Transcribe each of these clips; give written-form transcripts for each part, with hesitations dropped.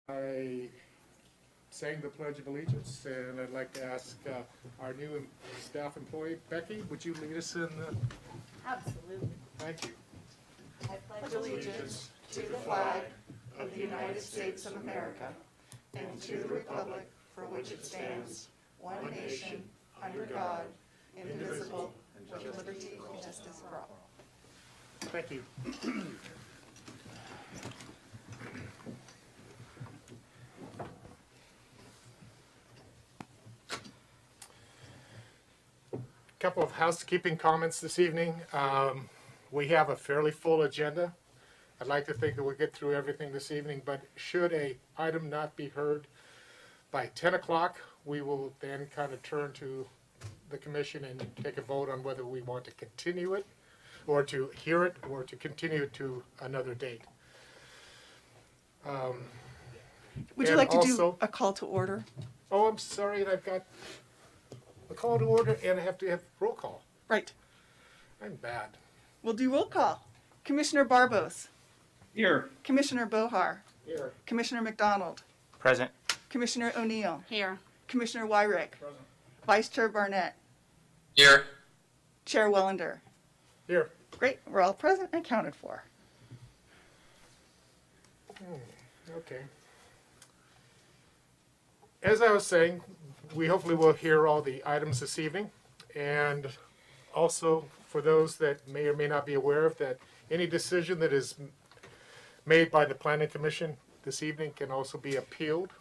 I sang the Pledge of Allegiance, and I'd like to ask our new staff employee, Becky, would you lead us in the... Absolutely. Thank you. I pledge allegiance to the flag of the United States of America and to the republic for which it stands, one nation, under God, indivisible, with liberty and justice for all. Thank you. Couple of housekeeping comments this evening. We have a fairly full agenda. I'd like to think that we'll get through everything this evening, but should a item not be heard by 10 o'clock, we will then kind of turn to the commission and take a vote on whether we want to continue it or to hear it or to continue it to another date. Would you like to do a call to order? Oh, I'm sorry, I've got a call to order and I have to have roll call. Right. I'm bad. We'll do roll call. Commissioner Barbos. Here. Commissioner Bohar. Here. Commissioner McDonald. Present. Commissioner O'Neill. Here. Commissioner Wyrick. Present. Vice Chair Barnett. Here. Chair Wellender. Here. Great. We're all present and counted for. Okay. As I was saying, we hopefully will hear all the items this evening, and also for those that may or may not be aware of that, any decision that is made by the Planning Commission this evening can also be appealed,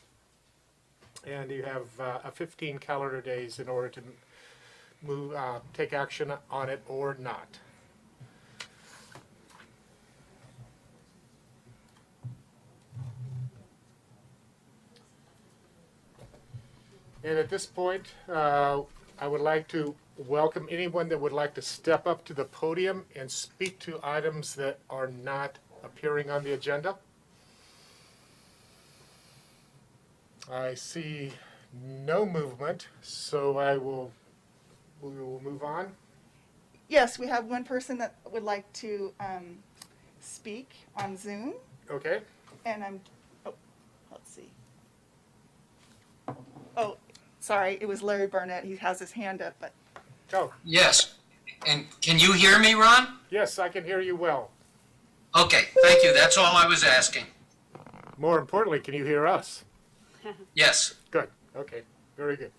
and you have 15 calendar days in order to move, take action on it or not. And at this point, I would like to welcome anyone that would like to step up to the podium and speak to items that are not appearing on the agenda. I see no movement, so we will move on. Yes, we have one person that would like to speak on Zoom, Okay. and let's see. Oh, sorry, it was Larry Barnett. He has his hand up, but. Oh, Yes. And can you hear me, Ron? yes, I can hear you well. Okay, thank you. That's all I was asking. More importantly, can you hear us? Yes. Good. Okay. Very good.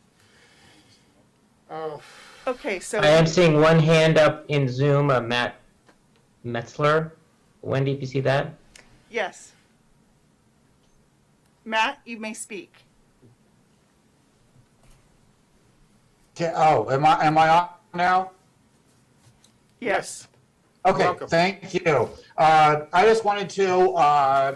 Okay, so. I am seeing one hand up in Zoom, Matt Metzler. Wendy, if you see that? Yes. Matt, you may speak. Okay, oh, am I on now? Yes. Okay, Welcome. thank you. I just wanted to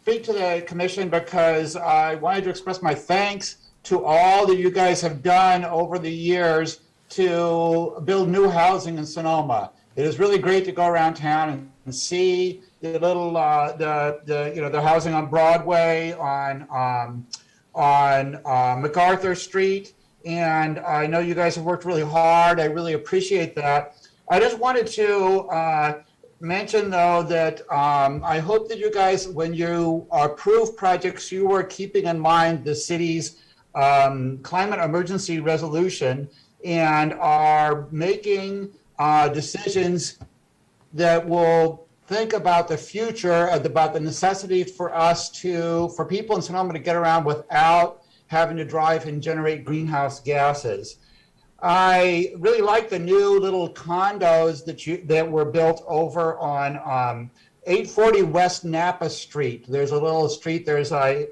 speak to the commission because I wanted to express my thanks to all that you guys have done over the years to build new housing in Sonoma. It is really great to go around town and see the little the housing on Broadway, on MacArthur Street. And I know you guys have worked really hard. I really appreciate that. I just wanted to mention, though, that I hope that you guys, when you approve projects, you are keeping in mind the city's climate emergency resolution and are making decisions that will think about the future, about the necessity for for people in Sonoma to get around without having to drive and generate greenhouse gases. I really like the new little condos that were built over on 840 West Napa Street. There's a little street, there's I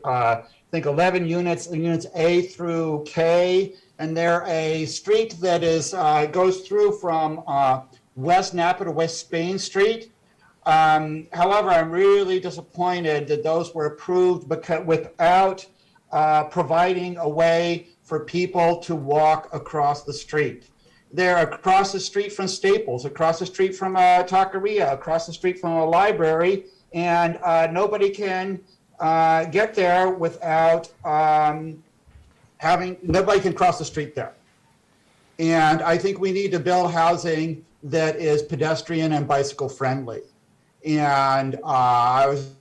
think 11 units A through K, and they're a street that is goes through from West Napa to West Spain Street. However, I'm really disappointed that those were approved without providing a way for people to walk across the street. They're across the street from Staples, across the street from a taqueria, across the street from a library, and nobody can get there without nobody can cross the street there. And I think we need to build housing that is pedestrian and bicycle friendly. And I was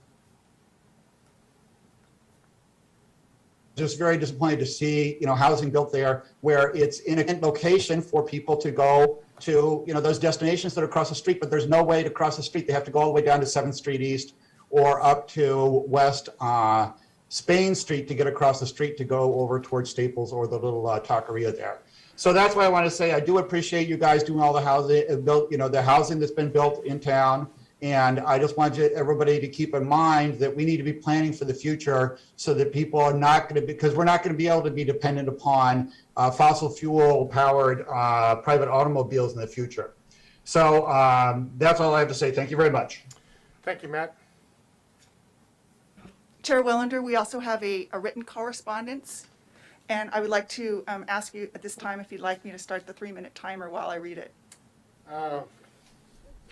just very disappointed to see, housing built there where it's in a location for people to go to, those destinations that are across the street, but there's no way to cross the street. They have to go all the way down to 7th Street East or up to West Spain Street to get across the street to go over towards Staples or the little taqueria there. So that's why I want to say I do appreciate you guys doing all the housing, the housing that's been built in town. And I just want everybody to keep in mind that we need to be planning for the future so that people are not going to, because we're not going to be able to be dependent upon fossil fuel powered private automobiles in the future. So that's all I have to say. Thank you very much. Thank you, Matt. Chair Wellender, we also have a written correspondence, and I would like to ask you at this time if you'd like me to start the 3-minute timer while I read it.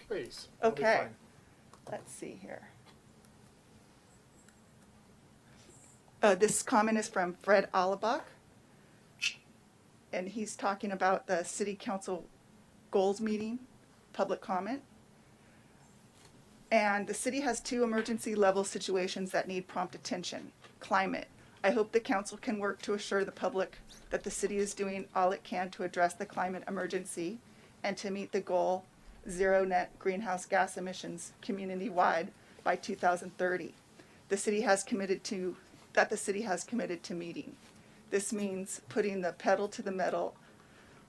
Please. That'll be Okay. fine. Let's see here. This comment is from Fred Alabach, and he's talking about the City Council goals meeting, public comment. And the city has 2 emergency level situations that need prompt attention. Climate. I hope the council can work to assure the public that the city is doing all it can to address the climate emergency and to meet the goal 0 net greenhouse gas emissions community-wide by 2030. The city has committed to meeting. This means putting the pedal to the metal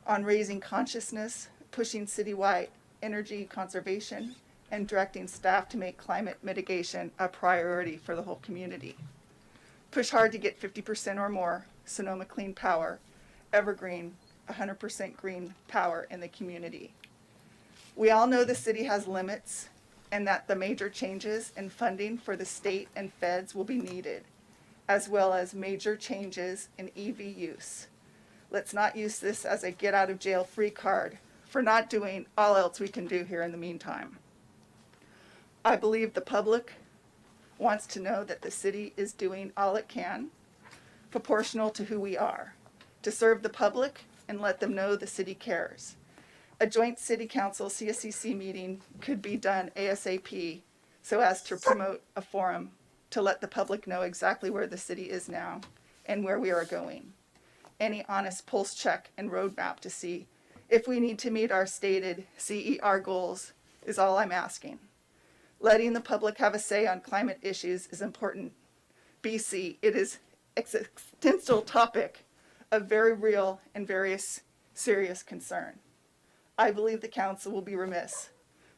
on raising consciousness, pushing citywide energy conservation, and directing staff to make climate mitigation a priority for the whole community. Push hard to get 50% or more Sonoma Clean Power, Evergreen, 100% green power in the community. We all know the city has limits and that the major changes in funding for the state and feds will be needed, as well as major changes in EV use. Let's not use this as a get out of jail free card for not doing all else we can do here in the meantime. I believe the public wants to know that the city is doing all it can, proportional to who we are, to serve the public and let them know the city cares. A joint city council CSCC meeting could be done ASAP so as to promote a forum to let the public know exactly where the city is now and where we are going. Any honest pulse check and roadmap to see if we need to meet our stated CER goals is all I'm asking. Letting the public have a say on climate issues is important. BC, it is an existential topic of very real and very serious concern. I believe the council will be remiss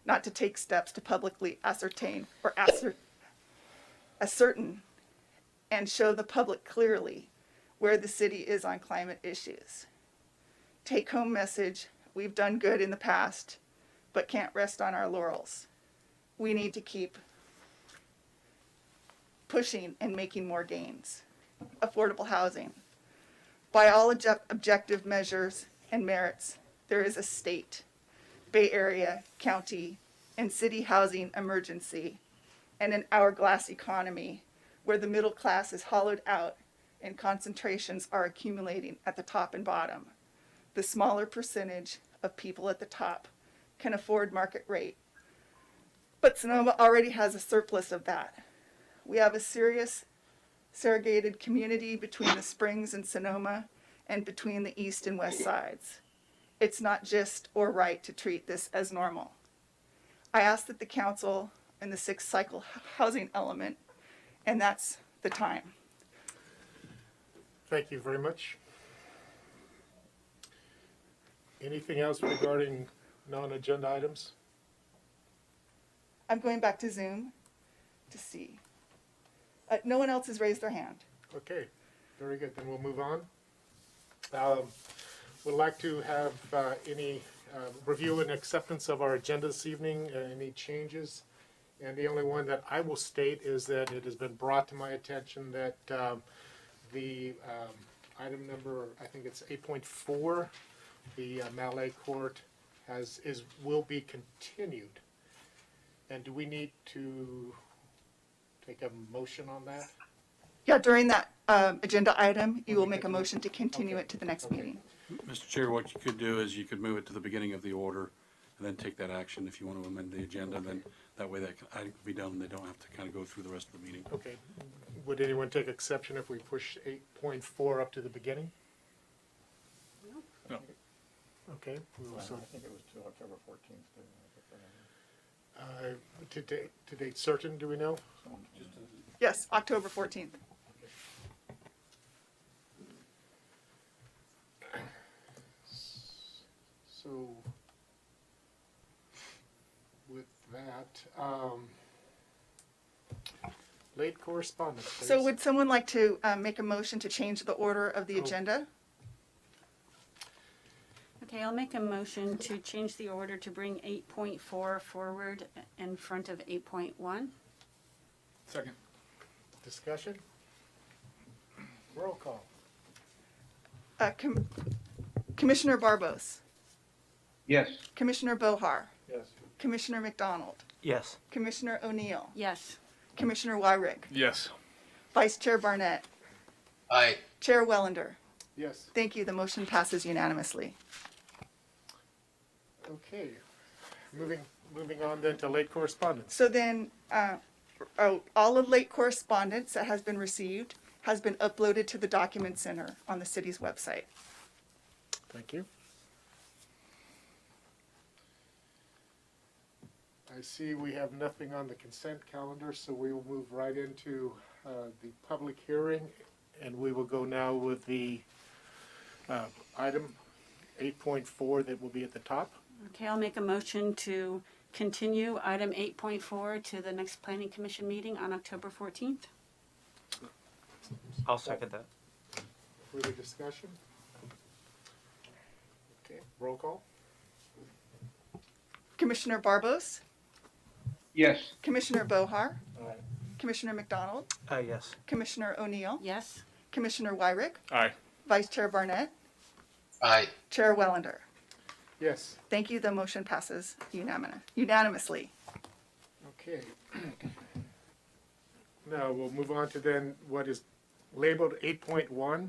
not to take steps to publicly ascertain or ascertain and show the public clearly where the city is on climate issues. Take home message, we've done good in the past, but can't rest on our laurels. We need to keep pushing and making more gains. Affordable housing. By all objective measures and merits, there is a state, Bay Area, county, and city housing emergency and an hourglass economy where the middle class is hollowed out and concentrations are accumulating at the top and bottom. The smaller percentage of people at the top can afford market rate. But Sonoma already has a surplus of that. We have a serious segregated community between the Springs and Sonoma and between the east and west sides. It's not just or right to treat this as normal. I ask that the council and the 6th cycle housing element, and that's the time. Thank you very much. Anything else regarding non-agenda items? I'm going back to Zoom to see. No one else has raised their hand. Okay, very good. Then we'll move on. Would like to have any review and acceptance of our agenda this evening, any changes. And the only one that I will state is that it has been brought to my attention that the item number, I think it's 8.4, the Malay Court will be continued. And do we need to take a motion on that? Yeah, during that agenda item, you will make a motion to continue it to the next meeting. Mr. Chair, what you could do is you could move it to the beginning of the order and then take that action if you want to amend the agenda. Then that way that item can be done and they don't have to kind of go through the rest of the meeting. Okay, Would anyone take exception if we push 8.4 up to the beginning? No. Okay. So, I think it was till October 14th. to date certain, do we know? Yes, October 14th. So, with that, late correspondence, please. So would someone like to make a motion to change the order of the Oh. agenda? Okay, I'll make a motion to change the order to bring 8.4 forward in front of 8.1. Second. Discussion? Roll call. Commissioner Barbos, Yes. Commissioner Bohar, Yes. Commissioner McDonald, Yes. Commissioner O'Neill, Yes. Commissioner Wyrick, Yes. Vice Chair Barnett, Aye. Chair Wellender. Yes. Thank you. The motion passes unanimously. Okay. Moving on then to late correspondence. So then, all of late correspondence that has been received has been uploaded to the document center on the city's website. Thank you. I see we have nothing on the consent calendar, so we will move right into the public hearing, and we will go now with the item 8.4 that will be at the top. Okay, I'll make a motion to continue item 8.4 to the next planning commission meeting on October 14th. I'll second that. Further discussion? Okay, roll call. Commissioner Barbos, Yes. Commissioner Bohar, Aye. Commissioner McDonald, Yes. Commissioner O'Neill, Yes. Commissioner Wyrick, Aye. Vice Chair Barnett, Aye. Chair Wellender. Yes. Thank you. The motion passes unanimously. Okay. Now we'll move on to then what is labeled 8.1,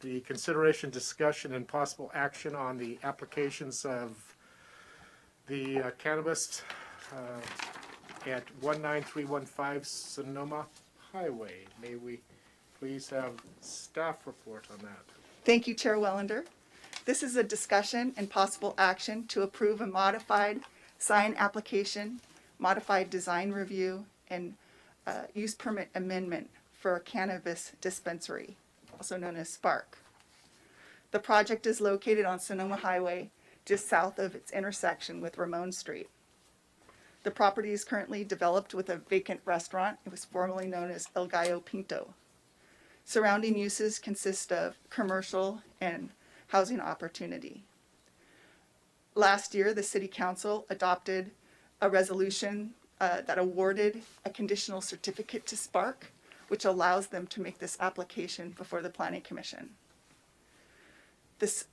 the consideration, discussion, and possible action on the applications of the cannabis at 19315 Sonoma Highway. May we please have staff report on that? Thank you, Chair Wellender. This is a discussion and possible action to approve a modified sign application, modified design review, and use permit amendment for a cannabis dispensary, also known as Spark. The project is located on Sonoma Highway, just south of its intersection with Ramon Street. The property is currently developed with a vacant restaurant. It was formerly known as El Gallo Pinto. Surrounding uses consist of commercial and housing opportunity. Last year, the City Council adopted a resolution that awarded a conditional certificate to Spark, which allows them to make this application before the Planning Commission. This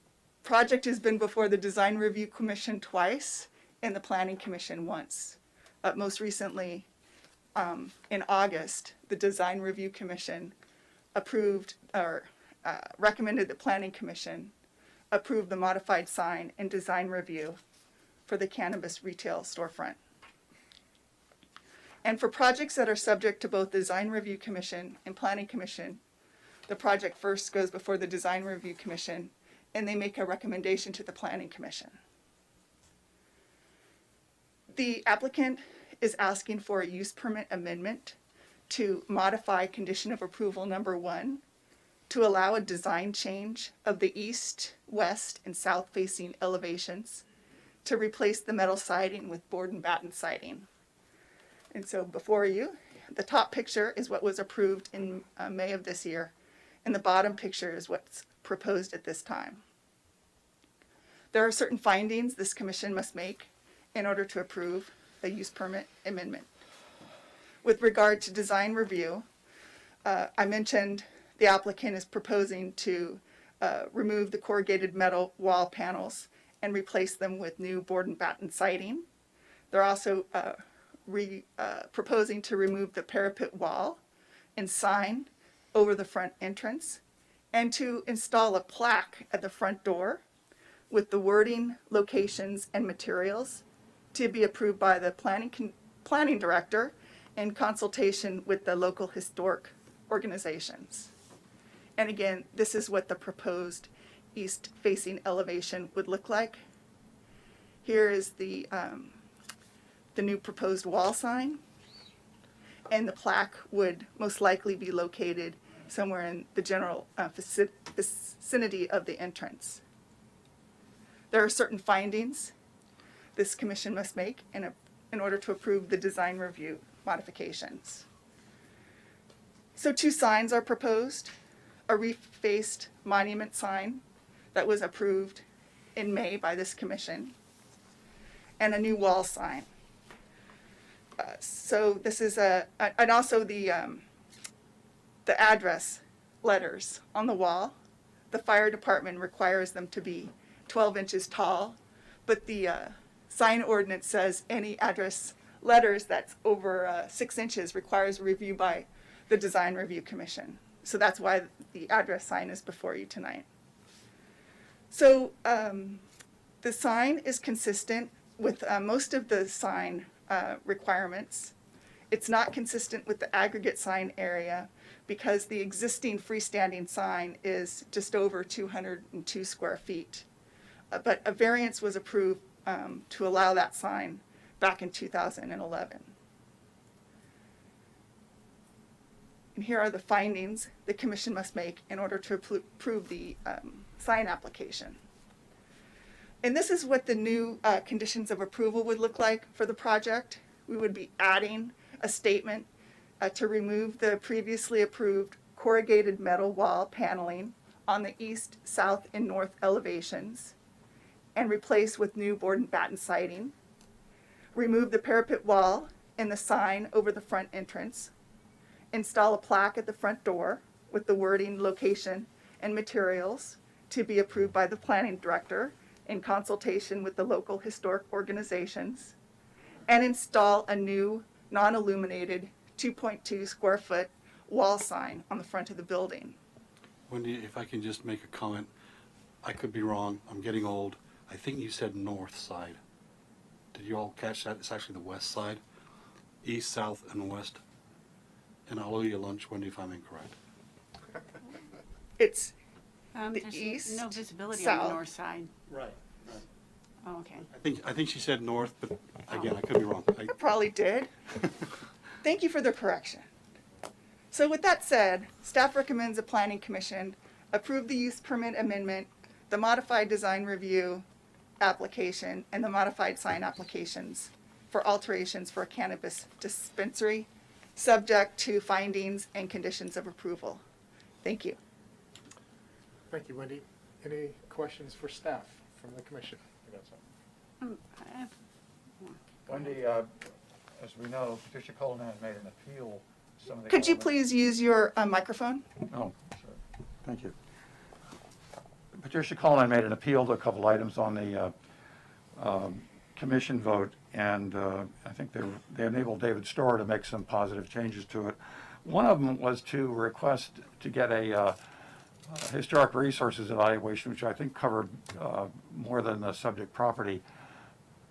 project has been before the Design Review Commission twice and the Planning Commission once. Most recently, in August, the Design Review Commission approved or recommended the Planning Commission approve the modified sign and design review for the cannabis retail storefront. And for projects that are subject to both the Design Review Commission and Planning Commission, the project first goes before the Design Review Commission and they make a recommendation to the Planning Commission. The applicant is asking for a use permit amendment to modify condition of approval number 1 to allow a design change of the east, west, and south facing elevations to replace the metal siding with board and batten siding. And so before you, the top picture is what was approved in May of this year, and the bottom picture is what's proposed at this time. There are certain findings this commission must make in order to approve a use permit amendment. With regard to design review, I mentioned the applicant is proposing to remove the corrugated metal wall panels and replace them with new board and batten siding. They're also proposing to remove the parapet wall and sign over the front entrance and to install a plaque at the front door with the wording, locations, and materials to be approved by the planning director in consultation with the local historic organizations. And again, this is what the proposed east-facing elevation would look like. Here is the new proposed wall sign, and the plaque would most likely be located somewhere in the general vicinity of the entrance. There are certain findings this commission must make in order to approve the design review modifications. So 2 signs are proposed: a reef-faced monument sign that was approved in May by this commission, and a new wall sign. So this is and also the address letters on the wall. The fire department requires them to be 12 inches tall, but the sign ordinance says any address letters that's over 6 inches requires review by the Design Review Commission. So that's why the address sign is before you tonight. So the sign is consistent with most of the sign requirements. It's not consistent with the aggregate sign area because the existing freestanding sign is just over 202 square feet. But a variance was approved to allow that sign back in 2011. And here are the findings the commission must make in order to approve the sign application. And this is what the new conditions of approval would look like for the project. We would be adding a statement to remove the previously approved corrugated metal wall paneling on the east, south, and north elevations and replace with new board and batten siding. Remove the parapet wall and the sign over the front entrance. Install a plaque at the front door with the wording, location, and materials to be approved by the planning director in consultation with the local historic organizations, and install a new non-illuminated 2.2 square foot wall sign on the front of the building. Wendy, if I can just make a comment, I could be wrong, I'm getting old. I think you said north side. Did you all catch that? It's actually the west side, east, south, and west. And I'll owe you lunch, Wendy, if I'm incorrect. It's There's east, no visibility on south. the north side. Right. Oh, okay. I think she said north, but again, I could be wrong. I probably did. Thank you for the correction. So with that said, staff recommends the Planning Commission approve the use permit amendment, the modified design review application, and the modified sign applications for alterations for a cannabis dispensary, subject to findings and conditions of approval. Thank you. Thank you, Wendy. Any questions for staff from the commission? I got something. I have Wendy, as we know, Patricia Cullinan made an appeal. To some of the Could you elements- please use your microphone? Oh, sure. Thank you. Patricia Cullinan made an appeal to a couple items on the commission vote, and I think they enabled David Storer to make some positive changes to it. One of them was to request to get a historic resources evaluation, which I think covered more than the subject property.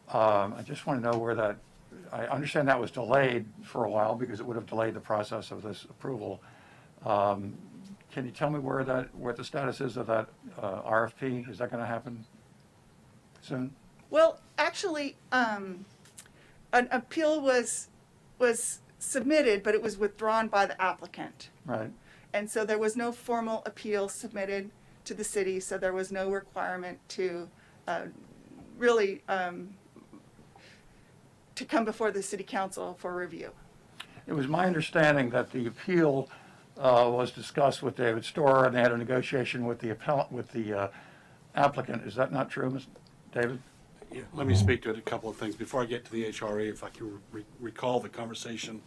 I just want to know where that, I understand that was delayed for a while because it would have delayed the process of this approval. Can you tell me where the status is of that RFP? Is that going to happen soon? Well, actually, an appeal was submitted, but it was withdrawn by the applicant. Right. And so there was no formal appeal submitted to the city, so there was no requirement to really to come before the city council for review. It was my understanding that the appeal was discussed with David Storer, and they had a negotiation with the applicant. Is that not true, Mr. David? Yeah, let me speak to it, a couple of things. Before I get to the HRA, if I can recall the conversation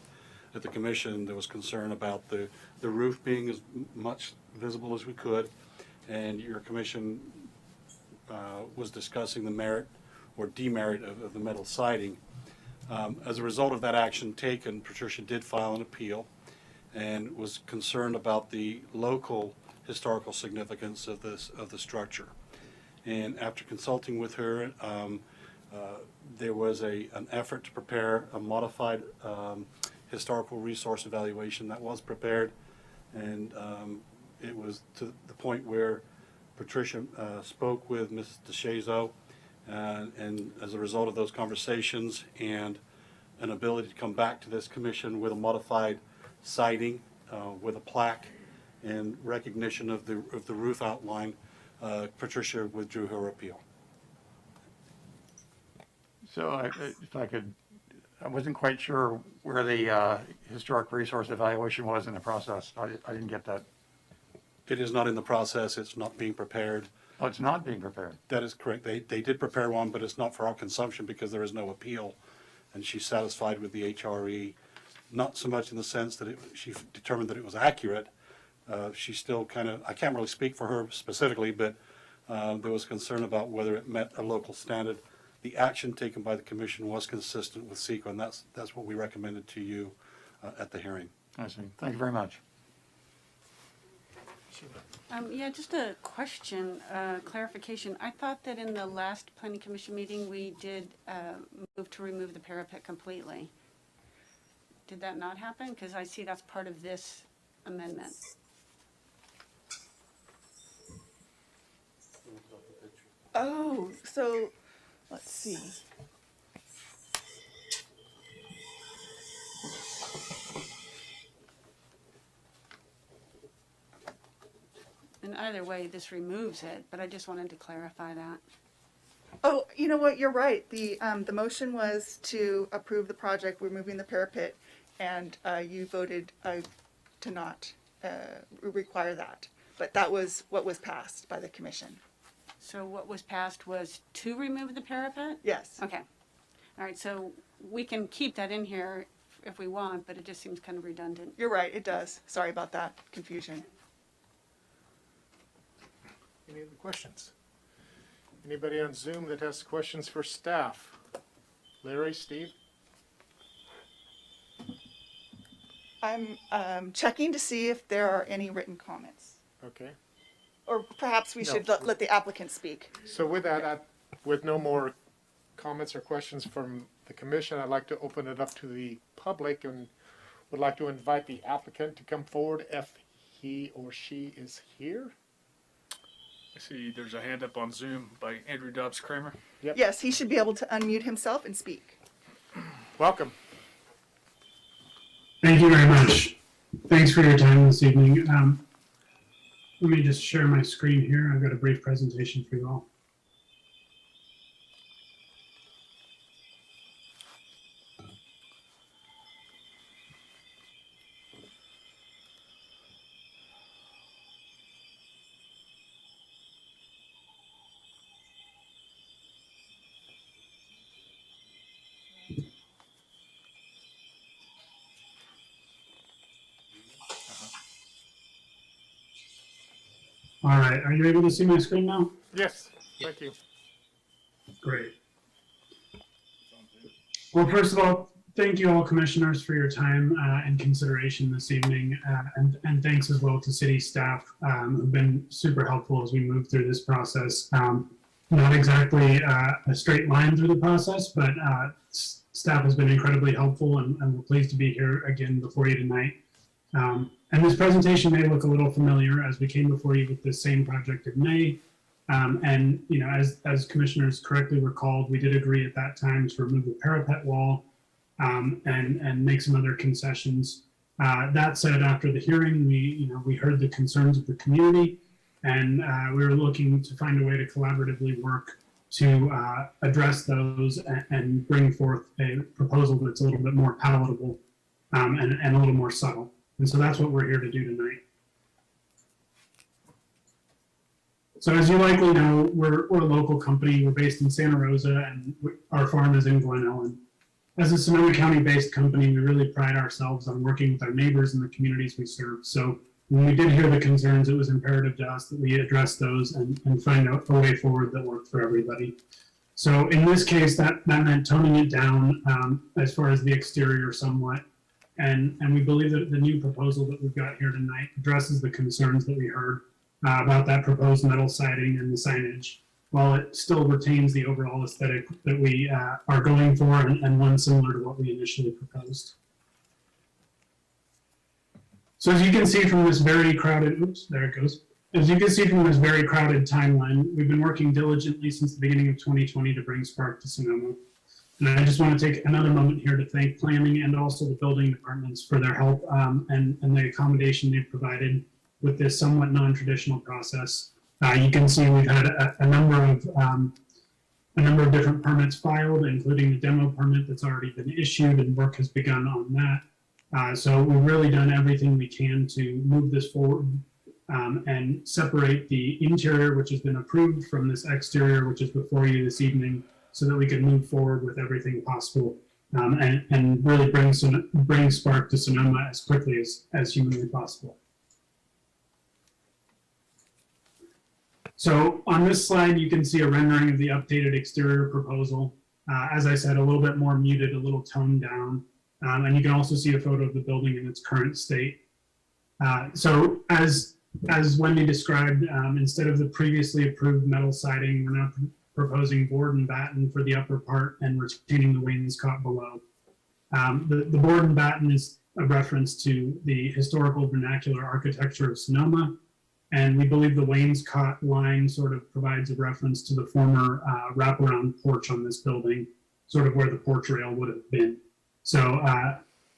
at the commission, there was concern about the roof being as much visible as we could, and your commission was discussing the merit or demerit of the metal siding. As a result of that action taken, Patricia did file an appeal and was concerned about the local historical significance of the structure. And after consulting with her, there was an effort to prepare a modified historical resource evaluation that was prepared. And it was to the point where Patricia spoke with Mrs. DeShazo, and as a result of those conversations and an ability to come back to this commission with a modified siding, with a plaque and recognition of the roof outline, Patricia withdrew her appeal. So if I could, I wasn't quite sure where the historic resource evaluation was in the process. I didn't get that. It is not in the process. It's not being prepared. Oh, it's not being prepared. That is correct. They did prepare one, but it's not for our consumption because there is no appeal. And she's satisfied with the HRE, not so much in the sense that she determined that it was accurate. She still kind of, I can't really speak for her specifically, but there was concern about whether it met a local standard. The action taken by the commission was consistent with CEQA, and that's what we recommended to you at the hearing. I see. Thank you very much. Yeah, just a question, clarification. I thought that in the last planning commission meeting, we did move to remove the parapet completely. Did that not happen? Because I see that's part of this amendment. Oh, so, let's see. And either way, this removes it, but I just wanted to clarify that. Oh, you know what, you're right. The motion was to approve the project, removing the parapet, and you voted to not require that. But that was what was passed by the commission. So what was passed was to remove the parapet? Yes. Okay. All right, so we can keep that in here if we want, but it just seems kind of redundant. You're right, it does. Sorry about that confusion. Any other questions? Anybody on Zoom that has questions for staff? Larry, Steve? I'm checking to see if there are any written comments. Okay. Or perhaps we should let the applicant speak. So with that, with no more comments or questions from the commission, I'd like to open it up to the public and would like to invite the applicant to come forward if he or she is here. I see there's a hand up on Zoom by Andrew Dobbs Kramer. Yep. Yes, he should be able to unmute himself and speak. Welcome. Thank you very much. Thanks for your time this evening. Let me just share my screen here. I've got a brief presentation for you all. All right, are you able to see my screen now? Yes, thank you. Great. Well, first of all, thank you all commissioners for your time and consideration this evening, and thanks as well to city staff who've been super helpful as we move through this process. Not exactly a straight line through the process, but staff has been incredibly helpful, and we're pleased to be here again before you tonight. And this presentation may look a little familiar as we came before you with this same project in May. And you know, as commissioners correctly recalled, we did agree at that time to remove the parapet wall and make some other concessions. That said, after the hearing, we heard the concerns of the community, and we were looking to find a way to collaboratively work to address those and bring forth a proposal that's a little bit more palatable and a little more subtle. And so that's what we're here to do tonight. So as you likely know, we're a local company. We're based in Santa Rosa, and our farm is in Glen Ellen. As a Sonoma County-based company, we really pride ourselves on working with our neighbors and the communities we serve. So when we did hear the concerns, it was imperative to us that we address those and find a way forward that worked for everybody. So in this case, that meant toning it down as far as the exterior somewhat. And we believe that the new proposal that we've got here tonight addresses the concerns that we heard about that proposed metal siding and the signage, while it still retains the overall aesthetic that we are going for and one similar to what we initially proposed. So as you can see from this very crowded, oops, there it goes. As you can see from this very crowded timeline, we've been working diligently since the beginning of 2020 to bring Spark to Sonoma. And I just want to take another moment here to thank planning and also the building departments for their help and the accommodation they've provided with this somewhat non-traditional process. You can see we've had a number of different permits filed, including the demo permit that's already been issued, and work has begun on that. So we've really done everything we can to move this forward and separate the interior, which has been approved, from this exterior, which is before you this evening, so that we can move forward with everything possible and really bring Spark to Sonoma as quickly as humanly possible. So on this slide, you can see a rendering of the updated exterior proposal. As I said, a little bit more muted, a little toned down. And you can also see a photo of the building in its current state. So as Wendy described, instead of the previously approved metal siding, we're now proposing board and batten for the upper part and retaining the wainscot below. The board and batten is a reference to the historical vernacular architecture of Sonoma. And we believe the wainscot line sort of provides a reference to the former wraparound porch on this building, sort of where the porch rail would have been. So,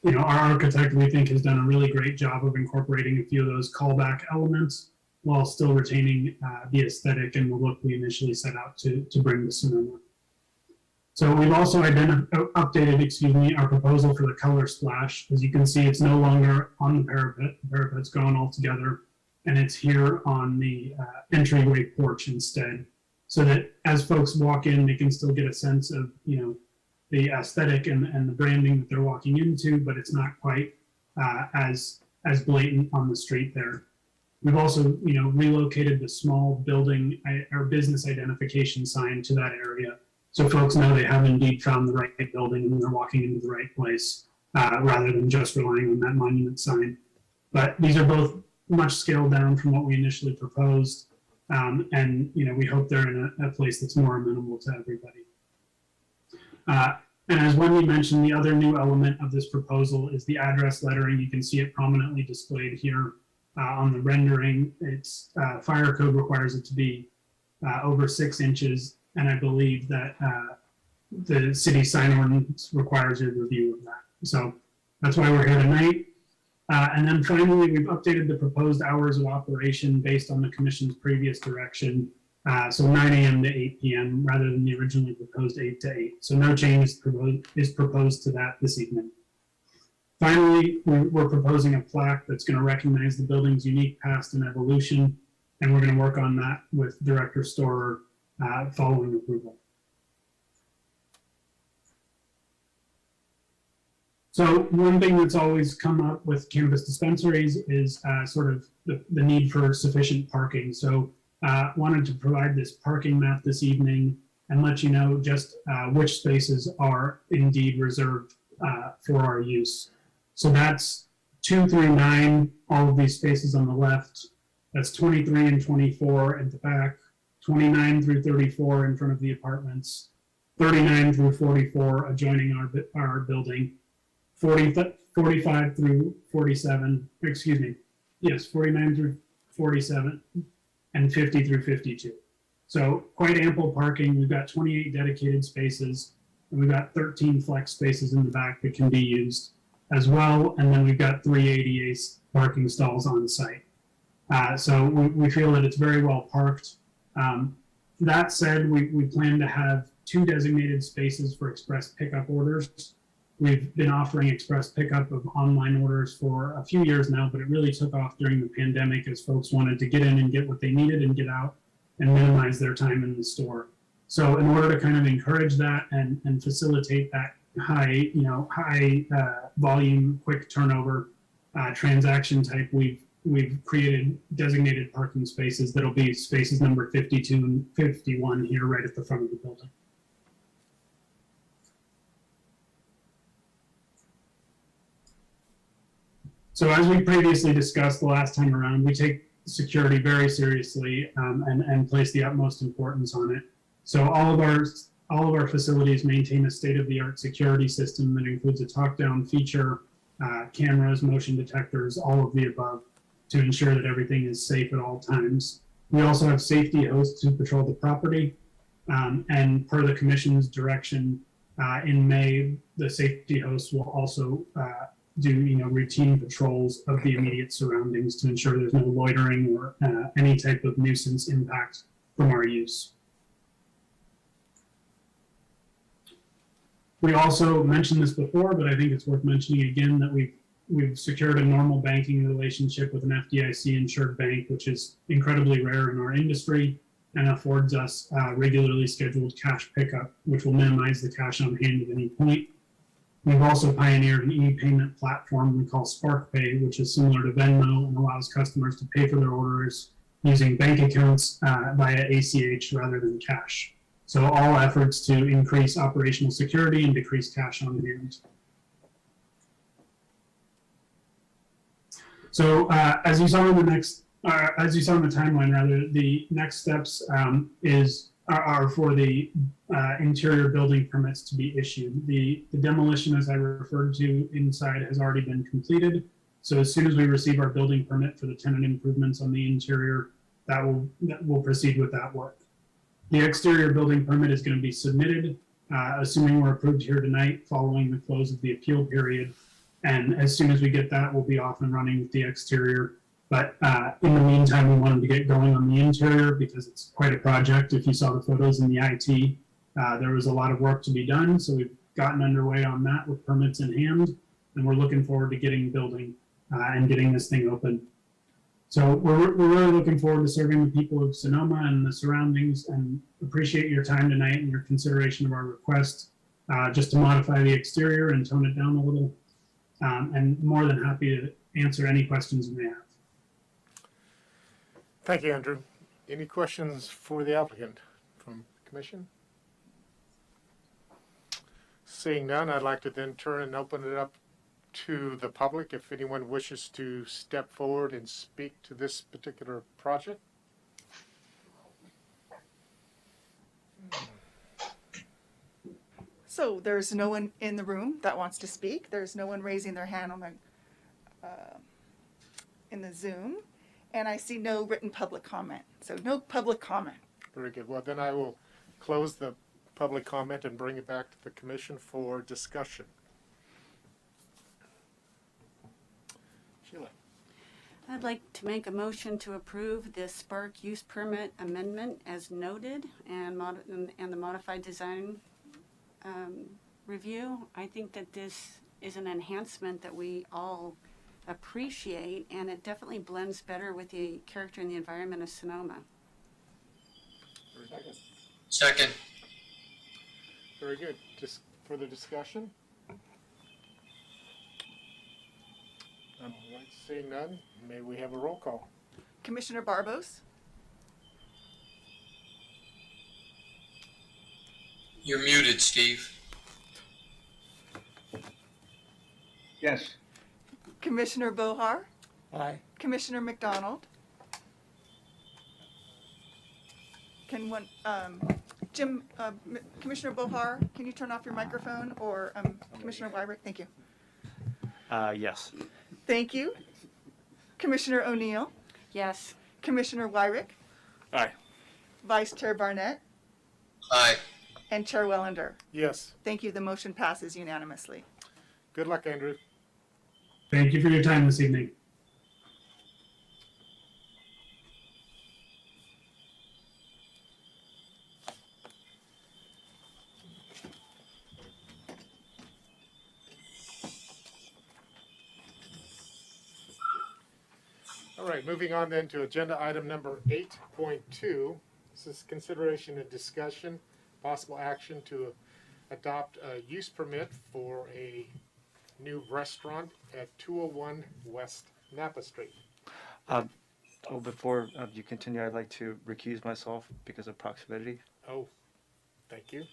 you know, our architect, we think, has done a really great job of incorporating a few of those callback elements while still retaining the aesthetic and the look we initially set out to bring to Sonoma. So we've also updated, our proposal for the color splash. As you can see, it's no longer on the parapet. The parapet's gone altogether, and it's here on the entryway porch instead, so that as folks walk in, they can still get a sense of, you know, the aesthetic and the branding that they're walking into, but it's not quite as blatant on the street there. We've also, you know, relocated the small building or business identification sign to that area, so folks know they have indeed found the right building and they're walking into the right place, rather than just relying on that monument sign. But these are both much scaled down from what we initially proposed, and you know, we hope they're in a place that's more amenable to everybody. And as Wendy mentioned, the other new element of this proposal is the address lettering. You can see it prominently displayed here on the rendering. It's fire code requires it to be over 6 inches, and I believe that the city sign ordinance requires a review of that. So that's why we're here tonight. And then finally, we've updated the proposed hours of operation based on the commission's previous direction. So 9 a.m. to 8 p.m. rather than the originally proposed 8 to 8. So no change is proposed to that this evening. Finally, we're proposing a plaque that's going to recognize the building's unique past and evolution, and we're going to work on that with Director Storer following approval. So one thing that's always come up with cannabis dispensaries is sort of the need for sufficient parking. So wanted to provide this parking map this evening and let you know just which spaces are indeed reserved for our use. So that's 2 through 9, all of these spaces on the left. That's 23 and 24 at the back, 29 through 34 in front of the apartments, 39 through 44 adjoining our building, 45 through 47, excuse me, yes, 49 through 47, and 50 through 52. So quite ample parking. We've got 28 dedicated spaces, and we've got 13 flex spaces in the back that can be used as well. And then we've got 3 ADA parking stalls on site. So we feel that it's very well parked. That said, we plan to have 2 designated spaces for express pickup orders. We've been offering express pickup of online orders for a few years now, but it really took off during the pandemic as folks wanted to get in and get what they needed and get out and minimize their time in the store. So in order to kind of encourage that and facilitate that high volume, quick turnover transaction type, we've created designated parking spaces that'll be spaces number 52 and 51 here right at the front of the building. So as we previously discussed the last time around, we take security very seriously and place the utmost importance on it. So all of our facilities maintain a state-of-the-art security system that includes a top-down feature cameras, motion detectors, all of the above to ensure that everything is safe at all times. We also have safety hosts who patrol the property. And per the commission's direction, in May, the safety hosts will also do routine patrols of the immediate surroundings to ensure there's no loitering or any type of nuisance impact from our use. We also mentioned this before, but I think it's worth mentioning again that we've secured a normal banking relationship with an FDIC insured bank, which is incredibly rare in our industry and affords us regularly scheduled cash pickup, which will minimize the cash on hand at any point. We've also pioneered an e-payment platform we call SparkPay, which is similar to Venmo and allows customers to pay for their orders using bank accounts via ACH rather than cash. So all efforts to increase operational security and decrease cash on hand. So as you saw in the timeline, rather, the next steps are for the interior building permits to be issued. The demolition, as I referred to inside, has already been completed. So as soon as we receive our building permit for the tenant improvements on the interior, that will proceed with that work. The exterior building permit is going to be submitted, assuming we're approved here tonight, following the close of the appeal period. And as soon as we get that, we'll be off and running with the exterior. But in the meantime, we wanted to get going on the interior because it's quite a project. If you saw the photos in the IT, there was a lot of work to be done. So we've gotten underway on that with permits in hand, and we're looking forward to getting building and getting this thing open. So we're really looking forward to serving the people of Sonoma and the surroundings, and appreciate your time tonight and your consideration of our request just to modify the exterior and tone it down a little. And more than happy to answer any questions you may have. Thank you, Andrew. Any questions for the applicant from the commission? Seeing none, I'd like to then turn and open it up to the public if anyone wishes to step forward and speak to this particular project. So there's no one in the room that wants to speak. There's no one raising their hand on the in the Zoom, and I see no written public comment. So no public comment. Very good. Well, then I will close the public comment and bring it back to the commission for discussion. Sheila. I'd like to make a motion to approve the Spark use permit amendment as noted and the modified design review. I think that this is an enhancement that we all appreciate, and it definitely blends better with the character and the environment of Sonoma. Second. Very good. Just further discussion? All right, seeing none, may we have a roll call? Commissioner Barbos, You're muted, Steve. Yes. Commissioner Bohar, Aye. Commissioner McDonald. Can one, Commissioner Bohar, can you turn off your microphone, or Commissioner Wyrick? Thank you. Yes. Thank you. Commissioner O'Neill, Yes. Commissioner Wyrick, Aye. Vice Chair Barnett, Aye. and Chair Wellender. Yes. Thank you. The motion passes unanimously. Good luck, Andrew. Thank you for your time this evening. All right, moving on then to agenda item number 8.2. This is consideration and discussion, possible action to adopt a use permit for a new restaurant at 201 West Napa Street. Before you continue, I'd like to recuse myself because of proximity. Oh, thank you.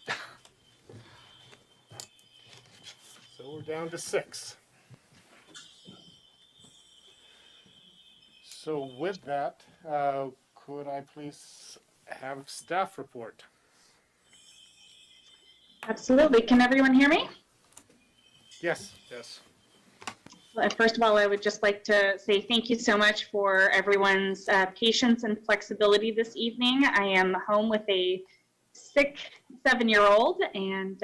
So we're down to 6. So with that, could I please have staff report? Absolutely. Can everyone hear me? Yes. Yes. First of all, I would just like to say thank you so much for everyone's patience and flexibility this evening. I am home with a sick 7-year-old, and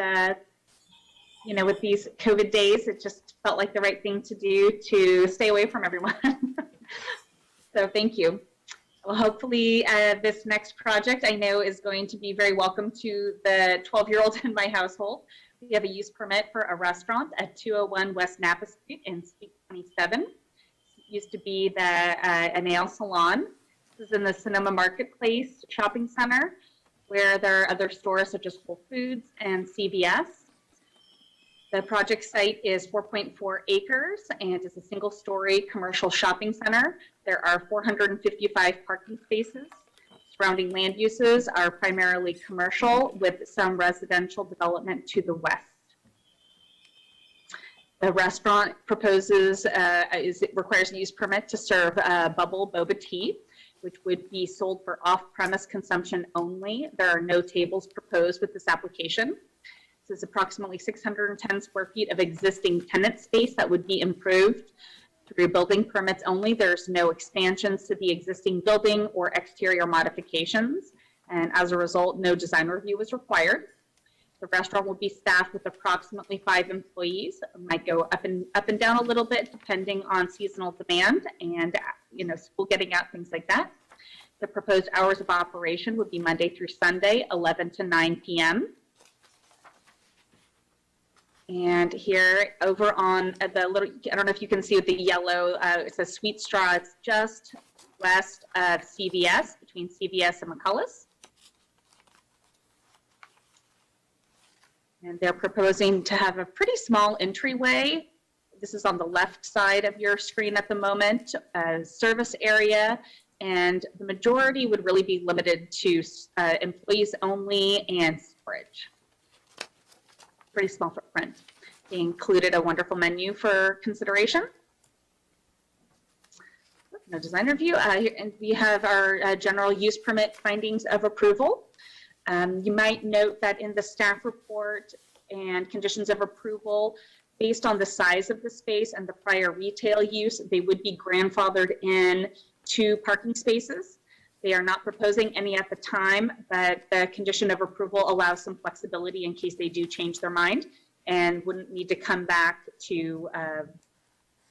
you know, with these COVID days, it just felt like the right thing to do to stay away from everyone. So thank you. Well, hopefully this next project I know is going to be very welcome to the 12-year-olds in my household. We have a use permit for a restaurant at 201 West Napa Street in Suite 27. It used to be a nail salon. This is in the Sonoma Marketplace Shopping Center, where there are other stores such as Whole Foods and CVS. The project site is 4.4 acres and is a single-story commercial shopping center. There are 455 parking spaces. Surrounding land uses are primarily commercial with some residential development to the west. The restaurant proposes, requires a use permit to serve bubble boba tea, which would be sold for off-premise consumption only. There are no tables proposed with this application. This is approximately 610 square feet of existing tenant space that would be improved through building permits only. There's no expansions to the existing building or exterior modifications. And as a result, no design review is required. The restaurant will be staffed with approximately 5 employees. It might go up and down a little bit depending on seasonal demand and, you know, school getting out, things like that. The proposed hours of operation would be Monday through Sunday, 11 to 9 p.m. And here over on the little, I don't know if you can see with the yellow, it says Sweet Straw. It's just west of CVS, between CVS and McCullis. And they're proposing to have a pretty small entryway. This is on the left side of your screen at the moment, service area. And the majority would really be limited to employees only and storage. Pretty small footprint. They included a wonderful menu for consideration. No design review. And we have our general use permit findings of approval. You might note that in the staff report and conditions of approval, based on the size of the space and the prior retail use, they would be grandfathered in 2 parking spaces. They are not proposing any at the time, but the condition of approval allows some flexibility in case they do change their mind and wouldn't need to come back to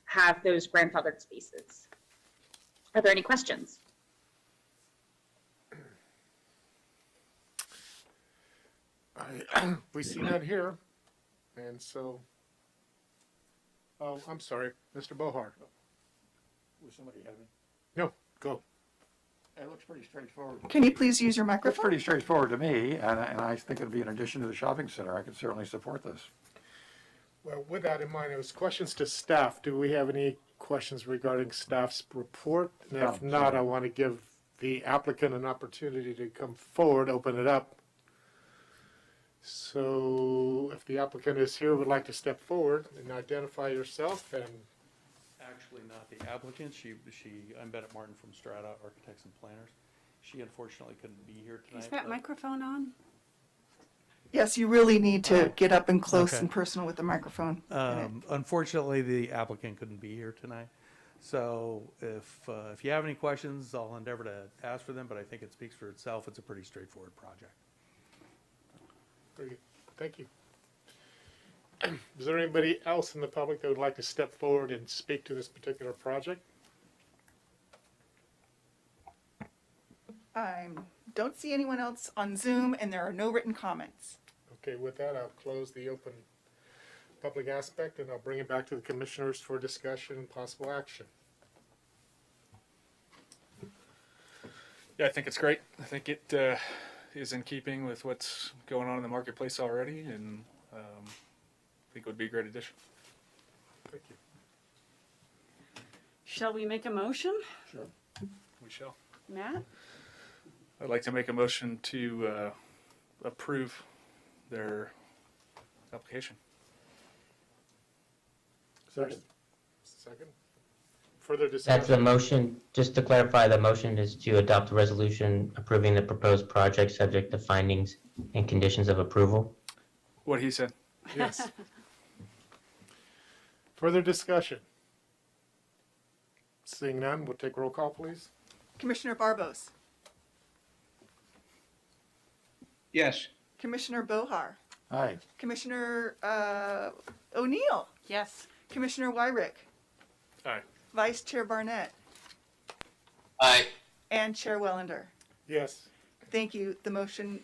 have those grandfathered spaces. Are there any questions? We see none here, and so, oh, I'm sorry, Mr. Bohart. Was somebody having? No, go. It looks pretty straightforward. Can you please use your It's microphone? pretty straightforward to me, and I think it'd be an addition to the shopping center. I could certainly support this. Well, with that in mind, it was questions to staff. Do we have any questions regarding staff's report? And if No, not, sorry. I want to give the applicant an opportunity to come forward, open it up. So if the applicant is here, would like to step forward and identify yourself and Actually, not the applicant. I'm Bennett Martin from Strata Architects and Planners. She unfortunately couldn't be here tonight. Is that microphone on? Yes, you really need to get up and close Okay. and personal with the microphone. Unfortunately, the applicant couldn't be here tonight. So if you have any questions, I'll endeavor to ask for them, but I think it speaks for itself. It's a pretty straightforward project. very good. Thank you. Is there anybody else in the public that would like to step forward and speak to this particular project? I don't see anyone else on Zoom, and there are no written comments. Okay, with that, I'll close the open public aspect, and I'll bring it back to the commissioners for discussion and possible action. Yeah, I think it's great. I think it is in keeping with what's going on in the marketplace already, and I think it would be a great addition. Thank you. Shall we make a motion? Sure. We shall. Matt? I'd like to make a motion to approve their application. Second. Further discussion? That's the motion. Just to clarify, the motion is to adopt a resolution approving the proposed project subject to findings and conditions of approval. What he said. Yes. Further discussion? Seeing none, we'll take roll call, please. Commissioner Barbos, Yes. Commissioner Bohar, Aye. Commissioner O'Neill, Yes. Commissioner Wyrick, Aye. Vice Chair Barnett, Aye. and Chair Wellender. Yes. Thank you. The motion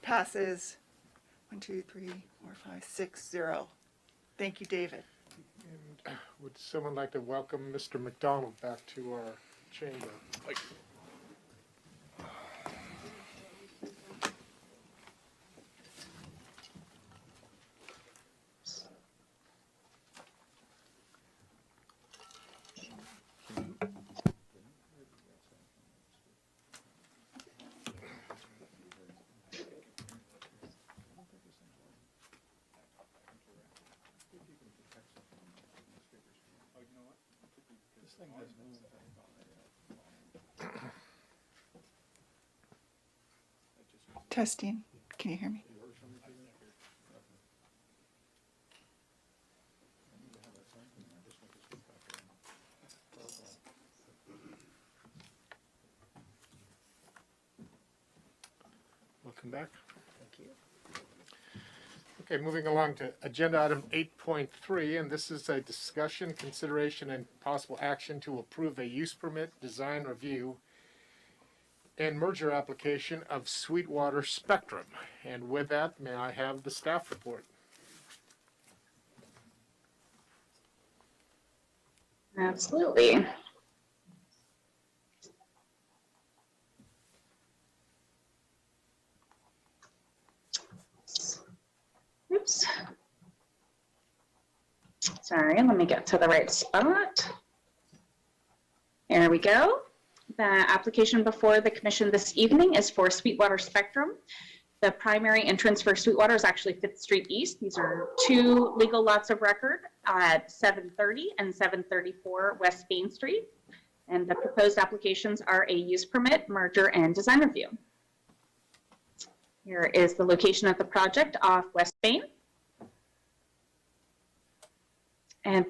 passes 1, 2, 3, 4, 5, 6, 0. Thank you, David. And would someone like to welcome Mr. McDonald back to our chamber? Testing. Can you hear me? Welcome back. Thank you. Okay, moving along to agenda item 8.3, and this is a discussion, consideration, and possible action to approve a use permit, design review, and merger application of Sweetwater Spectrum. And with that, may I have the staff report? Absolutely. Oops. Sorry, let me get to the right spot. There we go. The application before the commission this evening is for Sweetwater Spectrum. The primary entrance for Sweetwater is actually 5th Street East. These are two legal lots of record at 730 and 734 West Main Street. And the proposed applications are a use permit, merger, and design review. Here is the location of the project off West Main. And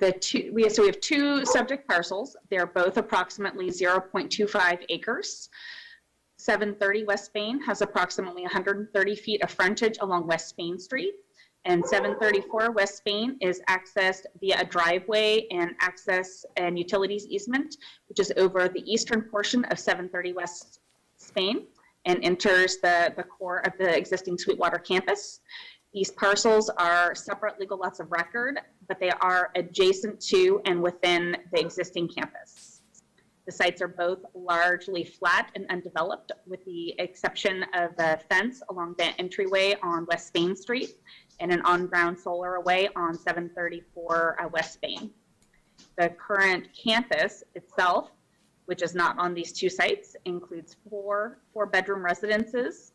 we have two subject parcels. They're both approximately 0.25 acres. 730 West Main has approximately 130 feet of frontage along West Main Street. And 734 West Main is accessed via a driveway and access and utilities easement, which is over the eastern portion of 730 West Main and enters the core of the existing Sweetwater campus. These parcels are separate legal lots of record, but they are adjacent to and within the existing campus. The sites are both largely flat and undeveloped, with the exception of a fence along the entryway on West Main Street and an on-ground solar array on 734 West Main. The current campus itself, which is not on these two sites, includes four-bedroom residences,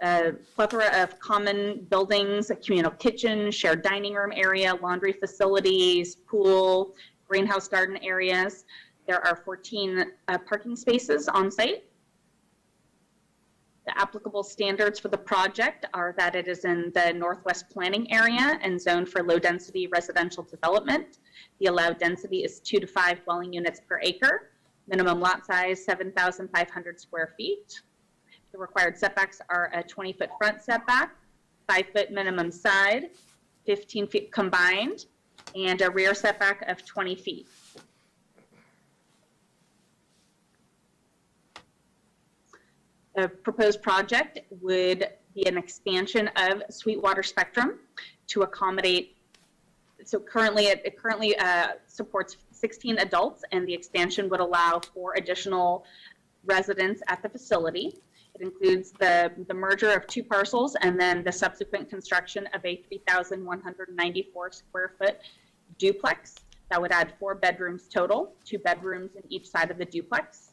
a plethora of common buildings, a communal kitchen, shared dining room area, laundry facilities, pool, greenhouse garden areas. There are 14 parking spaces on site. The applicable standards for the project are that it is in the Northwest Planning Area and zoned for low-density residential development. The allowed density is 2 to 5 dwelling units per acre. Minimum lot size, 7,500 square feet. The required setbacks are a 20-foot front setback, 5-foot minimum side, 15 feet combined, and a rear setback of 20 feet. The proposed project would be an expansion of Sweetwater Spectrum to accommodate, so currently it supports 16 adults, and the expansion would allow 4 additional residents at the facility. It includes the merger of 2 parcels and then the subsequent construction of a 3,194 square foot duplex that would add 4 bedrooms total, 2 bedrooms in each side of the duplex.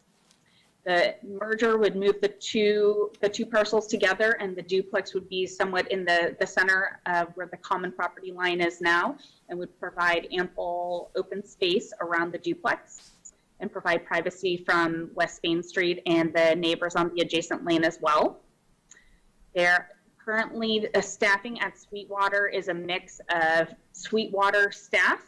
The merger would move the two parcels together, and the duplex would be somewhat in the center of where the common property line is now, and would provide ample open space around the duplex and provide privacy from West Main Street and the neighbors on the adjacent lane as well. There currently, staffing at Sweetwater is a mix of Sweetwater staff,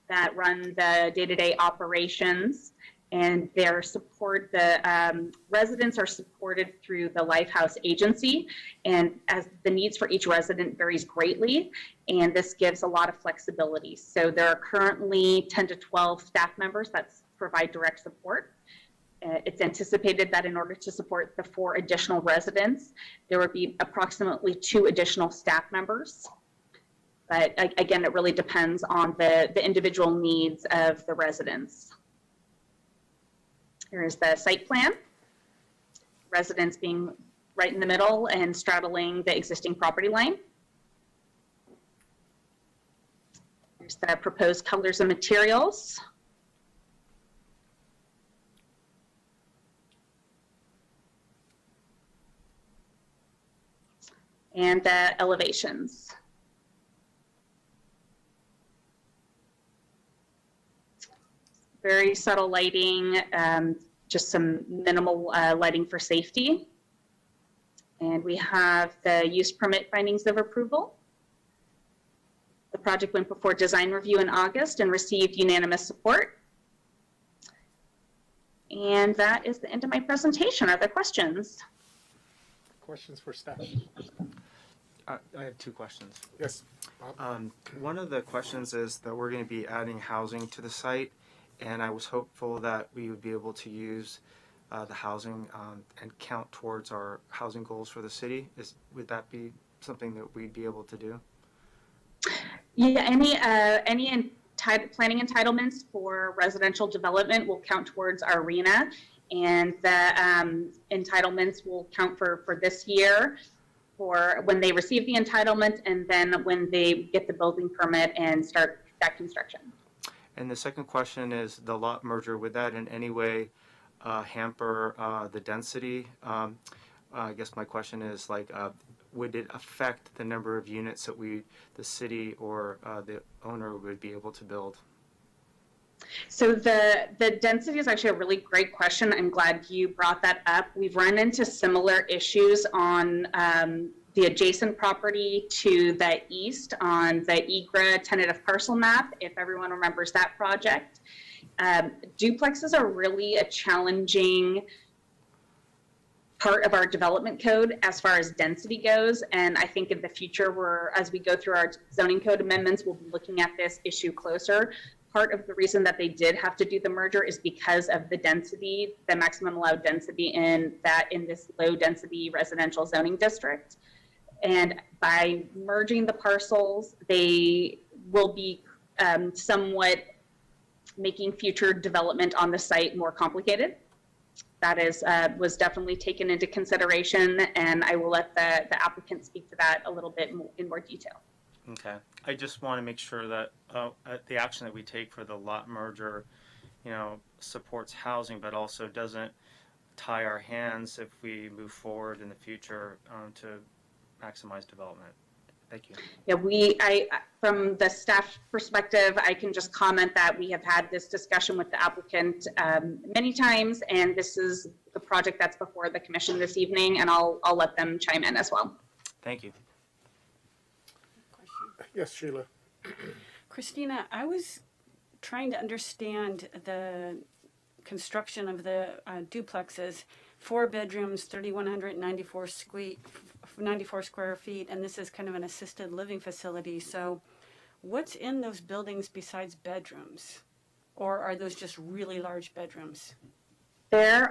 that run the day-to-day operations, and their support, the residents are supported through the Lifehouse agency, and as the needs for each resident varies greatly, and this gives a lot of flexibility. So there are currently 10 to 12 staff members that provide direct support. It's anticipated that in order to support the 4 additional residents, there would be approximately 2 additional staff members. But again, it really depends on the individual needs of the residents. Here is the site plan. Residents being right in the middle and straddling the existing property line. Here's the proposed colors and materials. And the elevations. Very subtle lighting, just some minimal lighting for safety. And we have the use permit findings of approval. The project went before design review in August and received unanimous support. And that is the end of my presentation. Are there questions? Questions for staff? I have 2 questions. Yes, Bob? One of the questions is that we're going to be adding housing to the site, and I was hopeful that we would be able to use the housing and count towards our housing goals for the city. Would that be something that we'd be able to do? Yeah, any planning entitlements for residential development will count towards our RENA, and the entitlements will count for this year for when they receive the entitlement and then when they get the building permit and start that construction. And the second question is the lot merger. Would that in any way hamper the density? I guess my question is would it affect the number of units that the city or the owner would be able to build? So the density is actually a really great question. I'm glad you brought that up. We've run into similar issues on the adjacent property to the east on the EGRA tentative parcel map, if everyone remembers that project. Duplexes are really a challenging part of our development code as far as density goes, and I think in the future, as we go through our zoning code amendments, we'll be looking at this issue closer. Part of the reason that they did have to do the merger is because of the density, the maximum allowed density in this low density residential zoning district. And by merging the parcels, they will be somewhat making future development on the site more complicated. That was definitely taken into consideration, and I will let the applicant speak to that a little bit in more detail. Okay. I just want to make sure that the action that we take for the lot merger, supports housing, but also doesn't tie our hands if we move forward in the future to maximize development. Thank you. Yeah, from the staff perspective, I can just comment that we have had this discussion with the applicant many times, and this is the project that's before the commission this evening, and I'll let them chime in as well. Thank you. Yes, Sheila. Christina, I was trying to understand the construction of the duplexes. 4 bedrooms, 3,194 square feet, and this is kind of an assisted living facility. So what's in those buildings besides bedrooms? Or are those just really large bedrooms? There's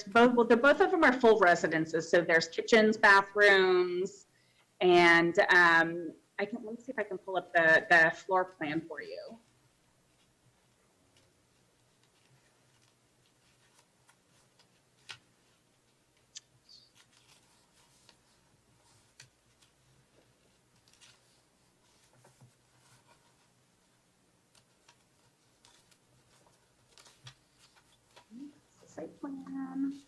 both, well, both of them are full residences. So there's kitchens, bathrooms, and let me see if I can pull up the floor plan for you. Site plan.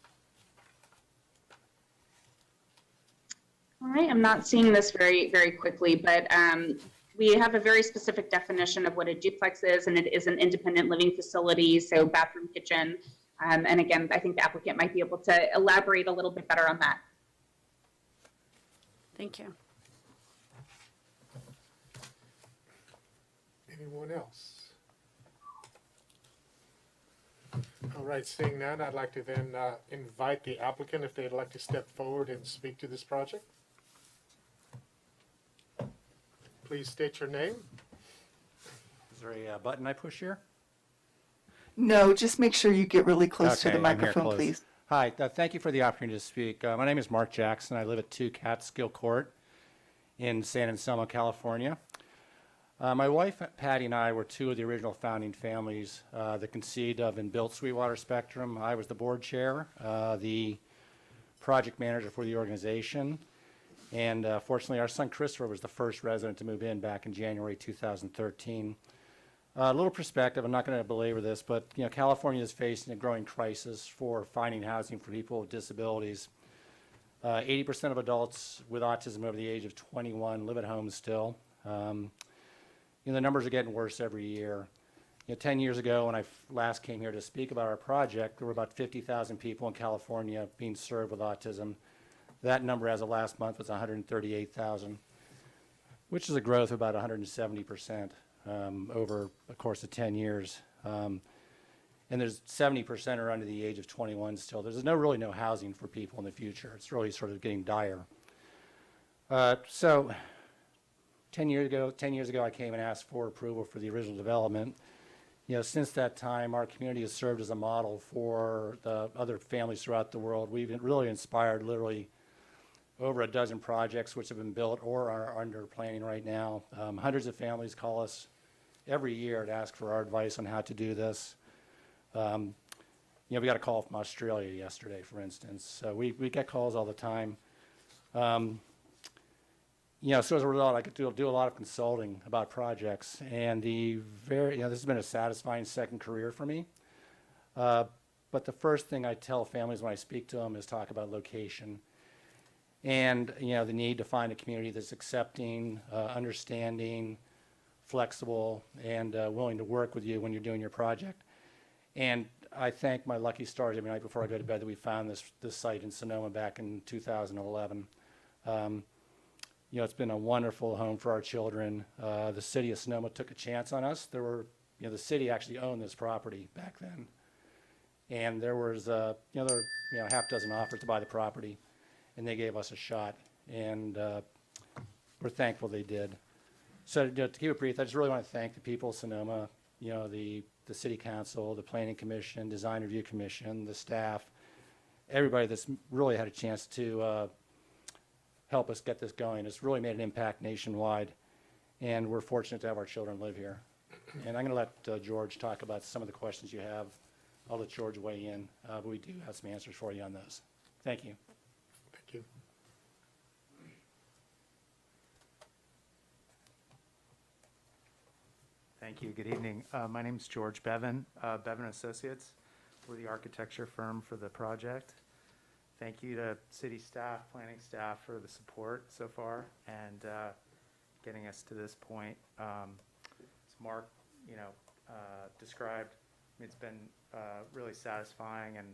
All right, I'm not seeing this very, very quickly, but we have a very specific definition of what a duplex is, and it is an independent living facility, so bathroom, kitchen. And again, I think the applicant might be able to elaborate a little bit better on that. Thank you. Anyone else? All right, seeing none, I'd like to then invite the applicant if they'd like to step forward and speak to this project. Please state your name. Is there a button I push here? No, just make sure you get really close to the I'm here microphone, close. please. Hi, thank you for the opportunity to speak. My name is Mark Jackson. I live at 2 Catskill Court in San Anselmo, California. My wife, Patty, and I were two of the original founding families that conceived of and built Sweetwater Spectrum. I was the board chair, the project manager for the organization, and fortunately our son Christopher was the first resident to move in back in January 2013. A little perspective, I'm not going to belabor this, but California is facing a growing crisis for finding housing for people with disabilities. 80% of adults with autism over the age of 21 live at home still. The numbers are getting worse every year. 10 years ago when I last came here to speak about our project, there were about 50,000 people in California being served with autism. That number as of last month was 138,000, which is a growth of about 170%. Over a course of 10 years. And there's 70% are under the age of 21 still. There's really no housing for people in the future. It's really sort of getting dire. So 10 years ago, I came and asked for approval for the original development. Since that time, our community has served as a model for the other families throughout the world. We've really inspired literally over a dozen projects which have been built or are under planning right now. Hundreds of families call us every year to ask for our advice on how to do this. We got a call from Australia yesterday, for instance. So we get calls all the time. So as a result, I could do a lot of consulting about projects, and this has been a satisfying second career for me. But the first thing I tell families when I speak to them is talk about location. And the need to find a community that's accepting, understanding, flexible, and willing to work with you when you're doing your project. And I thank my lucky stars every night before I go to bed that we found this site in Sonoma back in 2011. It's been a wonderful home for our children. The city of Sonoma took a chance on us. The city actually owned this property back then, and there was half dozen offers to buy the property. And they gave us a shot, and we're thankful they did. So to keep it brief, I just really want to thank the people of Sonoma, the City Council, the Planning Commission, Design Review Commission, the staff, everybody that's really had a chance to help us get this going. It's really made an impact nationwide, and we're fortunate to have our children live here. And I'm going to let George talk about some of the questions you have. I'll let George weigh in, but we do have some answers for you on those. Thank you. Thank you. Thank you. Good evening. My name is George Bevan, Bevan Associates. We're the architecture firm for the project. Thank you to city staff, planning staff for the support so far and getting us to this point. As Mark, described, it's been really satisfying and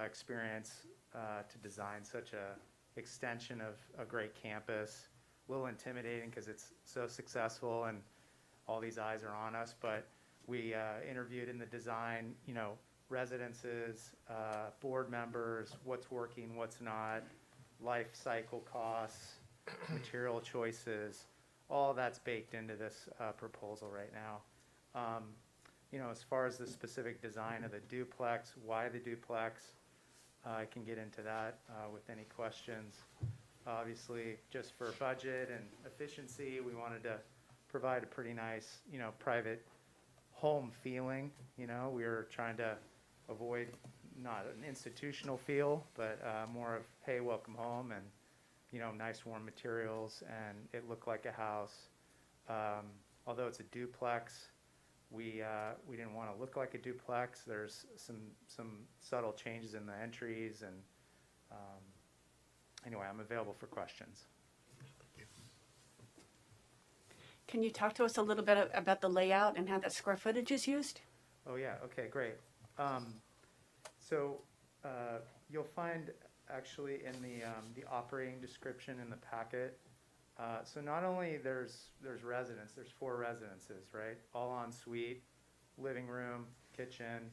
experience to design such a extension of a great campus. A little intimidating because it's so successful and all these eyes are on us, but we interviewed in the design, residences, board members, what's working, what's not, life cycle costs, material choices, all that's baked into this proposal right now. As far as the specific design of the duplex, why the duplex, I can get into that with any questions. Obviously, just for budget and efficiency, we wanted to provide a pretty nice, private home feeling. We were trying to avoid not an institutional feel, but more of, hey, welcome home, and nice warm materials, and it looked like a house. Although it's a duplex, we didn't want to look like a duplex. There's some subtle changes in the entries, and anyway, I'm available for questions. Can you talk to us a little bit about the layout and how that square footage is used? Oh yeah, okay, great. So you'll find actually in the operating description in the packet, So not only there's residents, there's 4 residences, right? All en suite, living room, kitchen.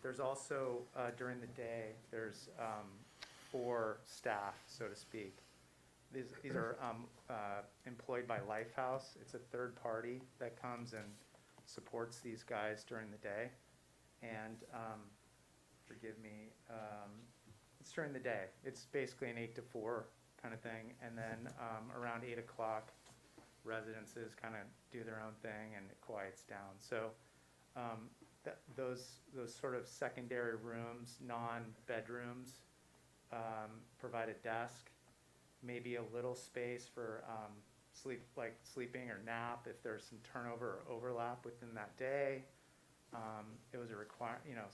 There's also, during the day, there's 4 staff, so to speak. These are employed by Lifehouse. It's a third party that comes and supports these guys during the day. And forgive me, it's during the day. It's basically an 8 to 4 kind of thing. And then around 8 o'clock, residences kind of do their own thing and it quiets down. So those sort of secondary rooms, non-bedrooms, provide a desk, maybe a little space for sleeping or nap if there's some turnover or overlap within that day. It was a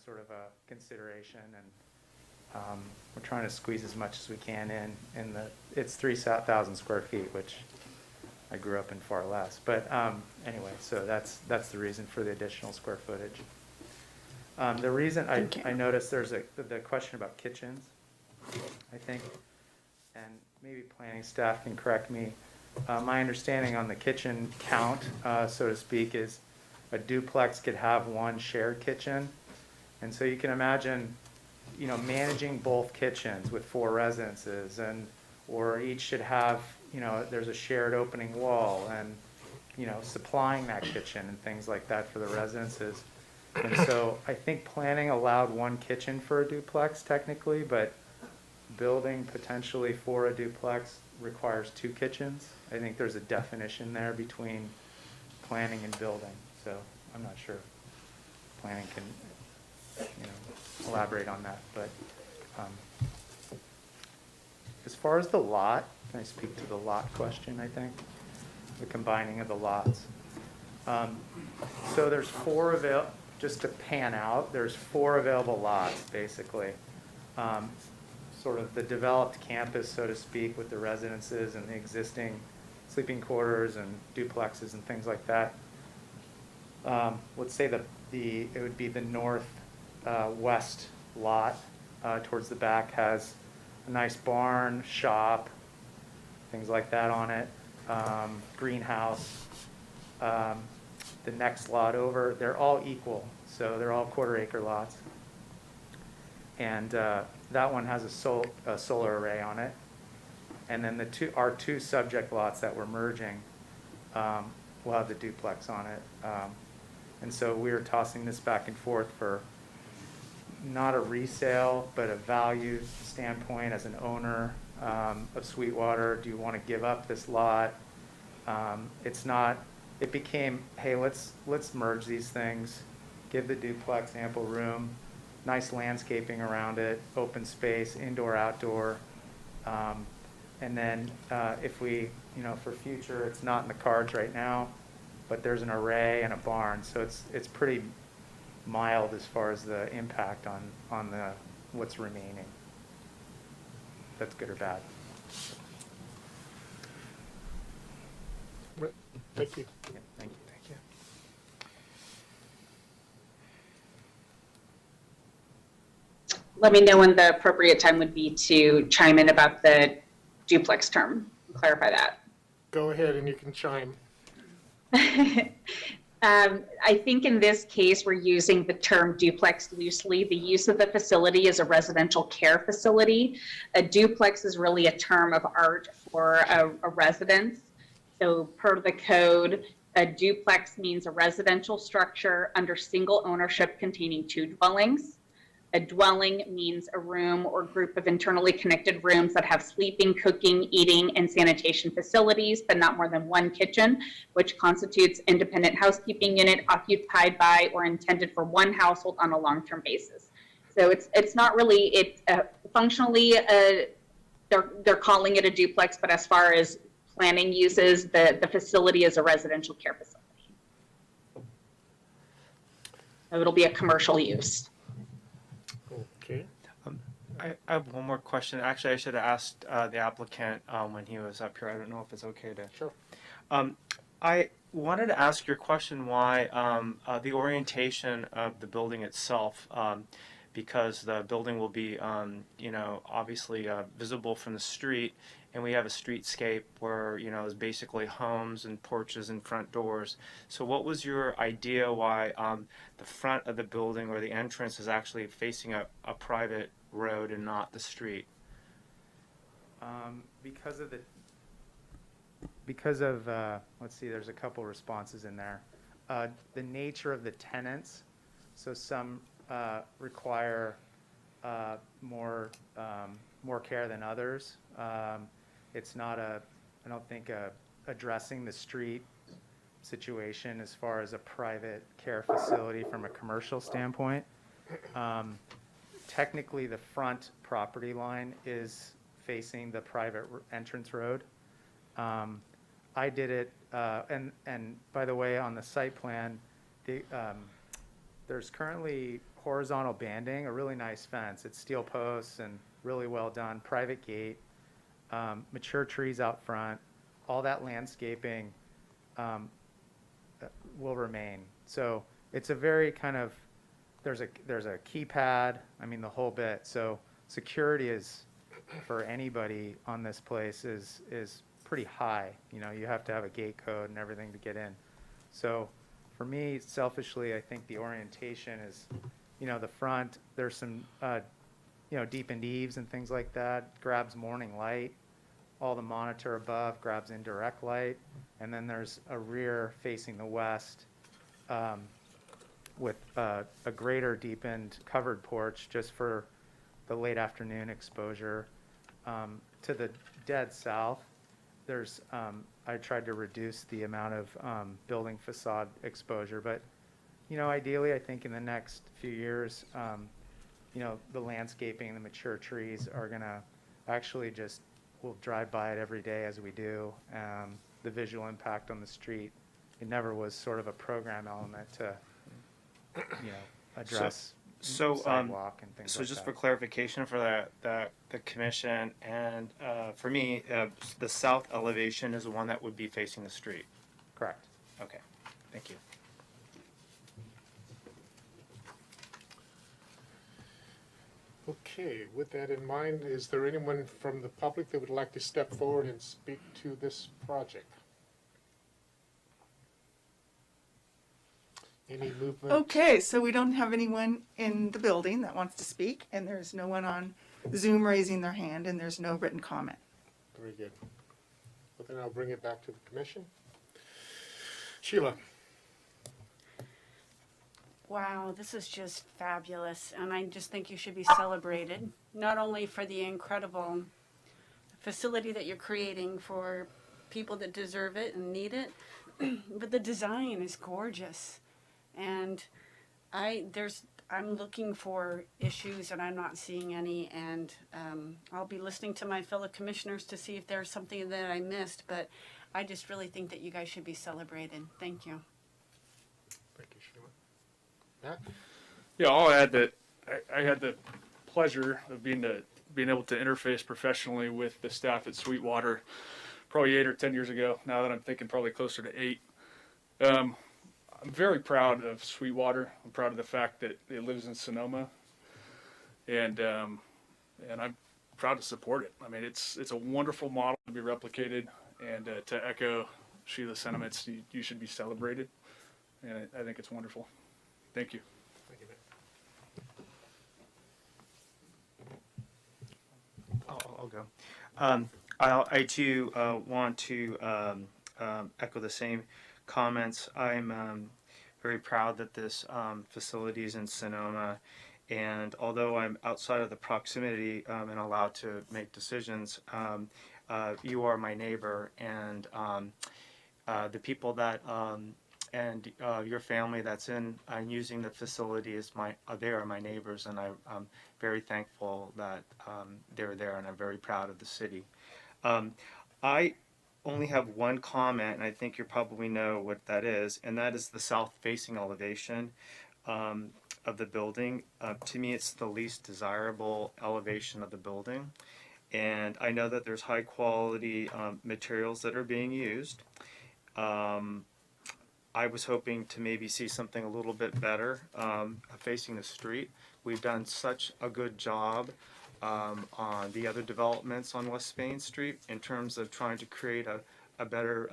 sort of a consideration, and we're trying to squeeze as much as we can in it's 3,000 square feet, which I grew up in far less. But anyway, so that's the reason for the additional square footage. The reason I noticed there's the question about kitchens, I think, and maybe planning staff can correct me. My understanding on the kitchen count, so to speak, is a duplex could have 1 shared kitchen. And so you can imagine, managing both kitchens with 4 residences, or each should have, there's a shared opening wall and, supplying that kitchen and things like that for the residences. And so I think planning allowed 1 kitchen for a duplex technically, but building potentially for a duplex requires 2 kitchens. I think there's a definition there between planning and building. So I'm not sure if planning can, elaborate on that. But as far as the lot, can I speak to the lot question, I think? The combining of the lots. So there's 4 available, just to pan out, there's 4 available lots, basically. Sort of the developed campus, so to speak, with the residences and the existing sleeping quarters and duplexes and things like that. Let's say it would be the north west lot towards the back has a nice barn, shop, things like that on it, greenhouse. The next lot over, they're all equal, so they're all 1/4 acre lots. And that one has a solar array on it. And then our two subject lots that we're merging will have the duplex on it. And so we were tossing this back and forth for not a resale, but a value standpoint as an owner of Sweetwater. Do you want to give up this lot? It became, hey, let's merge these things, give the duplex ample room, nice landscaping around it, open space, indoor, outdoor. And then if we, for future, it's not in the cards right now, but there's an array and a barn. So it's pretty mild as far as the impact on what's remaining. That's good or bad. Thank you. Yeah, thank you. Let me know when the appropriate time would be to chime in about the duplex term, clarify that. Go ahead and you can chime. I think in this case, we're using the term duplex loosely. The use of the facility is a residential care facility. A duplex is really a term of art for a residence. So per the code, a duplex means a residential structure under single ownership containing 2 dwellings. A dwelling means a room or group of internally connected rooms that have sleeping, cooking, eating, and sanitation facilities, but not more than 1 kitchen, which constitutes independent housekeeping unit occupied by or intended for 1 household on a long-term basis. So it's not really, functionally, they're calling it a duplex, but as far as planning uses, the facility is a residential care facility. So it'll be a commercial use. Okay. I have one more question. Actually, I should have asked the applicant when he was up here. I don't know if it's okay to. Sure. I wanted to ask your question why the orientation of the building itself, because the building will be, obviously visible from the street, and we have a streetscape where, is basically homes and porches and front doors. So what was your idea why the front of the building or the entrance is actually facing a private road and not the street? Because of let's see, there's a couple responses in there. The nature of the tenants, so some require more care than others. It's not I don't think addressing the street situation as far as a private care facility from a commercial standpoint. Technically, the front property line is facing the private entrance road. I did it, and by the way, on the site plan, there's currently horizontal banding, a really nice fence. It's steel posts and really well done, private gate, mature trees out front. All that landscaping will remain. So it's a very kind of, there's a keypad, I mean the whole bit. So security is, for anybody on this place, is pretty high. You have to have a gate code and everything to get in. So for me, selfishly, I think the orientation is, the front, there's some, deepened eaves and things like that, grabs morning light. All the monitor above grabs indirect light. And then there's a rear facing the west with a greater deepened covered porch just for the late afternoon exposure. To the dead south, there's I tried to reduce the amount of building facade exposure, but ideally, I think in the next few years, the landscaping and the mature trees are gonna actually just, we'll drive by it every day as we do. The visual impact on the street, it never was sort of a program element to address sidewalk and things like that. So just for clarification for the commission and for me, the south elevation is the one that would be facing the street. Correct. Okay, thank you. Okay, with that in mind, is there anyone from the public that would like to step forward and speak to this project? Any movement? Okay, so we don't have anyone in the building that wants to speak, and there's no one on Zoom raising their hand, and there's no written comment. Very good. Well, then I'll bring it back to the commission. Sheila. Wow, this is just fabulous, and I just think you should be celebrated, not only for the incredible facility that you're creating for people that deserve it and need it, but the design is gorgeous. And I'm looking for issues, and I'm not seeing any, and I'll be listening to my fellow commissioners to see if there's something that I missed, but I just really think that you guys should be celebrated. Thank you. Thank you, Sheila. Matt? Yeah, I'll add that I had the pleasure of being able to interface professionally with the staff at Sweetwater probably 8 or 10 years ago. Now that I'm thinking, probably closer to 8. I'm very proud of Sweetwater. I'm proud of the fact that it lives in Sonoma, and I'm proud to support it. I mean, it's a wonderful model to be replicated, and to echo Sheila's sentiments, you should be celebrated, and I think it's wonderful. Thank you. Thank you, Matt. I'll go. I too want to echo the same comments. I'm very proud that this facility is in Sonoma, and although I'm outside of the proximity and allowed to make decisions, you are my neighbor, and the people that and your family that's in using the facility they are my neighbors, and I'm very thankful that they're there, and I'm very proud of the city. I only have one comment, and I think you probably know what that is, and that is the south-facing elevation of the building. To me, it's the least desirable elevation of the building, and I know that there's high-quality materials that are being used. I was hoping to maybe see something a little bit better facing the street. We've done such a good job on the other developments on West Spain Street in terms of trying to create a better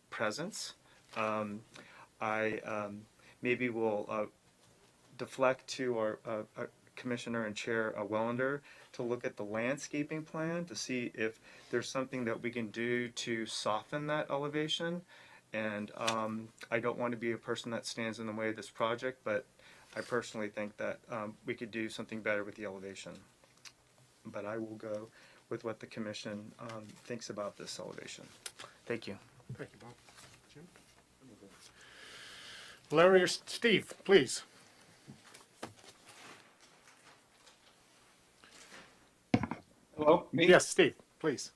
presence. I maybe will deflect to our Commissioner and Chair Wellender to look at the landscaping plan to see if there's something that we can do to soften that elevation. And I don't want to be a person that stands in the way of this project, but I personally think that we could do something better with the elevation. But I will go with what the Commission thinks about this elevation. Thank you. Thank you, Bob. Jim? Larry or Steve, please. Hello, me? Yes, Steve, please.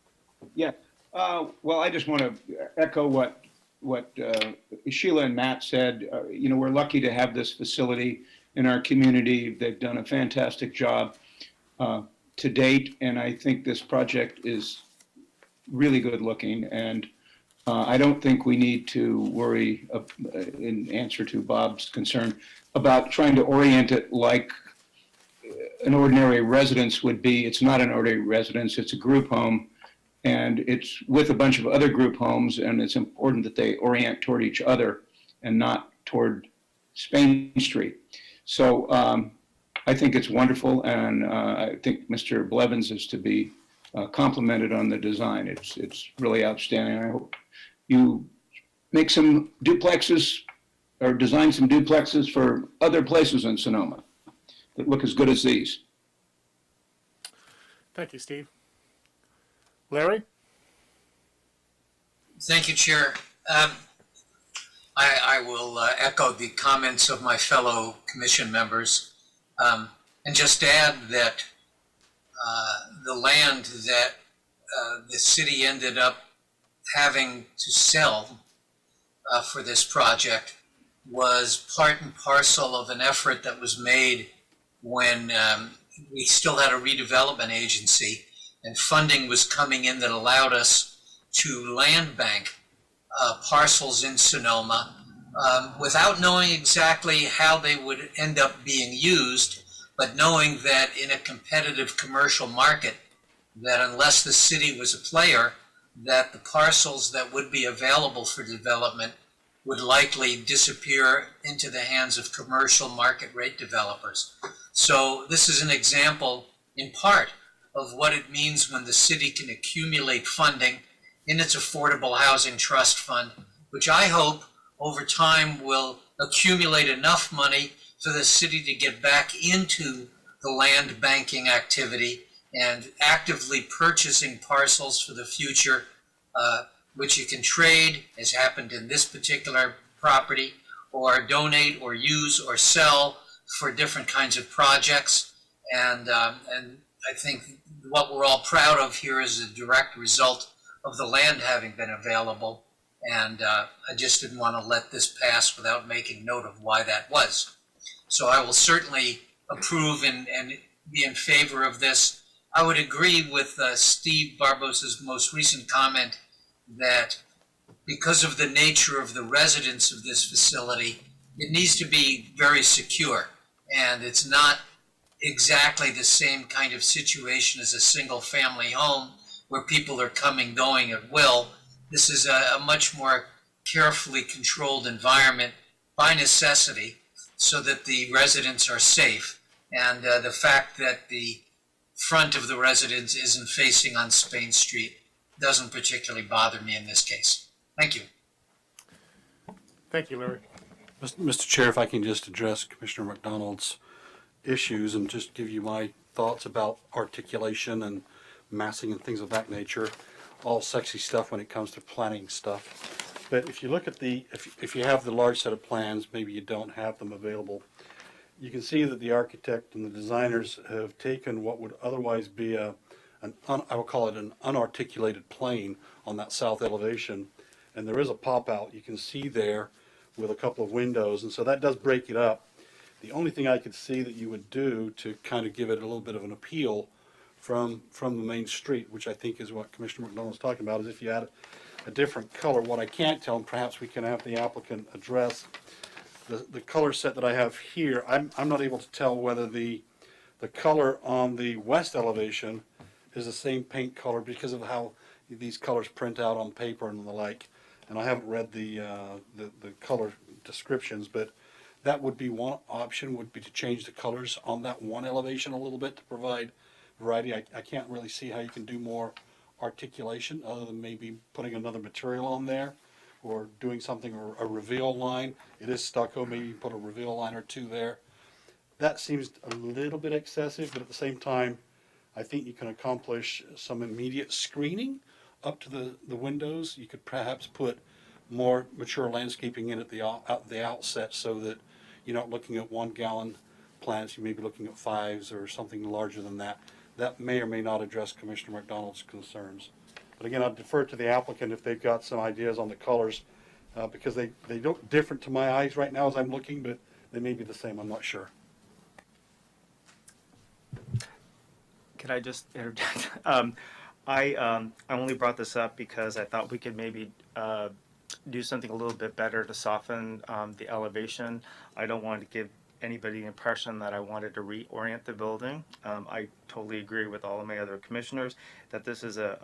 Yeah. Well, I just want to echo what Sheila and Matt said. You know, we're lucky to have this facility in our community. They've done a fantastic job to date, and I think this project is really good looking. And I don't think we need to worry, in answer to Bob's concern, about trying to orient it like an ordinary residence would be. It's not an ordinary residence, it's a group home, and it's with a bunch of other group homes, and it's important that they orient toward each other and not toward Spain Street. So I think it's wonderful, and I think Mr. Blevins is to be complimented on the design. It's really outstanding. I hope you make some duplexes or design some duplexes for other places in Sonoma that look as good as these. Thank you, Steve. Larry? Thank you, Chair. I will echo the comments of my fellow commission members and just add that the land that the city ended up having to sell for this project was part and parcel of an effort that was made when we still had a redevelopment agency and funding was coming in that allowed us to land bank parcels in Sonoma without knowing exactly how they would end up being used, but knowing that in a competitive commercial market, that unless the city was a player, that the parcels that would be available for development would likely disappear into the hands of commercial market rate developers. So this is an example, in part, of what it means when the city can accumulate funding in its Affordable Housing Trust Fund, which I hope over time will accumulate enough money for the city to get back into the land banking activity and actively purchasing parcels for the future, which you can trade, as happened in this particular property, or donate or use or sell for different kinds of projects. And I think what we're all proud of here is a direct result of the land having been available. And I just didn't want to let this pass without making note of why that was. So I will certainly approve and be in favor of this. I would agree with Steve Barbos's most recent comment that because of the nature of the residents of this facility, it needs to be very secure. And it's not exactly the same kind of situation as a single family home where people are coming, going at will. This is a much more carefully controlled environment by necessity so that the residents are safe. And the fact that the front of the residence isn't facing on Spain Street doesn't particularly bother me in this case. Thank you. Thank you, Larry. Mr. Chair, if I can just address Commissioner McDonald's issues and just give you my thoughts about articulation and massing and things of that nature. All sexy stuff when it comes to planning stuff. But if you look at if you have the large set of plans, maybe you don't have them available, you can see that the architect and the designers have taken what would otherwise be I will call it an unarticulated plane on that south elevation, and there is a pop out you can see there with a couple of windows, and so that does break it up. The only thing I could see that you would do to kind of give it a little bit of an appeal from the main street, which I think is what Commissioner McDonald's talking about, is if you add a different color. What I can't tell, and perhaps we can have the applicant address, the color set that I have here, I'm not able to tell whether the color on the west elevation is the same paint color because of how these colors print out on paper and the like. And I haven't read the color descriptions, but that would be one option, would be to change the colors on that one elevation a little bit to provide variety. I can't really see how you can do more articulation other than maybe putting another material on there or doing something, or a reveal line. It is stucco, maybe you put a reveal line or two there. That seems a little bit excessive, but at the same time, I think you can accomplish some immediate screening up to the windows. You could perhaps put more mature landscaping in at the outset so that you're not looking at 1 gallon plants, you may be looking at 5s or something larger than that. That may or may not address Commissioner McDonald's concerns. But again, I'll defer to the applicant if they've got some ideas on the colors, because they look different to my eyes right now as I'm looking, but they may be the same, I'm not sure. Could I just interject? I only brought this up because I thought we could maybe do something a little bit better to soften the elevation. I don't want to give anybody the impression that I wanted to reorient the building. I totally agree with all of my other commissioners that this is an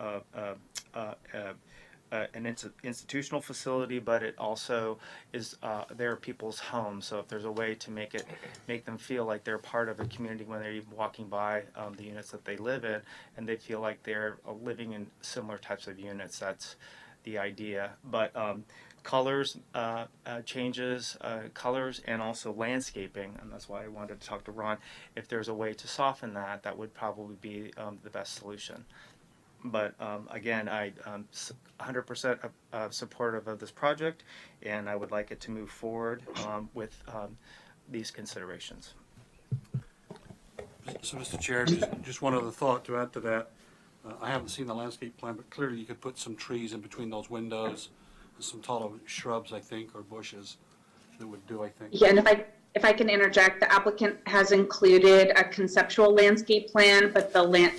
institutional facility, but it also is their people's home. So if there's a way to make them feel like they're part of a community when they're even walking by the units that they live in, and they feel like they're living in similar types of units, that's the idea. But colors changes, colors, and also landscaping, and that's why I wanted to talk to Ron. If there's a way to soften that, that would probably be the best solution. But again, I'm 100% supportive of this project, and I would like it to move forward with these considerations. So, Mr. Chair, just one other thought to add to that. I haven't seen the landscape plan, but clearly you could put some trees in between those windows, and some taller shrubs, I think, or bushes that would do, I think. Yeah, and if I can interject, the applicant has included a conceptual landscape plan, but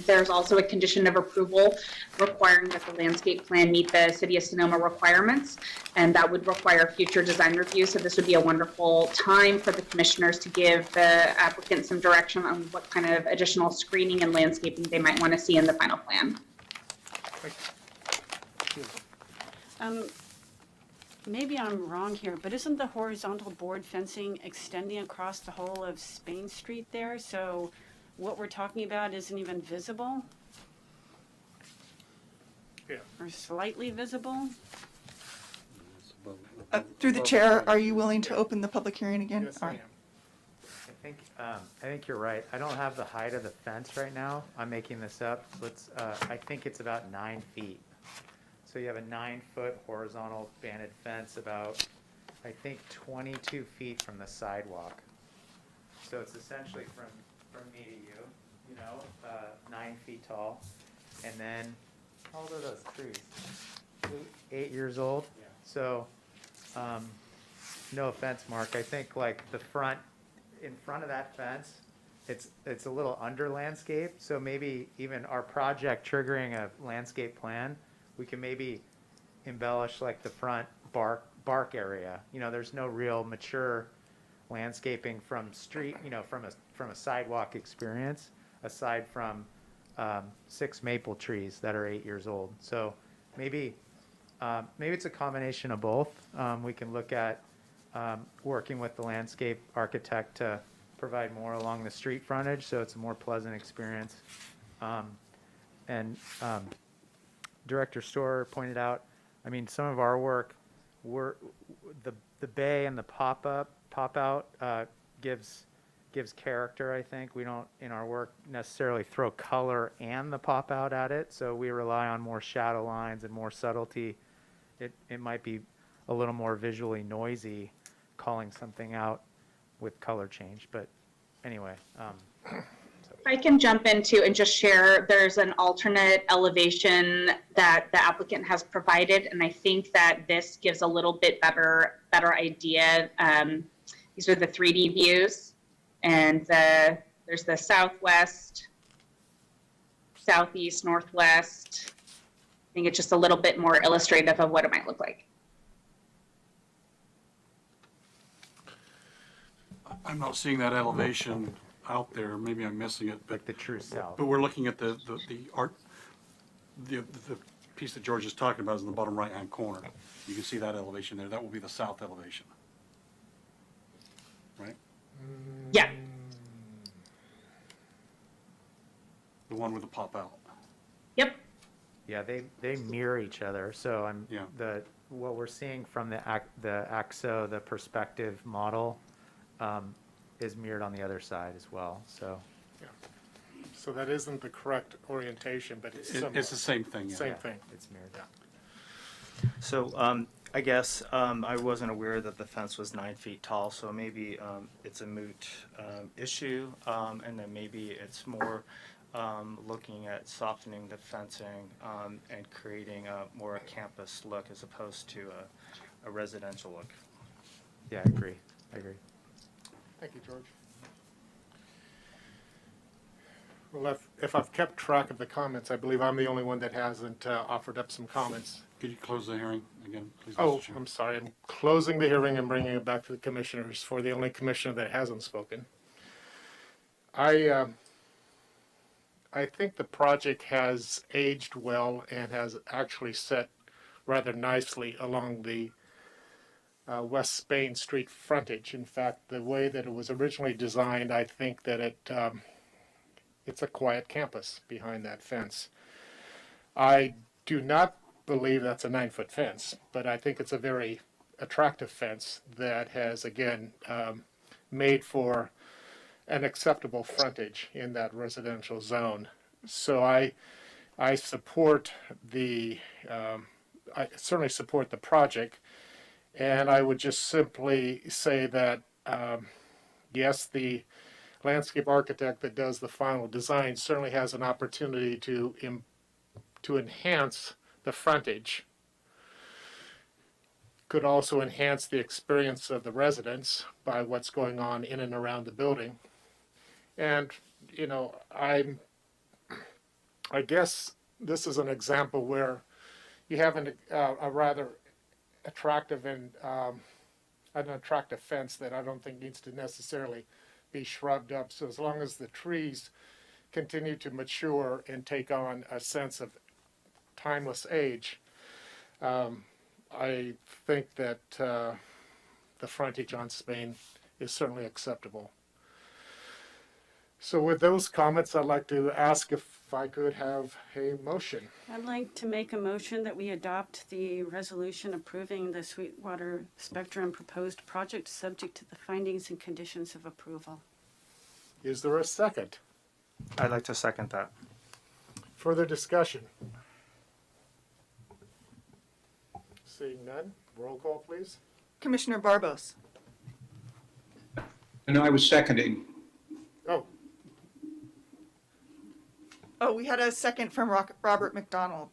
there's also a condition of approval requiring that the landscape plan meet the City of Sonoma requirements, and that would require future design review. So this would be a wonderful time for the commissioners to give the applicant some direction on what kind of additional screening and landscaping they might want to see in the final plan. Maybe I'm wrong here, but isn't the horizontal board fencing extending across the whole of Spain Street there? So what we're talking about isn't even visible? Yeah. Or slightly visible? Through the chair, are you willing to open the public hearing again? Yes, All I right. I think you're right. I don't have the height of the fence right now. I'm making this up. I think it's about 9 feet. So you have a 9-foot horizontal banded fence about, I think, 22 feet from the sidewalk. So it's essentially from me to you, 9 feet tall. And then, how old are those trees? 8 years old? Yeah. So, no offense, Mark, I think like in front of that fence, it's a little under landscape. So maybe even our project triggering a landscape plan, we can maybe embellish like the front bark area. There's no real mature landscaping from street, from a sidewalk experience, aside from 6 maple trees that are 8 years old. So maybe it's a combination of both. We can look at working with the landscape architect to provide more along the street frontage, so it's a more pleasant experience. Director Storer pointed out, some of our work, the bay and the pop-out gives character, I think. We don't, in our work, necessarily throw color and the pop-out at it, so we rely on more shadow lines and more subtlety. It might be a little more visually noisy calling something out with color change, but anyway. If I can jump into and just share, there's an alternate elevation that the applicant has provided, and I think that this gives a little bit better idea. These are the 3D views, and there's the southwest, southeast, northwest, think it's just a little bit more illustrative of what it might look like. I'm not seeing that elevation out there. Maybe I'm missing it, but Like the true south. but we're looking at the art, the piece that George is talking about is in the bottom right-hand corner. You can see that elevation there. That will be the south elevation, right? Yeah. The one with the pop out. Yep. Yeah, they mirror each other. So Yeah. what we're seeing from the AXO, the perspective model, is mirrored on the other side as well. So Yeah. So that isn't the correct orientation, but it's similar. It's the same thing. Yeah. Same thing. it's mirrored. So I guess I wasn't aware that the fence was 9 feet tall, so maybe it's a moot issue, and then maybe it's more looking at softening the fencing and creating a more campus look as opposed to a residential look. Yeah, I agree. Thank you, George. Well, if I've kept track of the comments, I believe I'm the only one that hasn't offered up some comments. Could you close the hearing again, please? Oh, Mr. Chair? I'm sorry. I'm closing the hearing and bringing it back to the commissioners for the only commissioner that hasn't spoken. I think the project has aged well and has actually set rather nicely along the West Spain Street frontage. In fact, the way that it was originally designed, I think that it's a quiet campus behind that fence. I do not believe that's a 9-foot fence, but I think it's a very attractive fence that has, again, made for an acceptable frontage in that residential zone. So I support I certainly support the project, and I would just simply say that yes, the landscape architect that does the final design certainly has an opportunity to enhance the frontage. Could also enhance the experience of the residents by what's going on in and around the building. And, you know, I guess this is an example where you have a rather attractive and an attractive fence that I don't think needs to necessarily be shrubbed up. So as long as the trees continue to mature and take on a sense of timeless age, I think that the frontage on Spain is certainly acceptable. So with those comments, I'd like to ask if I could have a motion. I'd like to make a motion that we adopt the resolution approving the Sweetwater Spectrum proposed project subject to the findings and conditions of approval. Is there a second? I'd like to second that. Further discussion? Seeing none, roll call, please. Commissioner Barbos. And I was seconding. Oh, we had a second from Robert McDonald.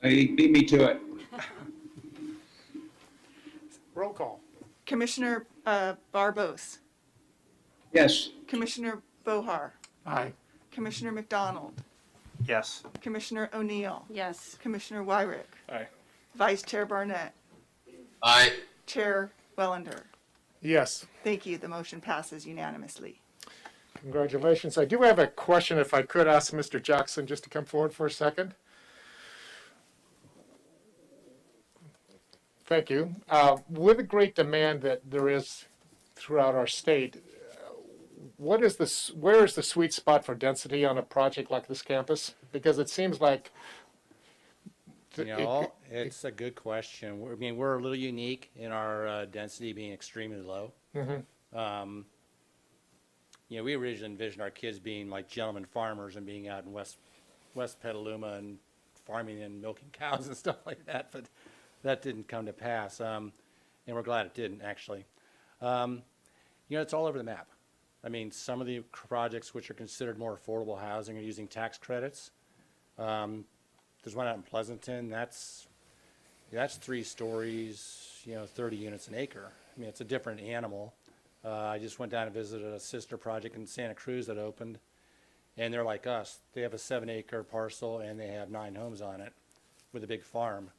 He beat me to it. Roll call. Commissioner Barbos. Yes. Commissioner Bohar. Aye. Commissioner McDonald. Yes. Commissioner O'Neill. Yes. Commissioner Wyrick. Aye. Vice Chair Barnett. Aye. Chair Wellender. Yes. Thank you. The motion passes unanimously. Congratulations. I do have a question, if I could ask Mr. Jackson just to come forward for a second. Thank you. With the great demand that there is throughout our state, where is the sweet spot for density on a project like this campus? Because it seems like It's a good question. I mean, we're a little unique in our density being extremely low. Mhm. We originally envisioned our kids being like gentlemen farmers and being out in West Petaluma and farming and milking cows and stuff like that, but that didn't come to pass. And we're glad it didn't, actually. It's all over the map. I mean, some of the projects which are considered more affordable housing are using tax credits. There's one out in Pleasanton. That's 3 stories, 30 units an acre. I mean, it's a different animal. I just went down and visited a sister project in Santa Cruz that opened, And they're like us. They have a 7-acre parcel and they have 9 homes on it with a big farm.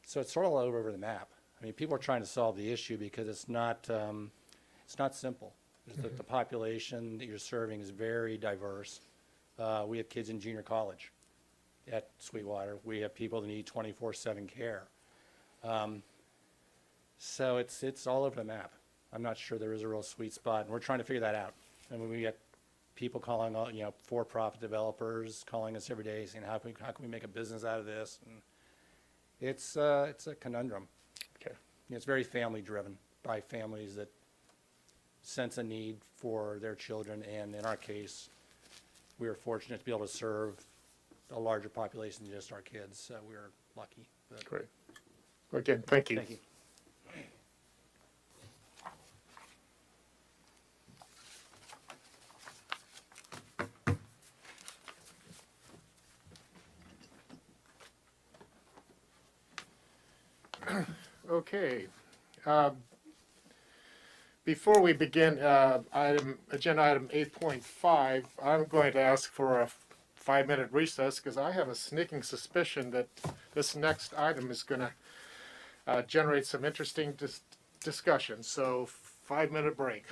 So it's sort of all over the map. I mean, people are trying to solve the issue because it's not simple. The population that you're serving is very diverse. We have kids in junior college at Sweetwater. We have people that need 24/7 care. So it's all over the map. I'm not sure there is a real sweet spot, and we're trying to figure that out. And when we get people calling, for-profit developers calling us every day saying, how can we make a business out of this? And it's a conundrum. Okay. It's very family-driven by families that sense a need for their children, and in our case, we are fortunate to be able to serve a larger population than just our kids. So we're lucky. But Great. Again, thank you. Thank you. Okay. Before we begin agenda item 8.5, I'm going to ask for a 5-minute recess because I have a sneaking suspicion that this next item is going to generate some interesting discussion. So 5-minute break.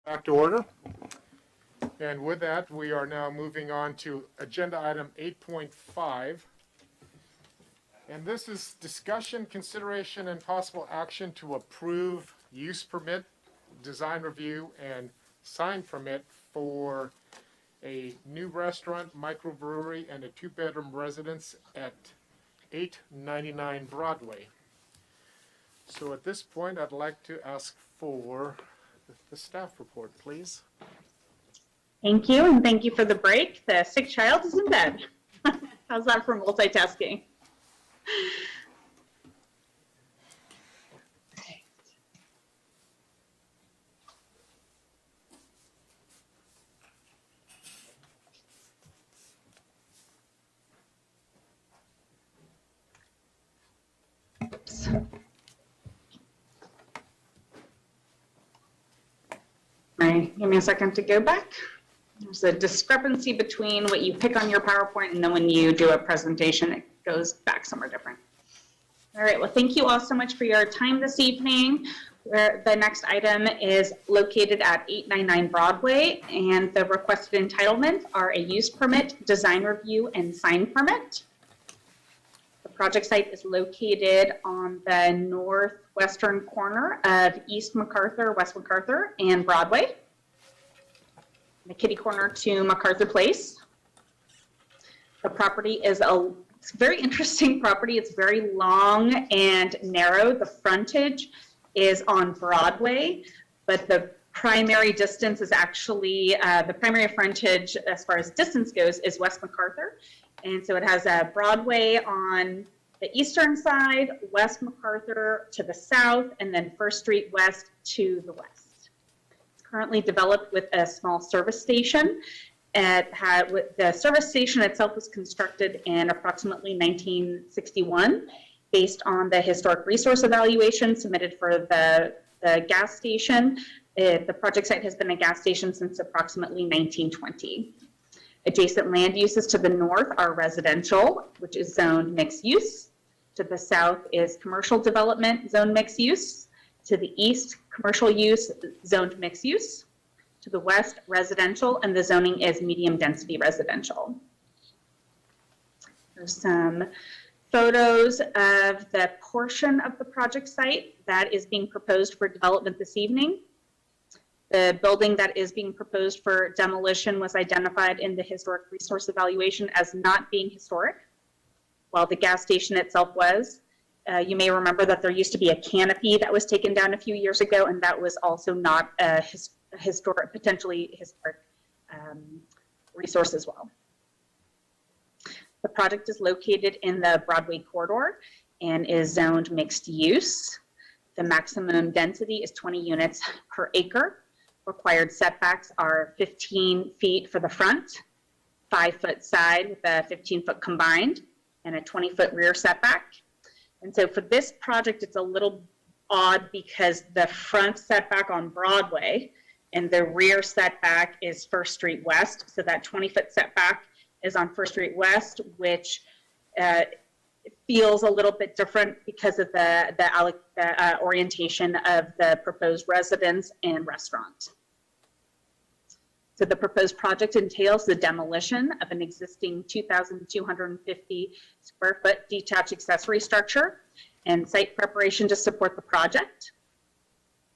Back to order. And with that, we are now moving on to agenda item 8.5. And this is discussion, consideration, and possible action to approve use permit, design review, and sign permit for a new restaurant, microbrewery, and a two-bedroom residence at 899 Broadway. So at this point, I'd like to ask for the staff report, please. Thank you, and thank you for the break. The sick child is in bed. How's that for multitasking? Oops. All right, give me a second to go back. There's a discrepancy between what you pick on your PowerPoint and then when you do a presentation, it goes back somewhere different. All right, well, thank you all so much for your time this evening. The next item is located at 899 Broadway, and the requested entitlements are a use permit, design review, and sign permit. The project site is located on the northwestern corner of East MacArthur, West MacArthur, and Broadway, the kitty corner to MacArthur Place. The property is it's a very interesting property. It's very long and narrow. The frontage is on Broadway, but the primary distance is actually, the primary frontage as far as distance goes is West MacArthur. And so it has a Broadway on the eastern side, West MacArthur to the south, and then First Street West to the west. It's currently developed with a small service station. The service station itself was constructed in approximately 1961 based on the historic resource evaluation submitted for the gas station. The project site has been a gas station since approximately 1920. Adjacent land uses to the north are residential, which is zoned mixed use. To the south is commercial development, zoned mixed use. To the east, commercial use, zoned mixed use. To the west, residential, and the zoning is medium density residential. There's some photos of the portion of the project site that is being proposed for development this evening. The building that is being proposed for demolition was identified in the historic resource evaluation as not being historic, while the gas station itself was. You may remember that there used to be a canopy that was taken down a few years ago, and that was also not a potentially historic resource as well. The project is located in the Broadway corridor and is zoned mixed use. The maximum density is 20 units per acre. Required setbacks are 15 feet for the front, 5-foot side with a 15-foot combined, and a 20-foot rear setback. And so for this project, it's a little odd because the front setback on Broadway and the rear setback is First Street West. So that 20-foot setback is on First Street West, which feels a little bit different because of the orientation of the proposed residence and restaurant. So the proposed project entails the demolition of an existing 2,250 square foot detached accessory structure and site preparation to support the project.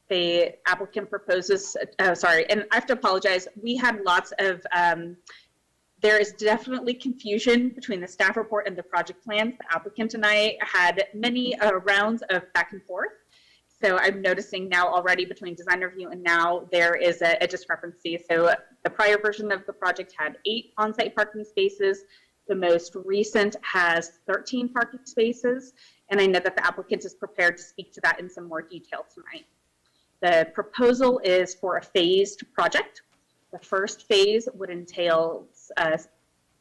The applicant proposes, and I have to apologize, we had lots of, there is definitely confusion between the staff report and the project plans. The applicant and I had many rounds of back and forth. So I'm noticing now already between design review and now there is a discrepancy. So the prior version of the project had 8 on-site parking spaces. The most recent has 13 parking spaces. And I know that the applicant is prepared to speak to that in some more detail tonight. The proposal is for a phased project. The first phase would entail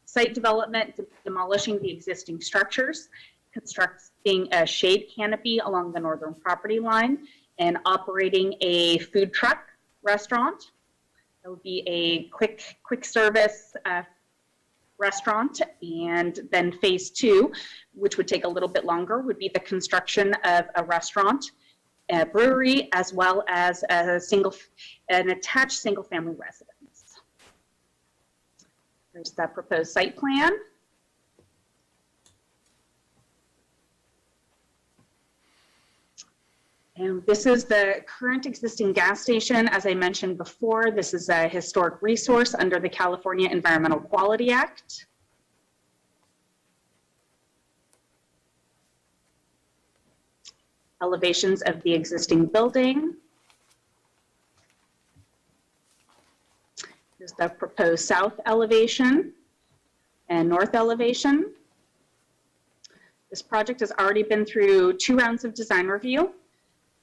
site development, demolishing the existing structures, constructing a shade canopy along the northern property line, and operating a food truck restaurant. It would be a quick service restaurant. And then phase 2, which would take a little bit longer, would be the construction of a restaurant brewery, as well as an attached single-family residence. There's the proposed site plan. And this is the current existing gas station. As I mentioned before, this is a historic resource under the California Environmental Quality Act. Elevations of the existing building. Here's the proposed south elevation and north elevation. This project has already been through 2 rounds of design review.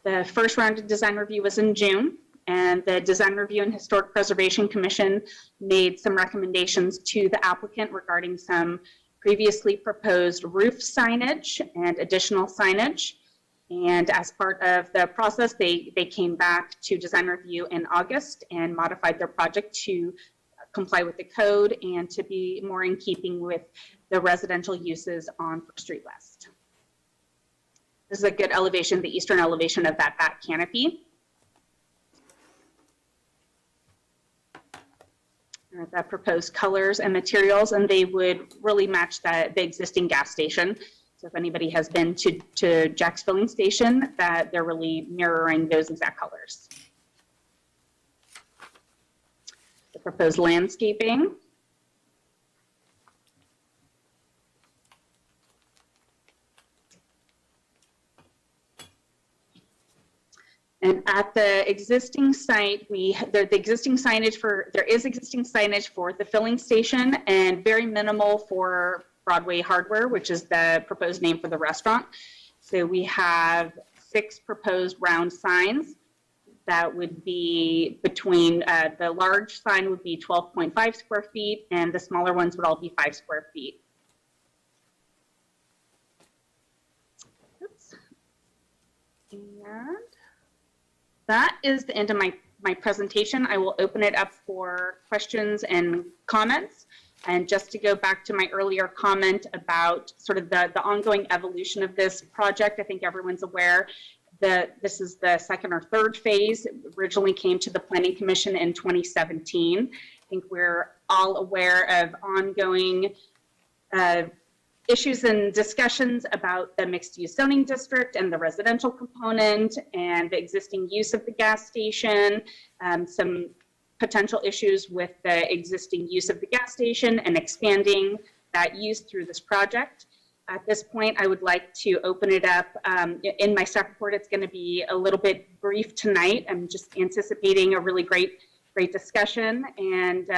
The first round of design review was in June, and the Design Review and Historic Preservation Commission made some recommendations to the applicant regarding some previously proposed roof signage and additional signage. And as part of the process, they came back to design review in August and modified their project to comply with the code and to be more in keeping with the residential uses on Brook Street West. This is a good elevation, the eastern elevation of that back canopy. The proposed colors and materials, and they would really match the existing gas station. So if anybody has been to Jack's Filling Station, that they're really mirroring those exact colors. The proposed landscaping. And at the existing site, there is existing signage for the filling station and very minimal for Broadway Hardware, which is the proposed name for the restaurant. So we have 6 proposed round signs that would be between, the large sign would be 12.5 square feet and the smaller ones would all be 5 square feet. Oops. And that is the end of my presentation. I will open it up for questions and comments. And just to go back to my earlier comment about sort of the ongoing evolution of this project, I think everyone's aware that this is the 2nd or 3rd phase. It originally came to the Planning Commission in 2017. I think we're all aware of ongoing issues and discussions about the mixed-use zoning district and the residential component and the existing use of the gas station, some potential issues with the existing use of the gas station and expanding that use through this project. At this point, I would like to open it up. In my staff report, it's going to be a little bit brief tonight. I'm just anticipating a really great discussion and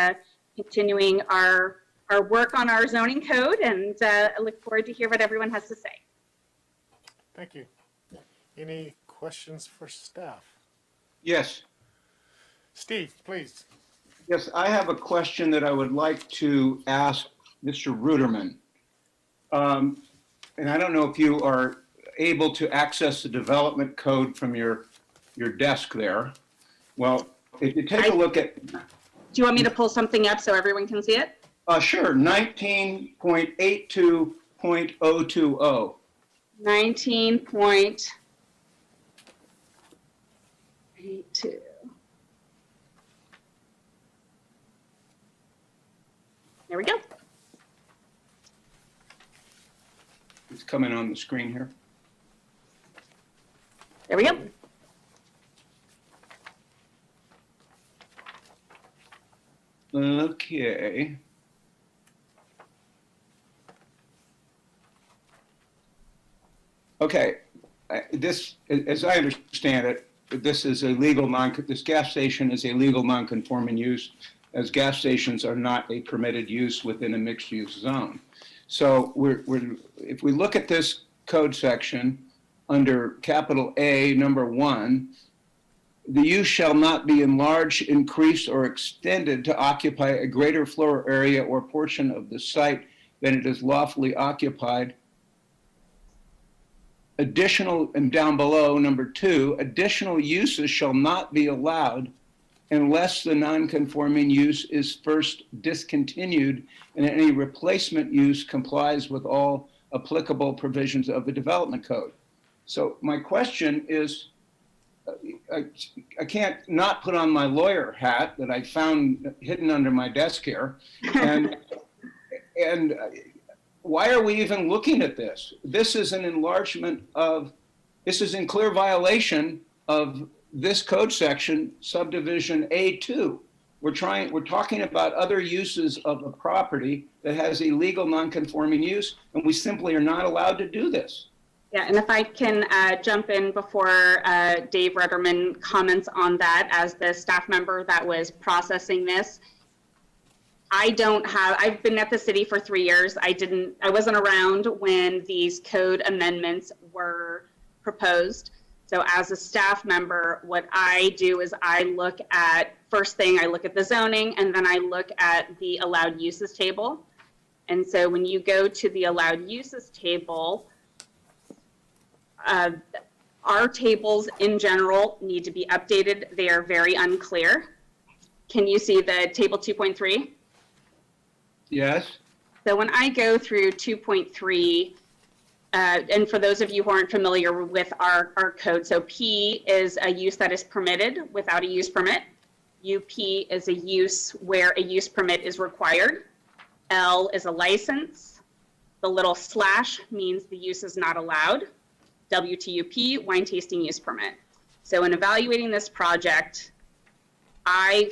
continuing our work on our zoning code, and I look forward to hear what everyone has to say. Thank you. Any questions for staff? Yes. Steve, please. Yes, I have a question that I would like to ask Mr. Ruderman. And I don't know if you are able to access the development code from your desk there. Well, if you take a look at... Do you want me to pull something up so everyone can see it? Sure, 19.82.020. 19.82. There we go. It's coming on the screen here. There we go. Okay. Okay, this, as I understand it, this is a legal this gas station is a legal non-conforming use, as gas stations are not a permitted use within a mixed-use zone. So if we look at this code section under capital A, number 1, the use shall not be enlarged, increased, or extended to occupy a greater floor area or portion of the site than it is lawfully occupied. Additional, and down below, number 2, additional uses shall not be allowed unless the non-conforming use is first discontinued and any replacement use complies with all applicable provisions of the development code. So my question is, I can't not put on my lawyer hat that I found hidden under my desk here. And, and why are we even looking at this? This is an enlargement of, this is in clear violation of this code section, subdivision A2. We're talking about other uses of a property that has illegal non-conforming use, and we simply are not allowed to do this. Yeah, and if I can jump in before Dave Rudderman comments on that as the staff member that was processing this. I've been at the city for 3 years. I wasn't around when these code amendments were proposed. So as a staff member, what I do is first thing I look at the zoning, and then I look at the allowed uses table. And so when you go to the allowed uses table, our tables in general need to be updated. They are very unclear. Can you see the table 2.3? Yes. So when I go through 2.3, and for those of you who aren't familiar with our code, so P is a use that is permitted without a use permit. UP is a use where a use permit is required. L is a license. The little slash means the use is not allowed. WTUP, wine tasting use permit. So in evaluating this project, I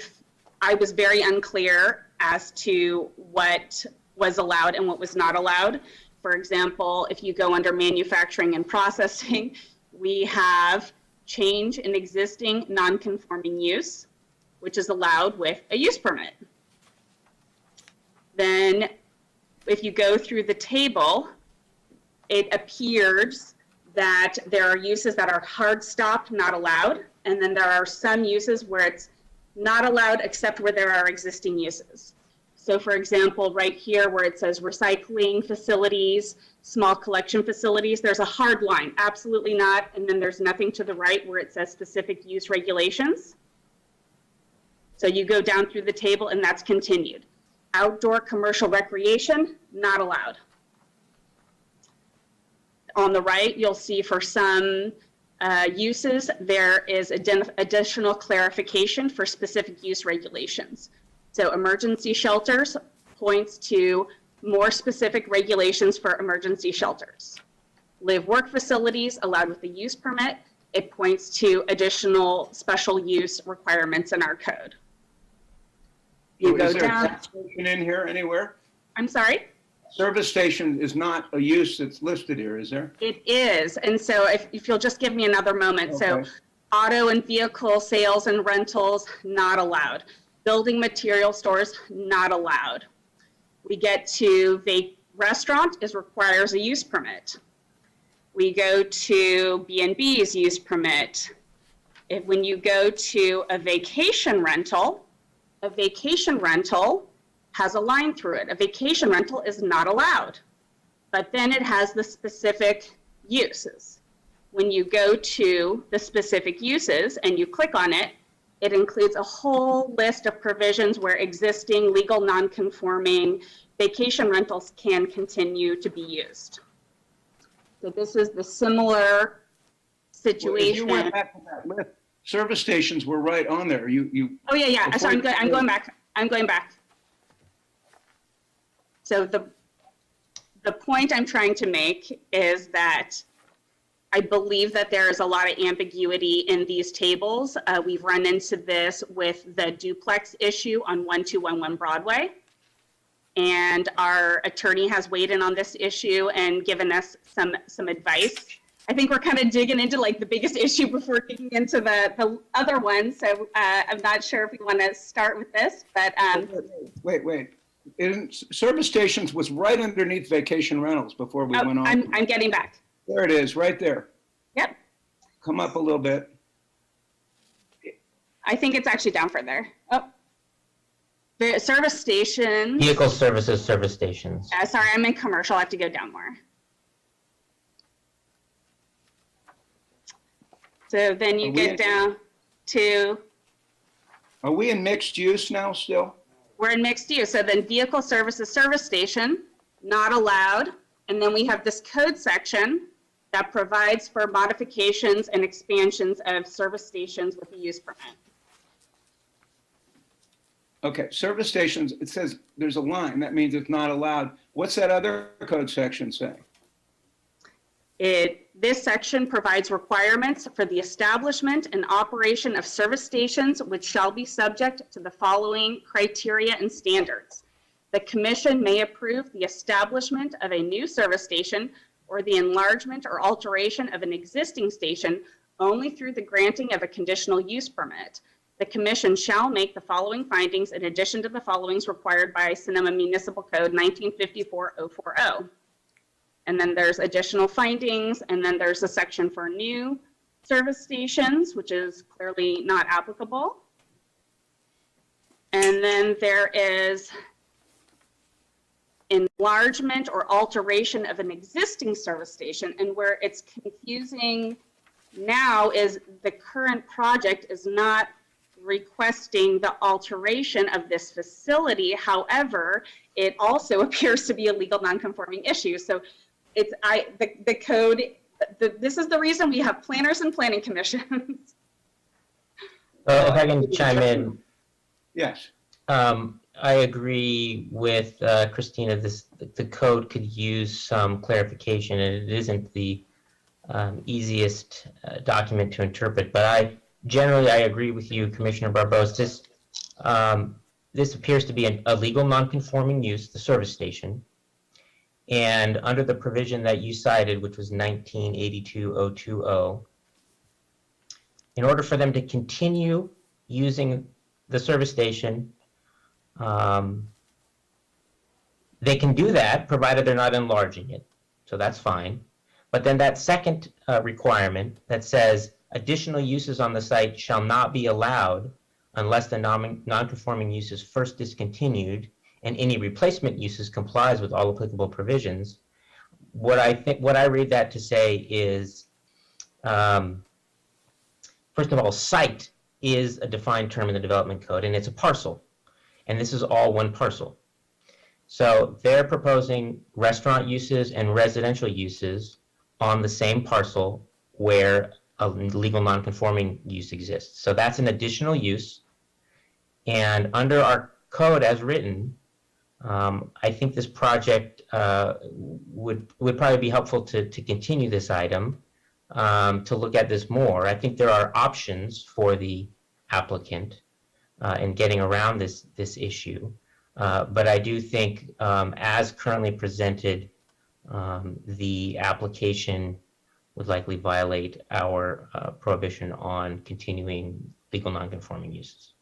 was very unclear as to what was allowed and what was not allowed. For example, if you go under manufacturing and processing, we have change in existing non-conforming use, which is allowed with a use permit. Then if you go through the table, it appears that there are uses that are hard stopped, not allowed. And then there are some uses where it's not allowed except where there are existing uses. So for example, right here where it says recycling facilities, small collection facilities, there's a hard line, absolutely not. And then there's nothing to the right where it says specific use regulations. So you go down through the table and that's continued. Outdoor commercial recreation, not allowed. On the right, you'll see for some uses, there is additional clarification for specific use regulations. So emergency shelters points to more specific regulations for emergency shelters. Live work facilities allowed with a use permit, it points to additional special use requirements in our code. You go is there down. a gas station in here anywhere? I'm sorry? Service station is not a use that's listed here, is there? It is, and so if you'll just give me another moment. Okay. So auto and vehicle sales and rentals, not allowed. Building material stores, not allowed. We get to restaurant requires a use permit. We go to B&B's use permit. When you go to a vacation rental has a line through it. A vacation rental is not allowed, but then it has the specific uses. When you go to the specific uses and you click on it, it includes a whole list of provisions where existing legal non-conforming vacation rentals can continue to be used. So this is the similar situation. Well, if you went back to that list, service stations were right on there. Oh yeah. So I'm going back. I'm going back. So the point I'm trying to make is that I believe that there is a lot of ambiguity in these tables. We've run into this with the duplex issue on 1211 Broadway. And our attorney has weighed in on this issue and given us some advice. I think we're kind of digging into like the biggest issue before digging into the other one. So I'm not sure if we want to start with this, but. Wait. Service stations was right underneath vacation rentals before we went on. I'm getting back. There it is, right there. Yep. Come up a little bit. I think it's actually down further. Oh. The service stations. Vehicle services, service stations. Sorry, I'm in commercial. I have to go down more. So then you get down to. Are we in mixed use now still? We're in mixed use. So then vehicle services, service station, not allowed. And then we have this code section that provides for modifications and expansions of service stations with a use permit. Okay, service stations, it says there's a line, that means it's not allowed. What's that other code section say? This section provides requirements for the establishment and operation of service stations, which shall be subject to the following criteria and standards. The commission may approve the establishment of a new service station or the enlargement or alteration of an existing station only through the granting of a conditional use permit. The commission shall make the following findings in addition to the followings required by Sonoma Municipal Code 1954-040. And then there's additional findings, and then there's a section for new service stations, which is clearly not applicable. And then there is enlargement or alteration of an existing service station. And where it's confusing now is the current project is not requesting the alteration of this facility. However, it also appears to be a legal non-conforming issue. So it's the code, this is the reason we have planners and planning commissions. If I can chime in. Yes. I agree with Christina. The code could use some clarification, and it isn't the easiest document to interpret. But I agree with you, Commissioner Barberos. This appears to be a legal non-conforming use, the service station. And under the provision that you cited, which was 1982-020, in order for them to continue using the service station, they can do that provided they're not enlarging it. So that's fine. But then that second requirement that says additional uses on the site shall not be allowed unless the non-conforming use is first discontinued and any replacement uses complies with all applicable provisions. What I read that to say is, first of all, site is a defined term in the development code, and it's a parcel. And this is all one parcel. So they're proposing restaurant uses and residential uses on the same parcel where a legal non-conforming use exists. So that's an additional use. And under our code as written, I think this project would probably be helpful to continue this item, to look at this more. I think there are options for the applicant in getting around this issue. But I do think, as currently presented, the application would likely violate our prohibition on continuing legal non-conforming uses.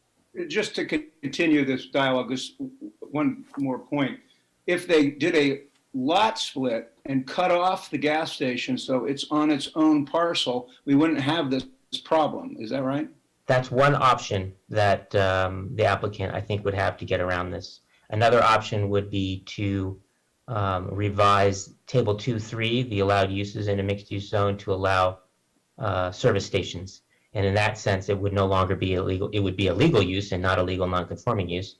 Just to continue this dialogue, just one more point. If they did a lot split and cut off the gas station so it's on its own parcel, we wouldn't have this problem. Is that right? That's one option that the applicant, I think, would have to get around this. Another option would be to revise Table 2.3, the allowed uses in a mixed-use zone, to allow service stations. And in that sense, it would no longer be illegal. It would be a legal use and not a legal non-conforming use.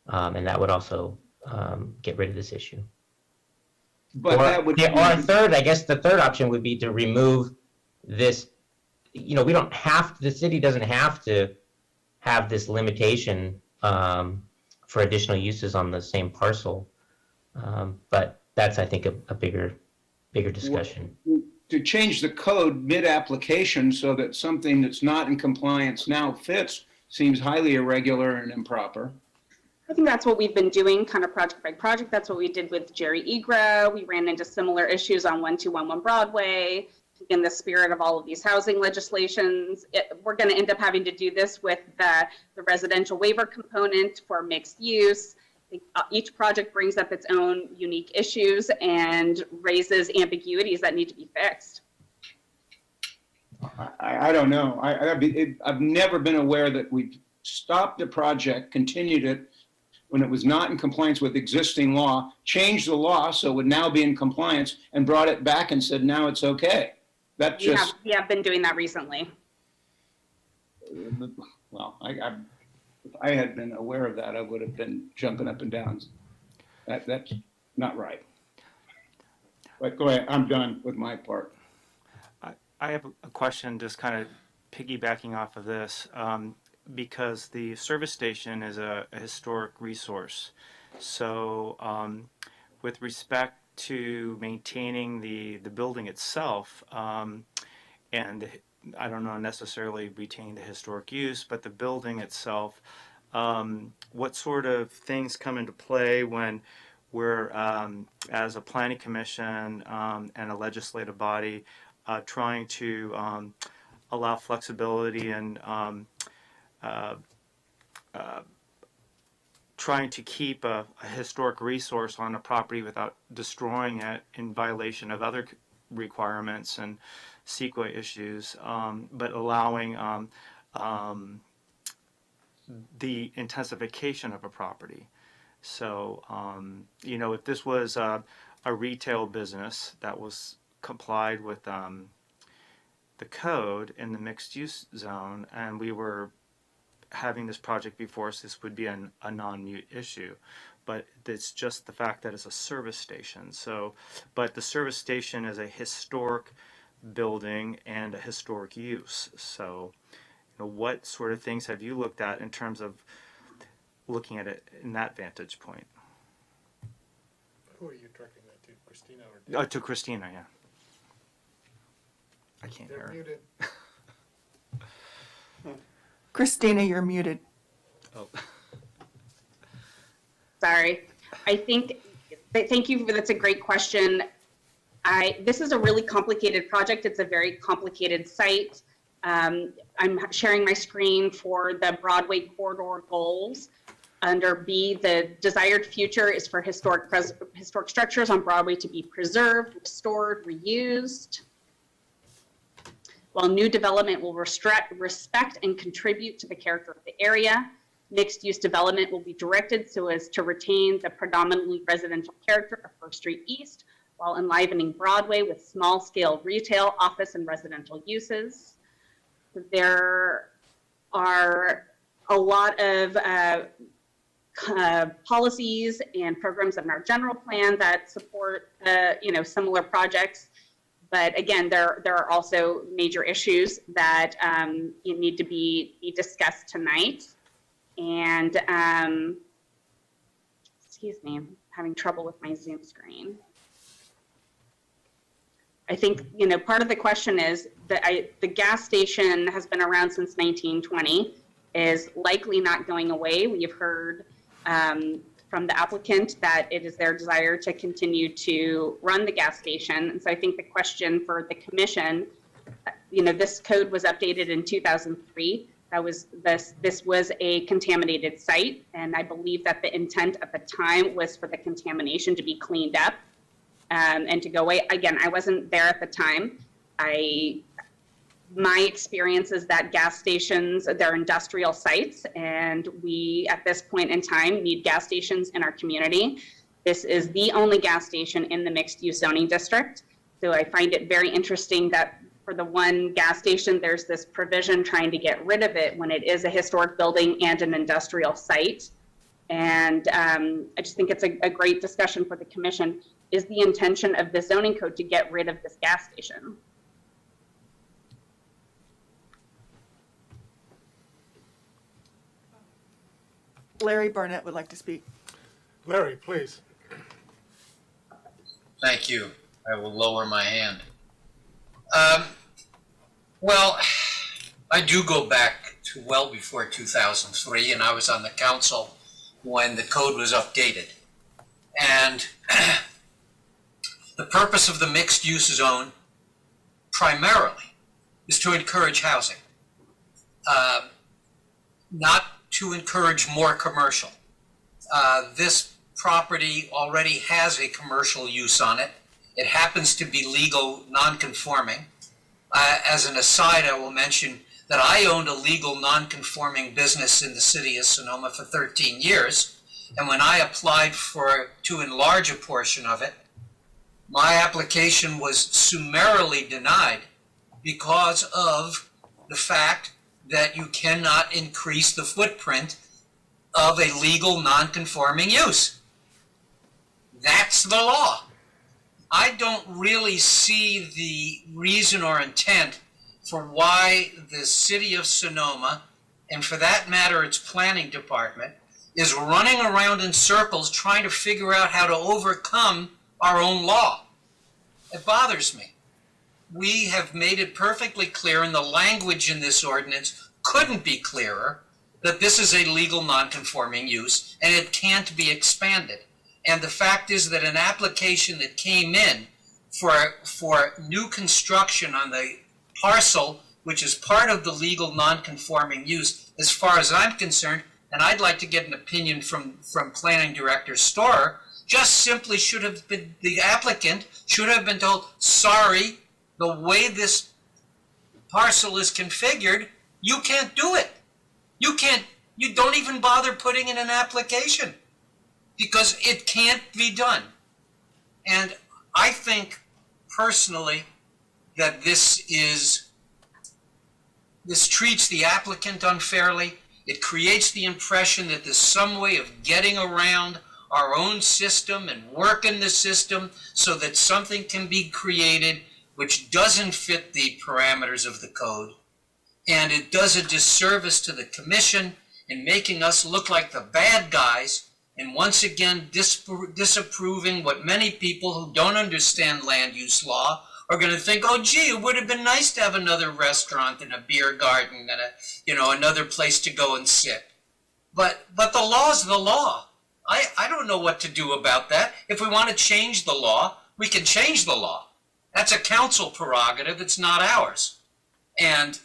And that would also get rid of this issue. But that would. Or a third, I guess the third option would be to remove this. You know, we don't have, the city doesn't have to have this limitation for additional uses on the same parcel. But that's, I think, a bigger discussion. To change the code mid-application so that something that's not in compliance now fits seems highly irregular and improper. I think that's what we've been doing, kind of project by project. That's what we did with Jerry Egra. We ran into similar issues on 1211 Broadway. In the spirit of all of these housing legislations, we're going to end up having to do this with the residential waiver component for mixed use. Each project brings up its own unique issues and raises ambiguities that need to be fixed. I don't know. I've never been aware that we stopped a project, continued it when it was not in compliance with existing law, changed the law so it would now be in compliance, and brought it back and said now it's okay. That just we have been doing that recently. Well, if I had been aware of that, I would have been jumping up and down. That's not right. But go ahead, I'm done with my part. I have a question just kind of piggybacking off of this, because the service station is a historic resource. So with respect to maintaining the building itself, and I don't know necessarily retaining the historic use, but the building itself, what sort of things come into play when we're, as a planning commission and a legislative body, trying to allow flexibility and trying to keep a historic resource on a property without destroying it in violation of other requirements and CEQA issues, but allowing the intensification of a property. So, you know, if this was a retail business that was complied with the code in the mixed use zone, and we were having this project before us, this would be a non-mute issue. But it's just the fact that it's a service station. So, but the service station is a historic building and a historic use. So, you know, what sort of things have you looked at in terms of looking at it in that vantage point? Who are you directing that to, Christina? Or To Christina, yeah. I can't hear They're her. muted. Christina, you're muted. Oh. Sorry. I think, thank you, that's a great question. This is a really complicated project. It's a very complicated site. I'm sharing my screen for the Broadway corridor goals. Under B, the desired future is for historic structures on Broadway to be preserved, restored, reused, while new development will respect and contribute to the character of the area. Mixed-use development will be directed so as to retain the predominantly residential character of First Street East, while enlivening Broadway with small-scale retail, office, and residential uses. There are a lot of policies and programs in our general plan that support, similar projects. But again, there are also major issues that need to be discussed tonight. And excuse me, I'm having trouble with my Zoom screen. I think, part of the question is that the gas station has been around since 1920, is likely not going away. We have heard from the applicant that it is their desire to continue to run the gas station. And so I think the question for the commission, this code was updated in 2003. This was a contaminated site, and I believe that the intent at the time was for the contamination to be cleaned up and to go away. Again, I wasn't there at the time. My experience is that gas stations, they're industrial sites, and we, at this point in time, need gas stations in our community. This is the only gas station in the mixed-use zoning district. So I find it very interesting that for the one gas station, there's this provision trying to get rid of it when it is a historic building and an industrial site. And I just think it's a great discussion for the commission. Is the intention of the zoning code to get rid of this gas station? Larry Barnett would like to speak. Larry, please. Thank you. I will lower my hand. Well, I do go back to well before 2003, and I was on the council when the code was updated. And the purpose of the mixed-use zone primarily is to encourage housing, not to encourage more commercial. This property already has a commercial use on it. It happens to be legal non-conforming. As an aside, I will mention that I owned a legal non-conforming business in the city of Sonoma for 13 years. And when I applied to enlarge a portion of it, my application was summarily denied because of the fact that you cannot increase the footprint of a legal non-conforming use. That's the law. I don't really see the reason or intent for why the city of Sonoma, and for that matter its planning department, is running around in circles trying to figure out how to overcome our own law. It bothers me. We have made it perfectly clear, and the language in this ordinance couldn't be clearer, that this is a legal non-conforming use and it can't be expanded. And the fact is that an application that came in for new construction on the parcel, which is part of the legal non-conforming use, as far as I'm concerned, and I'd like to get an opinion from Planning Director Storer, just simply should have been, the applicant should have been told, sorry, the way this parcel is configured, you can't do it. You don't even bother putting in an application because it can't be done. And I think personally that this treats the applicant unfairly. It creates the impression that there's some way of getting around our own system and working the system so that something can be created which doesn't fit the parameters of the code. And it does a disservice to the commission in making us look like the bad guys and once again disapproving what many people who don't understand land use law are going to think, oh gee, it would have been nice to have another restaurant and a beer garden and another place to go and sit. But the law is the law. I don't know what to do about that. If we want to change the law, we can change the law. That's a council prerogative, it's not ours. And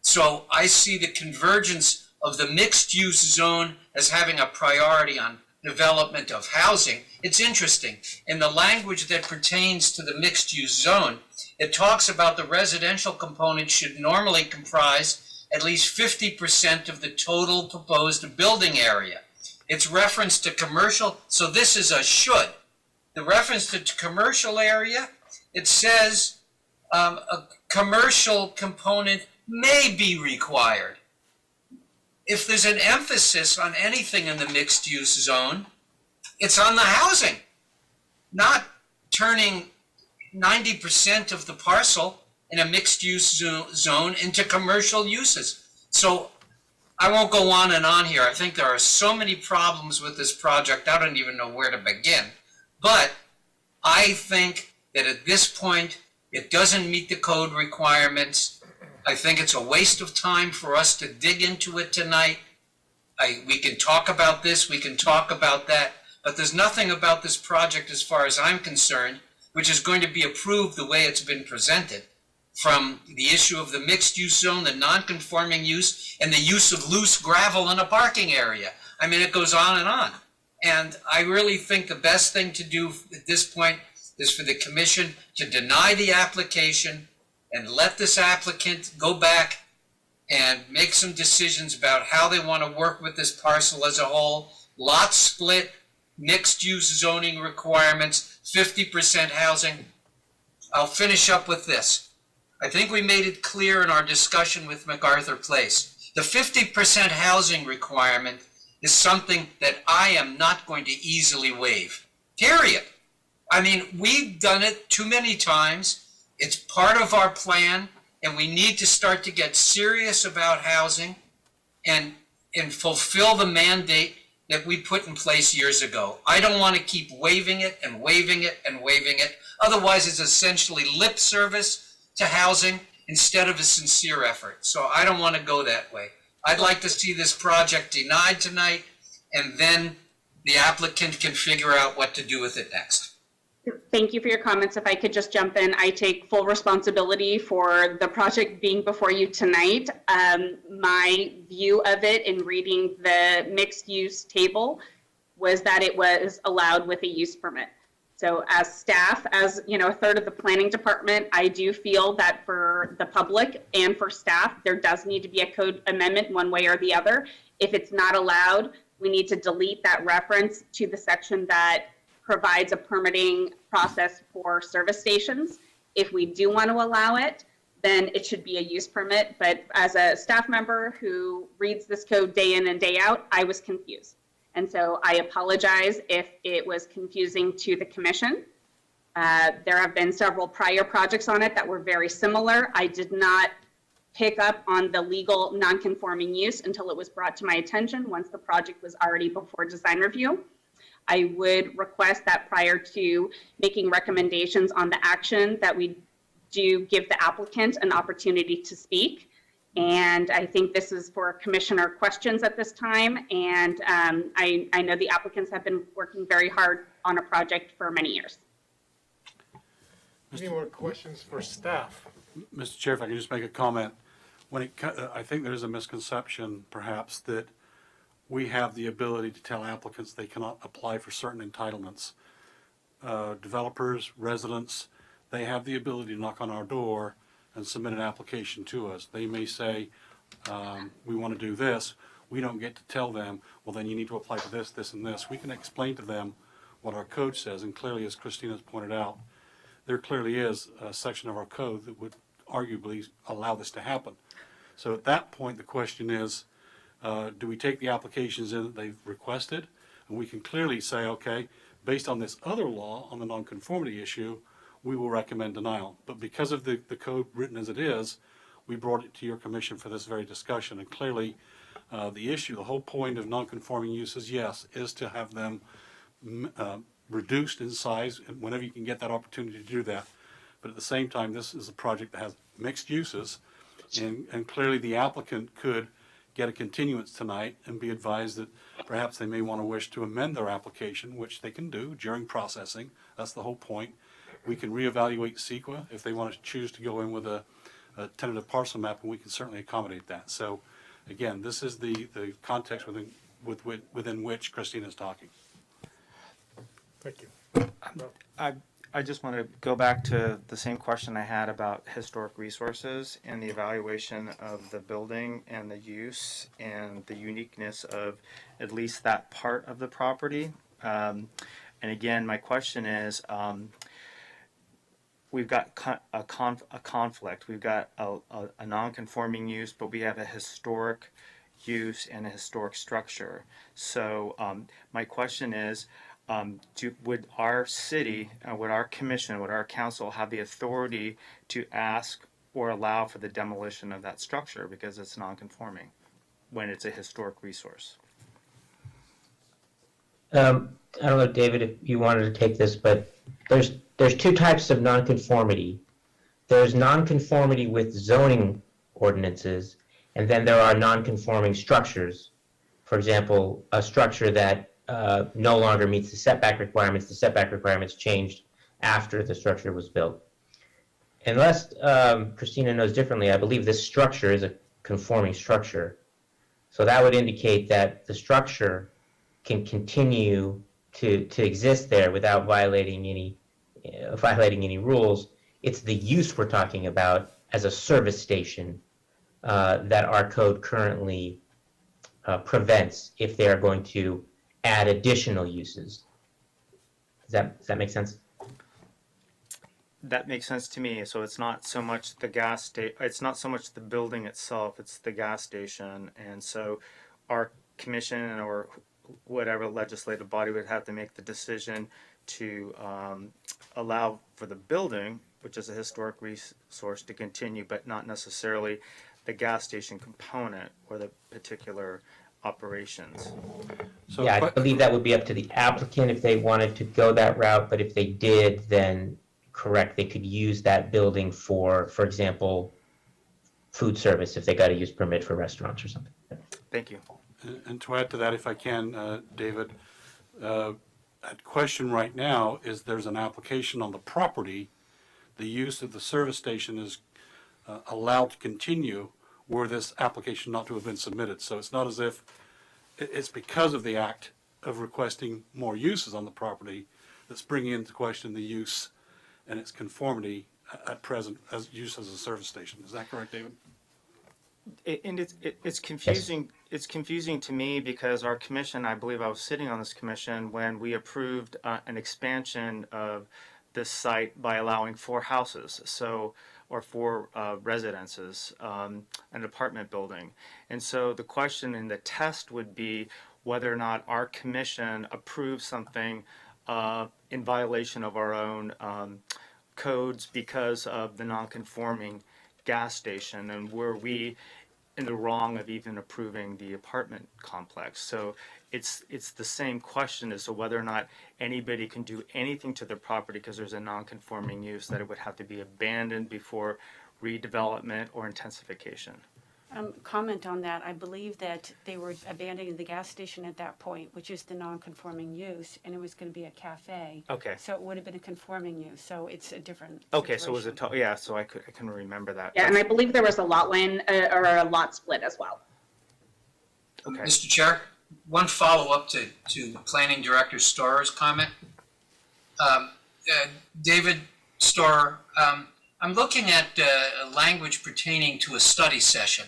so I see the convergence of the mixed-use zone as having a priority on development of housing. It's interesting. In the language that pertains to the mixed-use zone, it talks about the residential component should normally comprise at least 50% of the total proposed building area. It's reference to commercial, so this is a should. The reference to commercial area, it says a commercial component may be required. If there's an emphasis on anything in the mixed-use zone, it's on the housing, not turning 90% of the parcel in a mixed-use zone into commercial uses. So I won't go on and on here. I think there are so many problems with this project, I don't even know where to begin. But I think that at this point, it doesn't meet the code requirements. I think it's a waste of time for us to dig into it tonight. We can talk about this, we can talk about that, but there's nothing about this project as far as I'm concerned, which is going to be approved the way it's been presented, from the issue of the mixed-use zone, the non-conforming use, and the use of loose gravel in a parking area. I mean, it goes on and on. And I really think the best thing to do at this point is for the commission to deny the application and let this applicant go back and make some decisions about how they want to work with this parcel as a whole. Lot split, mixed-use zoning requirements, 50% housing. I'll finish up with this. I think we made it clear in our discussion with MacArthur Place. The 50% housing requirement is something that I am not going to easily waive, period. I mean, we've done it too many times. It's part of our plan, and we need to start to get serious about housing and fulfill the mandate that we put in place years ago. I don't want to keep waiving it and waiving it and waiving it. Otherwise, it's essentially lip service to housing instead of a sincere effort. So I don't want to go that way. I'd like to see this project denied tonight, and then the applicant can figure out what to do with it next. Thank you for your comments. If I could just jump in, I take full responsibility for the project being before you tonight. My view of it in reading the mixed use table was that it was allowed with a use permit. So as staff, as a third of the planning department, I do feel that for the public and for staff, there does need to be a code amendment one way or the other. If it's not allowed, we need to delete that reference to the section that provides a permitting process for service stations. If we do want to allow it, then it should be a use permit. But as a staff member who reads this code day in and day out, I was confused. And so I apologize if it was confusing to the commission. There have been several prior projects on it that were very similar. I did not pick up on the legal non-conforming use until it was brought to my attention once the project was already before design review. I would request that prior to making recommendations on the action that we do give the applicant an opportunity to speak. And I think this is for commissioner questions at this time. And I know the applicants have been working very hard on a project for many years. Any more questions for staff? Mr. Chair, if I can just make a comment. I think there is a misconception, perhaps, that we have the ability to tell applicants they cannot apply for certain entitlements. Developers, residents, they have the ability to knock on our door and submit an application to us. They may say, we want to do this. We don't get to tell them, well, then you need to apply for this, this, and this. We can explain to them what our code says, and clearly, as Christina's pointed out, there clearly is a section of our code that would arguably allow this to happen. So at that point, the question is, do we take the applications in that they've requested? And we can clearly say, okay, based on this other law on the nonconformity issue, we will recommend denial. But because of the code written as it is, we brought it to your commission for this very discussion. And clearly, the issue, the whole point of nonconforming uses, yes, is to have them reduced in size whenever you can get that opportunity to do that. But at the same time, this is a project that has mixed uses, and clearly the applicant could get a continuance tonight and be advised that perhaps they may want to wish to amend their application, which they can do during processing. That's the whole point. We can reevaluate CEQA if they want to choose to go in with a tentative parcel map, and we can certainly accommodate that. So again, this is the context within which Christina is talking. Thank you. I just want to go back to the same question I had about historic resources and the evaluation of the building and the use and the uniqueness of at least that part of the property. And again, my question is, we've got a conflict. We've got a non-conforming use, but we have a historic use and a historic structure. So my question is, would our city, would our commission, would our council have the authority to ask or allow for the demolition of that structure because it's non-conforming when it's a historic resource? I don't know, David, if you wanted to take this, but there's two types of nonconformity. There's nonconformity with zoning ordinances, and then there are nonconforming structures. For example, a structure that no longer meets the setback requirements changed after the structure was built. Unless Christina knows differently, I believe this structure is a conforming structure. So that would indicate that the structure can continue to exist there without violating any rules. It's the use we're talking about as a service station that our code currently prevents if they are going to add additional uses. Does that make sense? That makes sense to me. So it's not so much the it's not so much the building itself, it's the gas station. And so our commission or whatever legislative body would have to make the decision to allow for the building, which is a historic resource, to continue, but not necessarily the gas station component or the particular operations. So yeah, I believe that would be up to the applicant if they wanted to go that route, but if they did, then correct, they could use that building for example, food service if they got a use permit for restaurants or something. Thank you. And to add to that, if I can, David, a question right now is there's an application on the property. The use of the service station is allowed to continue were this application not to have been submitted. So it's not as if it's because of the act of requesting more uses on the property that's bringing into question the use and its conformity at present as use as a service station. Is that correct, David? And it's confusing. It's confusing to me because our commission, I believe I was sitting on this commission when we approved an expansion of this site by allowing 4 houses. So or 4 residences, an apartment building. And so the question and the test would be whether or not our commission approves something in violation of our own codes because of the non-conforming gas station, and were we in the wrong of even approving the apartment complex? So it's the same question as to whether or not anybody can do anything to their property because there's a non-conforming use, that it would have to be abandoned before redevelopment or intensification. Comment on that. I believe that they were abandoning the gas station at that point, which is the non-conforming use, and it was going to be a cafe. Okay. So it would have been a conforming use. So it's a different. Okay, so was it? Yeah, so I can remember that. Yeah, and I believe there was a lot line or a lot split as well. Okay. Mr. Chair, one follow-up to Planning Director Storer's comment. David Storer, I'm looking at language pertaining to a study session,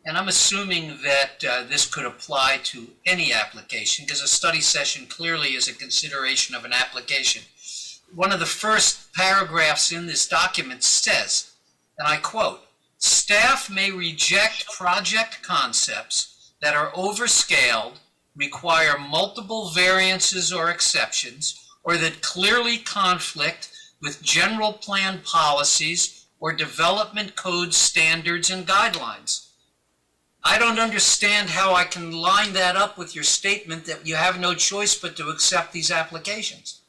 and I'm assuming that this could apply to any application, because a study session clearly is a consideration of an application. One of the first paragraphs in this document says, and I quote, "Staff may reject project concepts that are overscaled, require multiple variances or exceptions, or that clearly conflict with general plan policies or development code standards and guidelines." I don't understand how I can line that up with your statement that you have no choice but to accept these applications.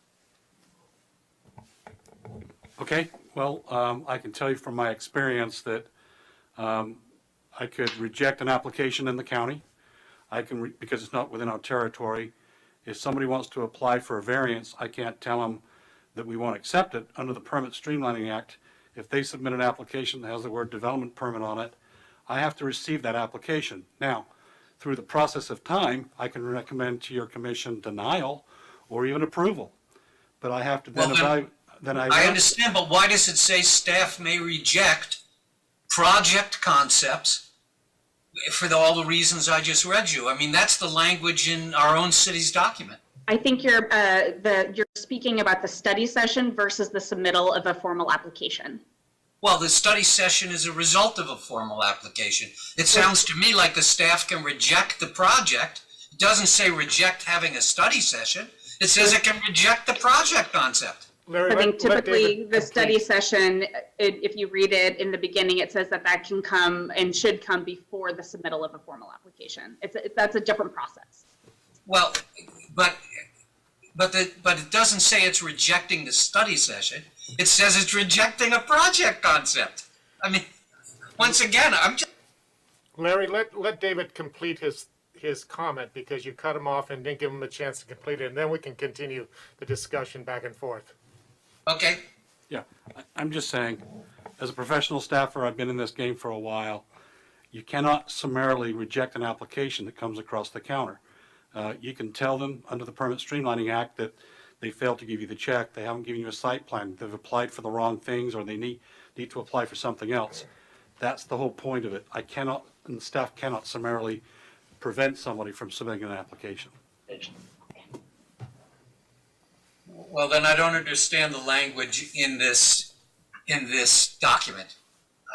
Okay, well, I can tell you from my experience that I could reject an application in the county. I can, because it's not within our territory. If somebody wants to apply for a variance, I can't tell them that we won't accept it. Under the Permit Streamlining Act, if they submit an application that has the word development permit on it, I have to receive that application. Now, through the process of time, I can recommend to your commission denial or even approval. But I have to then evaluate. I understand, but why does it say staff may reject project concepts for all the reasons I just read you? I mean, that's the language in our own city's document. I think you're speaking about the study session versus the submittal of a formal application. Well, the study session is a result of a formal application. It sounds to me like the staff can reject the project. It doesn't say reject having a study session. It says it can reject the project concept. Larry, I think typically the study session, if you read it in the beginning, it says that can come and should come before the submittal of a formal application. That's a different process. Well, but it doesn't say it's rejecting the study session. It says it's rejecting a project concept. I mean, once again, I'm just... Larry, let David complete his comment, because you cut him off and didn't give him a chance to complete it, and then we can continue the discussion back and forth. Okay. Yeah, I'm just saying, as a professional staffer, I've been in this game for a while. You cannot summarily reject an application that comes across the counter. You can tell them under the Permit Streamlining Act that they failed to give you the check, they haven't given you a site plan, they've applied for the wrong things, or they need to apply for something else. That's the whole point of it. I cannot, and the staff cannot summarily prevent somebody from submitting an application. Well, then I don't understand the language in this document.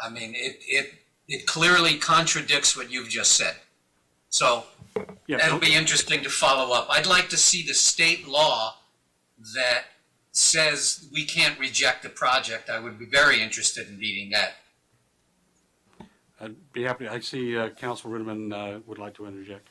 I mean, it clearly contradicts what you've just said. So that'll be interesting to follow up. I'd like to see the state law that says we can't reject the project. I would be very interested in reading that. I'd be happy. I see Council Ruderman would like to interject.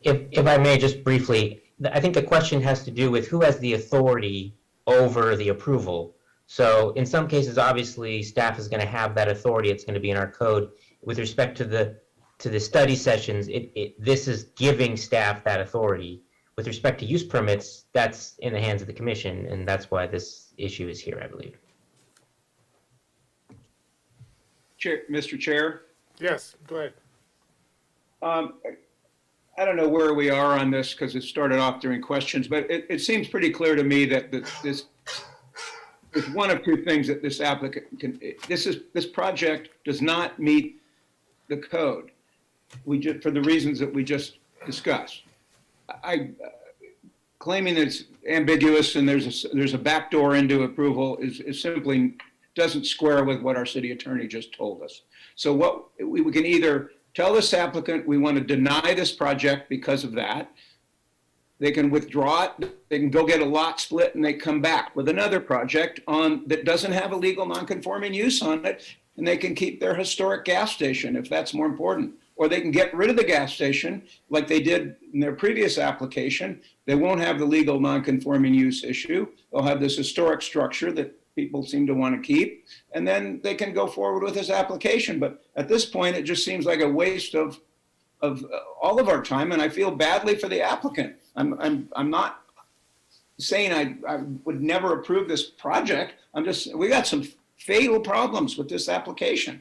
If I may, just briefly, I think the question has to do with who has the authority over the approval. So in some cases, obviously, staff is going to have that authority. It's going to be in our code. With respect to the study sessions, this is giving staff that authority. With respect to use permits, that's in the hands of the commission, and that's why this issue is here, I believe. Mr. Chair? Yes, go ahead. I don't know where we are on this because it started off during questions, but it seems pretty clear to me that this is one of two things that this applicant can. This project does not meet the code. For the reasons that we just discussed. Claiming that it's ambiguous and there's a backdoor into approval is simply doesn't square with what our city attorney just told us. So what we can either tell this applicant we want to deny this project because of that, they can withdraw it, they can go get a lot split, and they come back with another project that doesn't have a legal non-conforming use on it, and they can keep their historic gas station if that's more important. Or they can get rid of the gas station like they did in their previous application. They won't have the legal non-conforming use issue. They'll have this historic structure that people seem to want to keep, and then they can go forward with this application. But at this point, it just seems like a waste of all of our time, and I feel badly for the applicant. I'm not saying I would never approve this project. We got some fatal problems with this application.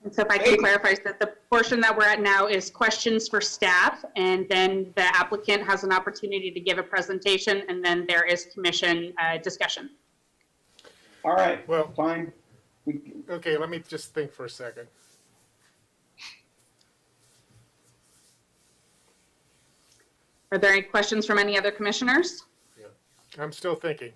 And so if I can clarify, that the portion that we're at now is questions for staff, and then the applicant has an opportunity to give a presentation, and then there is commission discussion. All right, well, fine. Okay, let me just think for a second. Are there any questions from any other commissioners? I'm still thinking.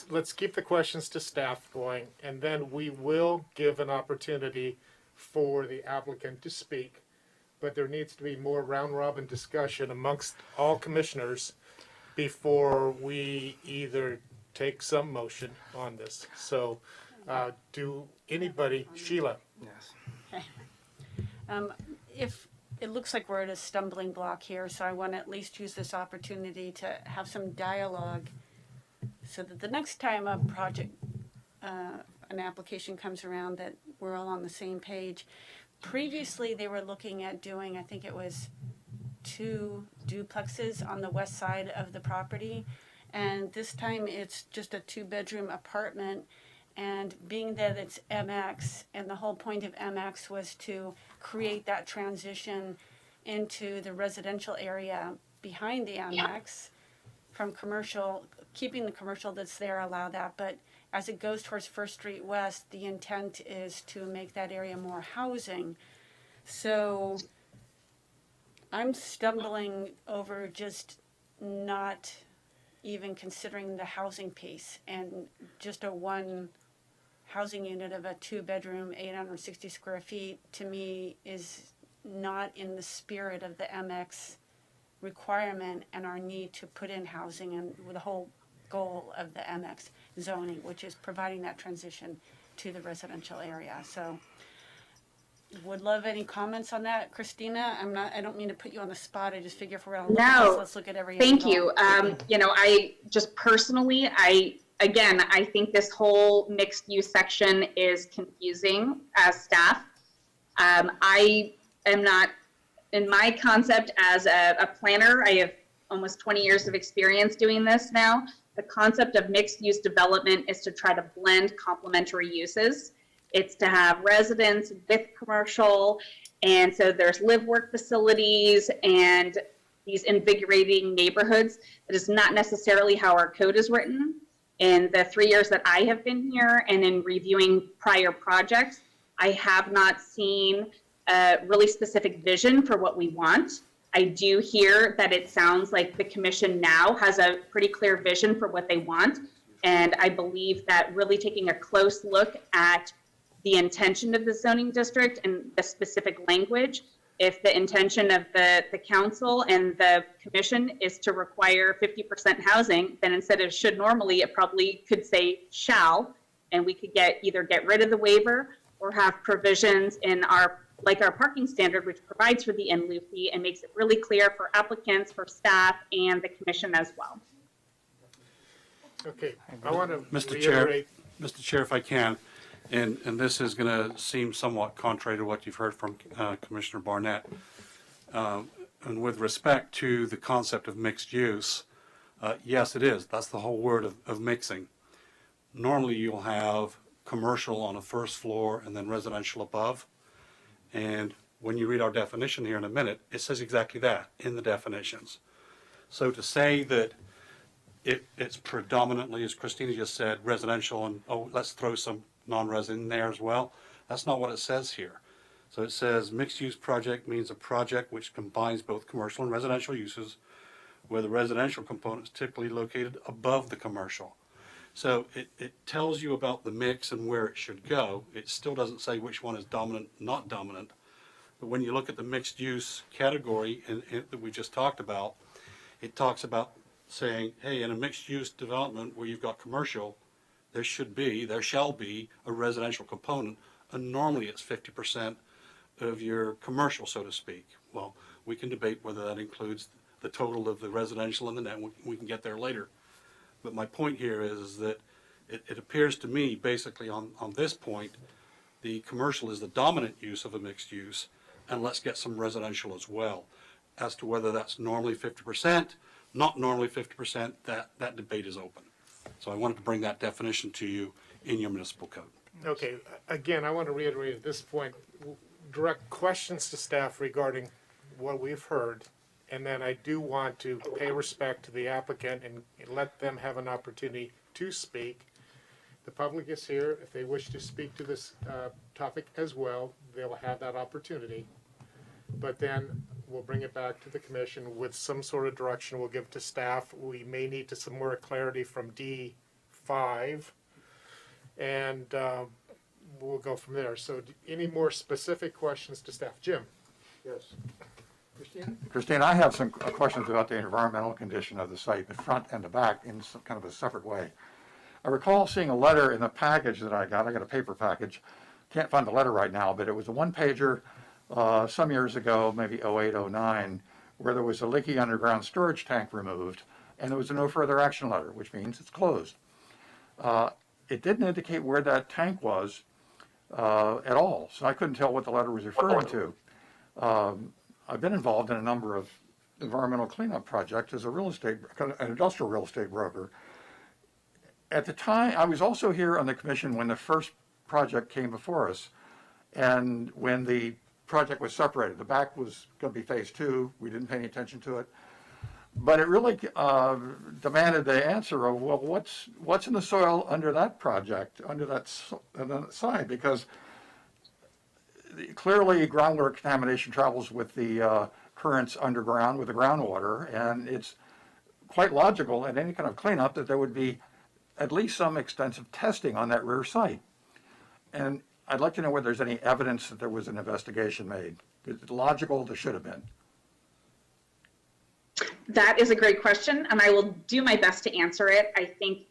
Let's keep the questions to staff going, and then we will give an opportunity for the applicant to speak. But there needs to be more round robin discussion amongst all commissioners before we either take some motion on this. So, do anybody, Sheila? Yes. Okay. If it looks like we're at a stumbling block here, so I want to at least use this opportunity to have some dialogue so that the next time a project, an application comes around, that we're all on the same page. Previously, they were looking at doing, I think it was 2 duplexes on the west side of the property, and this time it's just a 2-bedroom apartment. And being that it's MX, and the whole point of MX was to create that transition into the residential area behind the MX from commercial, keeping the commercial that's there, allow that. But as it goes towards First Street West, the intent is to make that area more housing. So I'm stumbling over just not even considering the housing piece, and just a 1 housing unit of a 2-bedroom, 860 square feet, to me is not in the spirit of the MX requirement and our need to put in housing, and the whole goal of the MX zoning, which is providing that transition to the residential area. So would love any comments on that. Christina, I don't mean to put you on the spot. I just figure if we're going to look at this, let's look at every Thank angle. you. I just personally, I think this whole mixed use section is confusing as staff. I am not, in my concept as a planner, I have almost 20 years of experience doing this now. The concept of mixed use development is to try to blend complementary uses. It's to have residents with commercial, and so there's live work facilities and these invigorating neighborhoods. That is not necessarily how our code is written. In the 3 years that I have been here and in reviewing prior projects, I have not seen a really specific vision for what we want. I do hear that it sounds like the commission now has a pretty clear vision for what they want. And I believe that really taking a close look at the intention of the zoning district and the specific language, if the intention of the council and the commission is to require 50% housing, then instead of should normally, it probably could say shall, and we could either get rid of the waiver or have provisions in our parking standard, which provides for the in lieu fee and makes it really clear for applicants, for staff, and the commission as well. Okay, I want to Mr. Chair, if I can, and this is going to seem somewhat contrary to what you've heard from Commissioner Barnett. And with respect to the concept of mixed use, yes, it is. That's the whole word of mixing. Normally, you'll have commercial on a first floor and then residential above. And when you read our definition here in a minute, it says exactly that in the definitions. So to say that it's predominantly, as Christina just said, residential, and let's throw some non-res in there as well, that's not what it says here. So it says mixed-use project means a project which combines both commercial and residential uses, where the residential component is typically located above the commercial. So it tells you about the mix and where it should go. It still doesn't say which one is dominant, not dominant. But when you look at the mixed-use category that we just talked about, it talks about saying, hey, in a mixed-use development where you've got commercial, there shall be a residential component, and normally it's 50% of your commercial, so to speak. Well, we can debate whether that includes the total of the residential and the net. We can get there later. But my point here is that it appears to me, basically on this point, the commercial is the dominant use of a mixed use, and let's get some residential as well. As to whether that's normally 50%, not normally 50%, that debate is open. So I wanted to bring that definition to you in your municipal code. Okay, again, I want to reiterate at this point, direct questions to staff regarding what we've heard, and then I do want to pay respect to the applicant and let them have an opportunity to speak. The public is here. If they wish to speak to this topic as well, they'll have that opportunity. But then we'll bring it back to the commission with some sort of direction we'll give to staff. We may need to some more clarity from D5, and we'll go from there. So any more specific questions to staff? Jim? Yes. Christine, I have some questions about the environmental condition of the site, the front and the back, in some kind of a separate way. I recall seeing a letter in the package that I got a paper package. Can't find the letter right now, but it was a one-pager some years ago, maybe 08, 09, where there was a leaky underground storage tank removed, and there was a no further action letter, which means it's closed. It didn't indicate where that tank was at all, so I couldn't tell what the letter was referring to. I've been involved in a number of environmental cleanup projects as an industrial real estate broker. At the time, I was also here on the commission when the first project came before us, and when the project was separated. The back was going to be phase 2. We didn't pay any attention to it. But it really demanded the answer of, well, what's in the soil under that project, under that side? Because clearly groundwater contamination travels with the currents underground, with the groundwater, and it's quite logical in any kind of cleanup that there would be at least some extensive testing on that rear site. And I'd like to know whether there's any evidence that there was an investigation made. It's logical, there should have been. That is a great question, and I will do my best to answer it. I think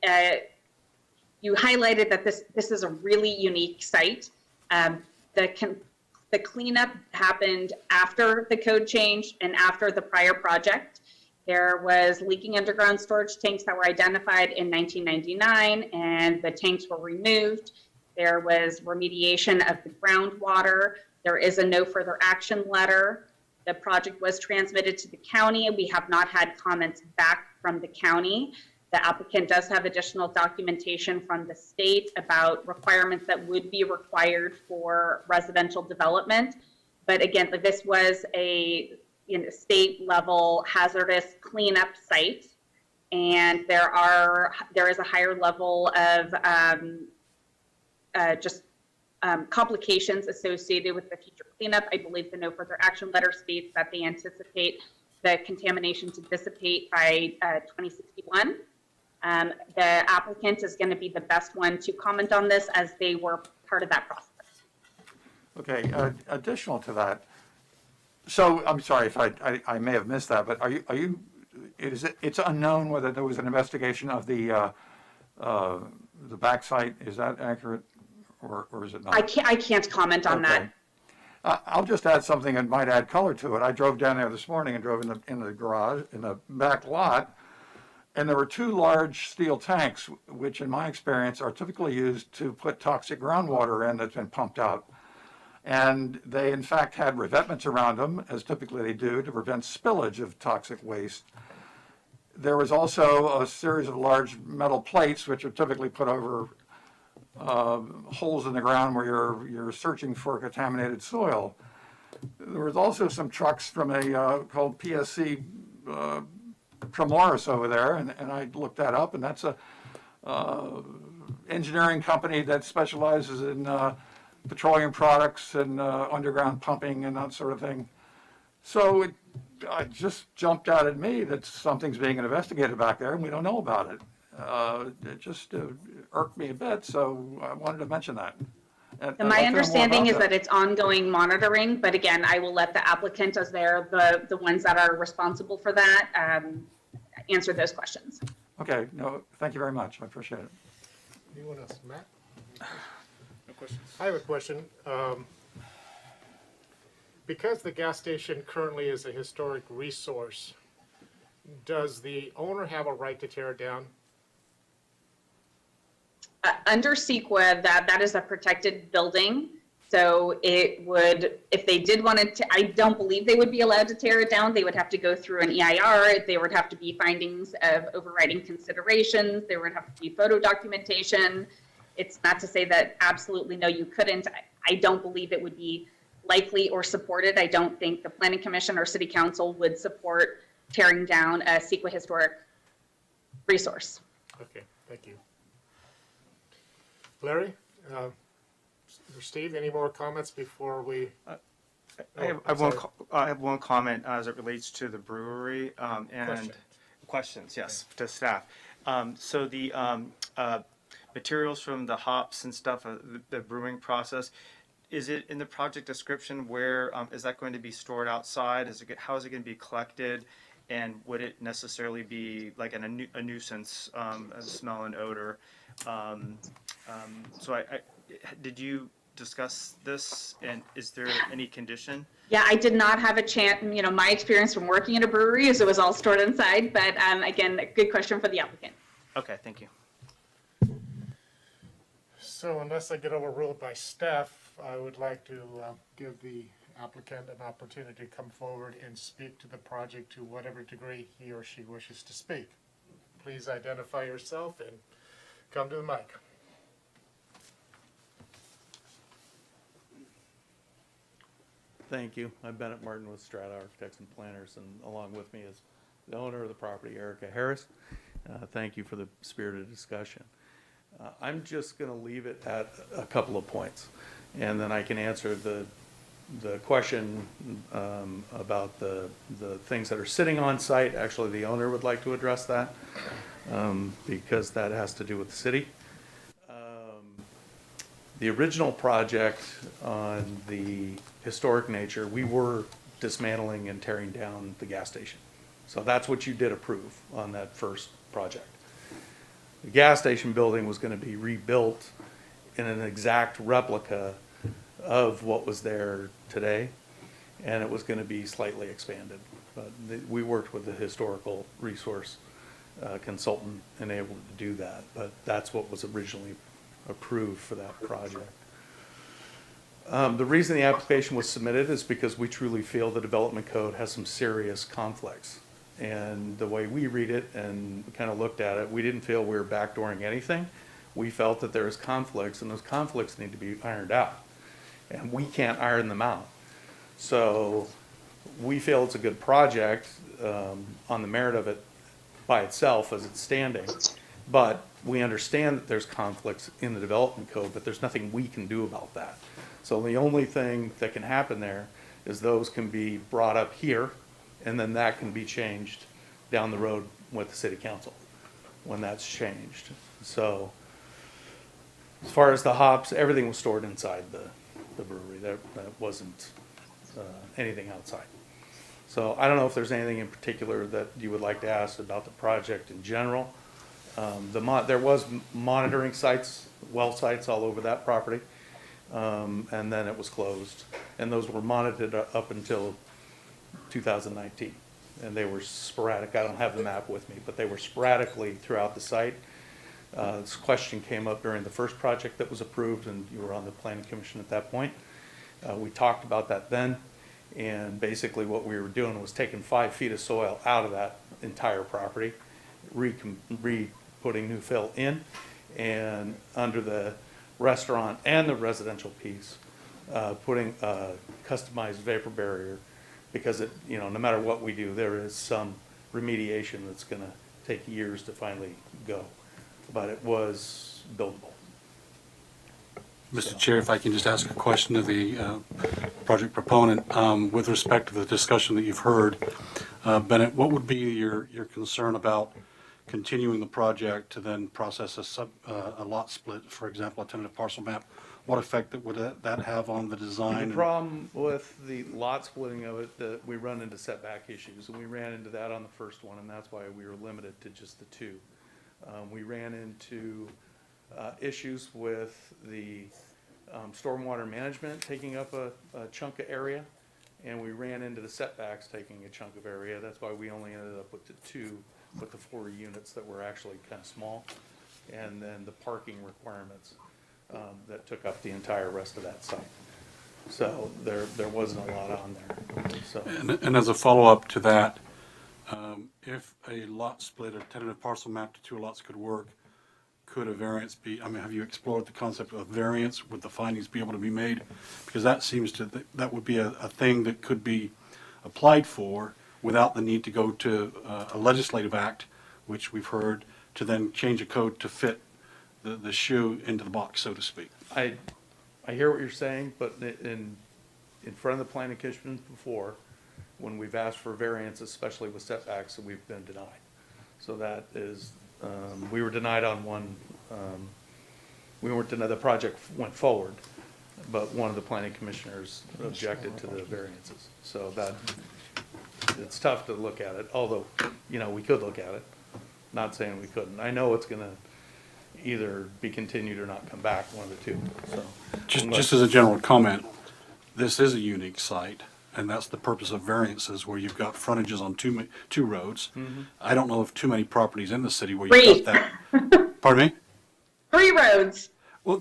you highlighted that this is a really unique site. The cleanup happened after the code change and after the prior project. There was leaking underground storage tanks that were identified in 1999, and the tanks were removed. There was remediation of the groundwater. There is a no further action letter. The project was transmitted to the county. We have not had comments back from the county. The applicant does have additional documentation from the state about requirements that would be required for residential development. But again, this was a state level hazardous cleanup site, and there is a higher level of complications associated with the future cleanup. I believe the no further action letter states that they anticipate the contamination to dissipate by 2061. The applicant is going to be the best one to comment on this, as they were part of that process. Okay, additional to that, so I'm sorry if I may have missed that, but it's unknown whether there was an investigation of the back site. Is that accurate, or is it not? I can't comment on that. I'll just add something that might add color to it. I drove down there this morning and drove in the garage, in the back lot, and there were 2 large steel tanks, which in my experience are typically used to put toxic groundwater in that's been pumped out. And they in fact had revetments around them, as typically they do, to prevent spillage of toxic waste. There was also a series of large metal plates, which are typically put over holes in the ground where you're searching for contaminated soil. There was also some trucks from a called PSC Primoris over there, and I looked that up, and that's a engineering company that specializes in petroleum products and underground pumping and that sort of thing. So it just jumped out at me that something's being investigated back there and we don't know about it. It just irked me a bit, so I wanted to mention that. My understanding is that it's ongoing monitoring, but again, I will let the applicant, as they're the ones that are responsible for that, answer those questions. Okay, no, thank you very much. I appreciate it. Anyone else? Matt? No questions. I have a question. Because the gas station currently is a historic resource, does the owner have a right to tear it down? Under CEQA, that is a protected building. So it would, if they did want to, I don't believe they would be allowed to tear it down. They would have to go through an EIR. There would have to be findings of overriding considerations. There would have to be photo documentation. It's not to say that absolutely no, you couldn't. I don't believe it would be likely or supported. I don't think the Planning Commission or City Council would support tearing down a CEQA historic resource. Okay, thank you. Larry? Or Steve, any more comments before we? I have one comment as it relates to the brewery and questions, yes, to staff. So the materials from the hops and stuff, the brewing process, is it in the project description where is that going to be stored outside? How is it going to be collected? And would it necessarily be like a nuisance, a smell and odor? So did you discuss this, and is there any condition? Yeah, I did not have a chance, my experience from working at a brewery is it was all stored inside, but again, a good question for the applicant. Okay, thank you. So unless I get overruled by staff, I would like to give the applicant an opportunity to come forward and speak to the project to whatever degree he or she wishes to speak. Please identify yourself and come to the mic. Thank you. I'm Bennett Martin with Strata Architects and Planners, and along with me is the owner of the property, Erica Harris. Thank you for the spirited discussion. I'm just going to leave it at a couple of points, and then I can answer the question about the things that are sitting on site. Actually, the owner would like to address that because that has to do with the city. The original project on the historic nature, we were dismantling and tearing down the gas station. So that's what you did approve on that first project. The gas station building was going to be rebuilt in an exact replica of what was there today, and it was going to be slightly expanded. But we worked with the historical resource consultant and able to do that, but that's what was originally approved for that project. The reason the application was submitted is because we truly feel the development code has some serious conflicts. And the way we read it and kind of looked at it, we didn't feel we were backdooring anything. We felt that there was conflicts, and those conflicts need to be ironed out. And we can't iron them out. So we feel it's a good project on the merit of it by itself as it's standing. But we understand that there's conflicts in the development code, but there's nothing we can do about that. So the only thing that can happen there is those can be brought up here, and then that can be changed down the road with the city council when that's changed. So as far as the hops, everything was stored inside the brewery. That wasn't anything outside. So I don't know if there's anything in particular that you would like to ask about the project in general. There was monitoring sites, well sites all over that property, and then it was closed. And those were monitored up until 2019, and they were sporadic. I don't have the map with me, but they were sporadically throughout the site. This question came up during the first project that was approved, and you were on the Planning Commission at that point. We talked about that then, and basically what we were doing was taking 5 feet of soil out of that entire property, putting new fill in, and under the restaurant and the residential piece, putting a customized vapor barrier, because no matter what we do, there is some remediation that's going to take years to finally go, but it was buildable. Mr. Chair, if I can just ask a question of the project proponent with respect to the discussion that you've heard. Bennett, what would be your concern about continuing the project to then process a lot split, for example, a tentative parcel map what effect would that have on the design? The problem with the lot splitting of it, that we run into setback issues, and we ran into that on the first one, and that's why we were limited to just the two. We ran into issues with the stormwater management taking up a chunk of area, and we ran into the setbacks taking a chunk of area. That's why we only ended up with the two, with the 4 units that were actually kind of small, and then the parking requirements that took up the entire rest of that site. So there wasn't a lot on there. So. And as a follow-up to that, if a lot split, a tentative parcel map to 2 lots could work, could a variance be, I mean, have you explored the concept of variance? Would the findings be able to be made? Because that seems to, that would be a thing that could be applied for without the need to go to a legislative act, which we've heard, to then change a code to fit the shoe into the box, so to speak. I hear what you're saying, but in front of the planning commission before, when we've asked for variance, especially with setbacks, we've been denied. So that is, we were denied on one, we weren't denied, the project went forward, but one of the planning commissioners objected to the variances. So that, it's tough to look at it, although, you know, we could look at it. Not saying we couldn't. I know it's gonna either be continued or not come back, one of the two, so. Just as a general comment, this is a unique site, and that's the purpose of variances, where you've got frontages on two roads. Mhm. I don't know of too many properties in the city where you've got that. Pardon me? 3 roads. Well,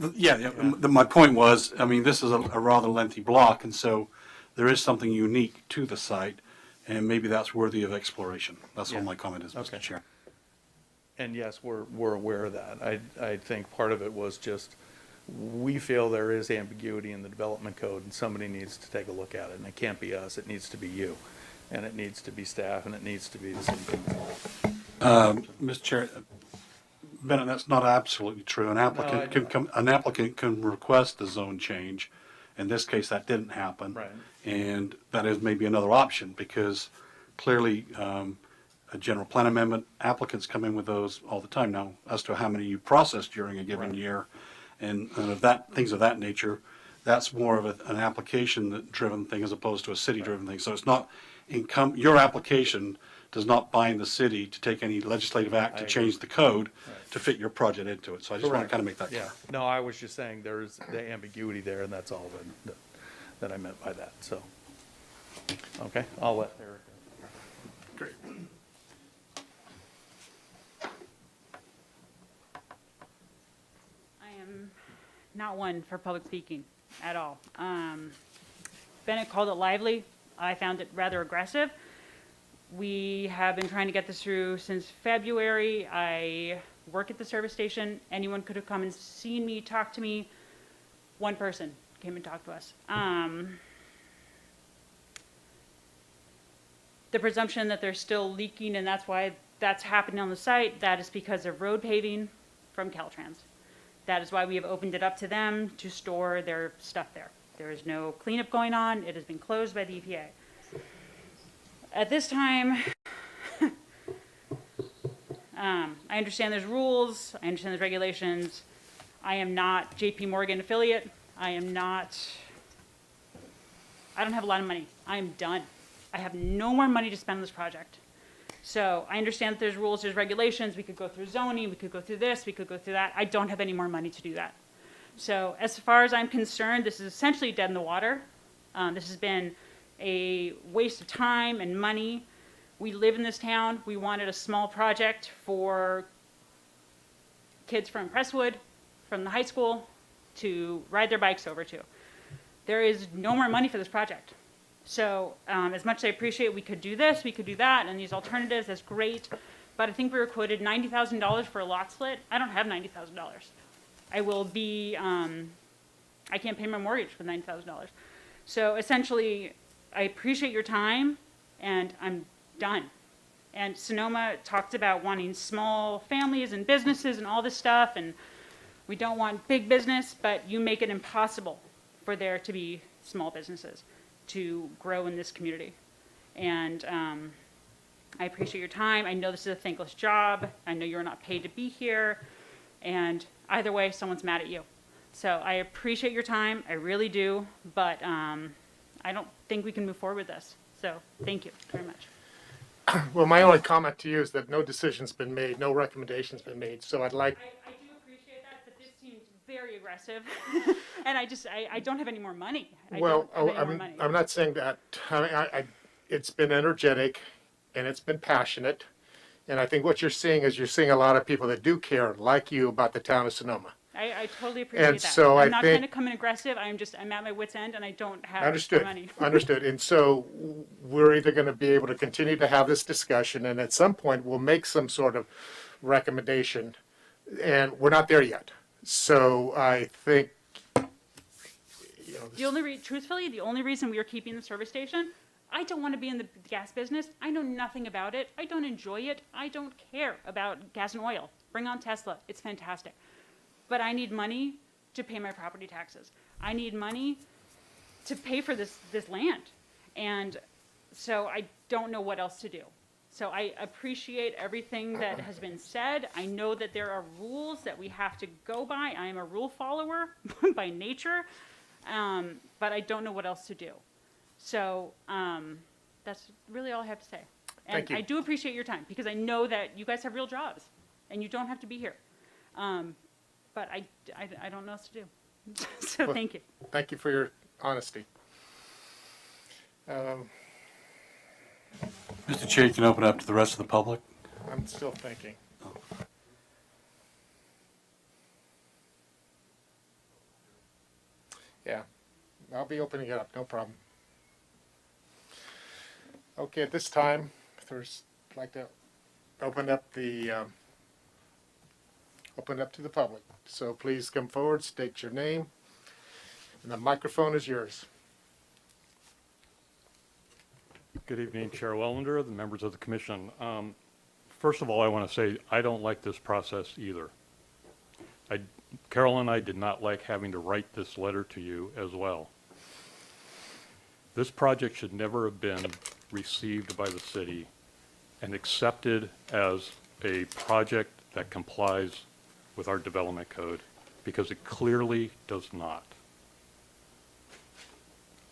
my point was, I mean, this is a rather lengthy block, and so there is something unique to the site, and maybe that's worthy of exploration. That's all my comment is, Mr. Chair. And yes, we're aware of that. I think part of it was just, we feel there is ambiguity in the development code, and somebody needs to take a look at it, and it can't be us, it needs to be you, and it needs to be staff, and it needs to be the city council. Mr. Chair, Bennett, that's not absolutely true. An applicant can request the zone change. In this case, that didn't happen. Right. And that is maybe another option, because clearly, a general plan amendment, applicants come in with those all the time. Now, as to how many you process during a given year, and of that, things of that nature, that's more of an application-driven thing as opposed to a city-driven thing. So it's not your application does not bind the city to take any legislative act to change the code to fit your project into it. So I just want to kind of make that clear. Yeah, no, I was just saying there's the ambiguity there, and that's all that I meant by that, so. Okay, I'll let Eric go. Great. I am not one for public speaking at all. Bennett called it lively. I found it rather aggressive. We have been trying to get this through since February. I work at the service station. Anyone could have come and seen me, talked to me. One person came and talked to us. The presumption that they're still leaking and that's why that's happening on the site, that is because of road paving from Caltrans. That is why we have opened it up to them to store their stuff there. There is no cleanup going on. It has been closed by the EPA. At this time, I understand there's rules, I understand there's regulations. I am not JP Morgan affiliate. I don't have a lot of money. I am done. I have no more money to spend on this project. So I understand that there's rules, there's regulations. We could go through zoning, we could go through this, we could go through that. I don't have any more money to do that. So as far as I'm concerned, this is essentially dead in the water. This has been a waste of time and money. We live in this town. We wanted a small project for kids from Crestwood, from the high school, to ride their bikes over to. There is no more money for this project. So as much as I appreciate we could do this, we could do that, and these alternatives, that's great. But I think we were quoted $90,000 for a lot split. I don't have $90,000. I will be, I can't pay my mortgage with $90,000. So essentially, I appreciate your time, and I'm done. And Sonoma talked about wanting small families and businesses and all this stuff, and we don't want big business, but you make it impossible for there to be small businesses to grow in this community. And I appreciate your time. I know this is a thankless job. I know you're not paid to be here. And either way, someone's mad at you. So I appreciate your time, I really do, but I don't think we can move forward with this. So thank you very much. Well, my only comment to you is that no decision's been made, no recommendation's been made, so I'd like, I do appreciate that, but this seems very aggressive. And I don't have any more money. well, I don't have any more money. I'm not saying that. It's been energetic and it's been passionate. And I think what you're seeing is you're seeing a lot of people that do care, like you, about the town of Sonoma. I totally appreciate that. So I'm I not think- trying to come in aggressive. I'm at my wit's end and I don't have Understood. money. Understood. And so we're either going to be able to continue to have this discussion, and at some point we'll make some sort of recommendation, and we're not there yet. So I think, Truthfully, the only reason we are keeping the service station, I don't want to be in the gas business. I know nothing about it. I don't enjoy it. I don't care about gas and oil. Bring on Tesla. It's fantastic. But I need money to pay my property taxes. I need money to pay for this land. And so I don't know what else to do. So I appreciate everything that has been said. I know that there are rules that we have to go by. I am a rule follower by nature, but I don't know what else to do. So that's really all I have to say. And Thank you. I do appreciate your time because I know that you guys have real jobs and you don't have to be here. But I don't know what else to do. So Well, thank you. Thank you for your honesty. Mr. Chair, you can open up to the rest of the public. I'm still thinking. Yeah, I'll be opening it up, no problem. Okay, at this time, if there's, I'd like to open up to the public. So please come forward, state your name, and the microphone is yours. Good evening, Chair Wellender, the members of the commission. First of all, I want to say I don't like this process either. Carol and I did not like having to write this letter to you as well. This project should never have been received by the city and accepted as a project that complies with our development code, because it clearly does not.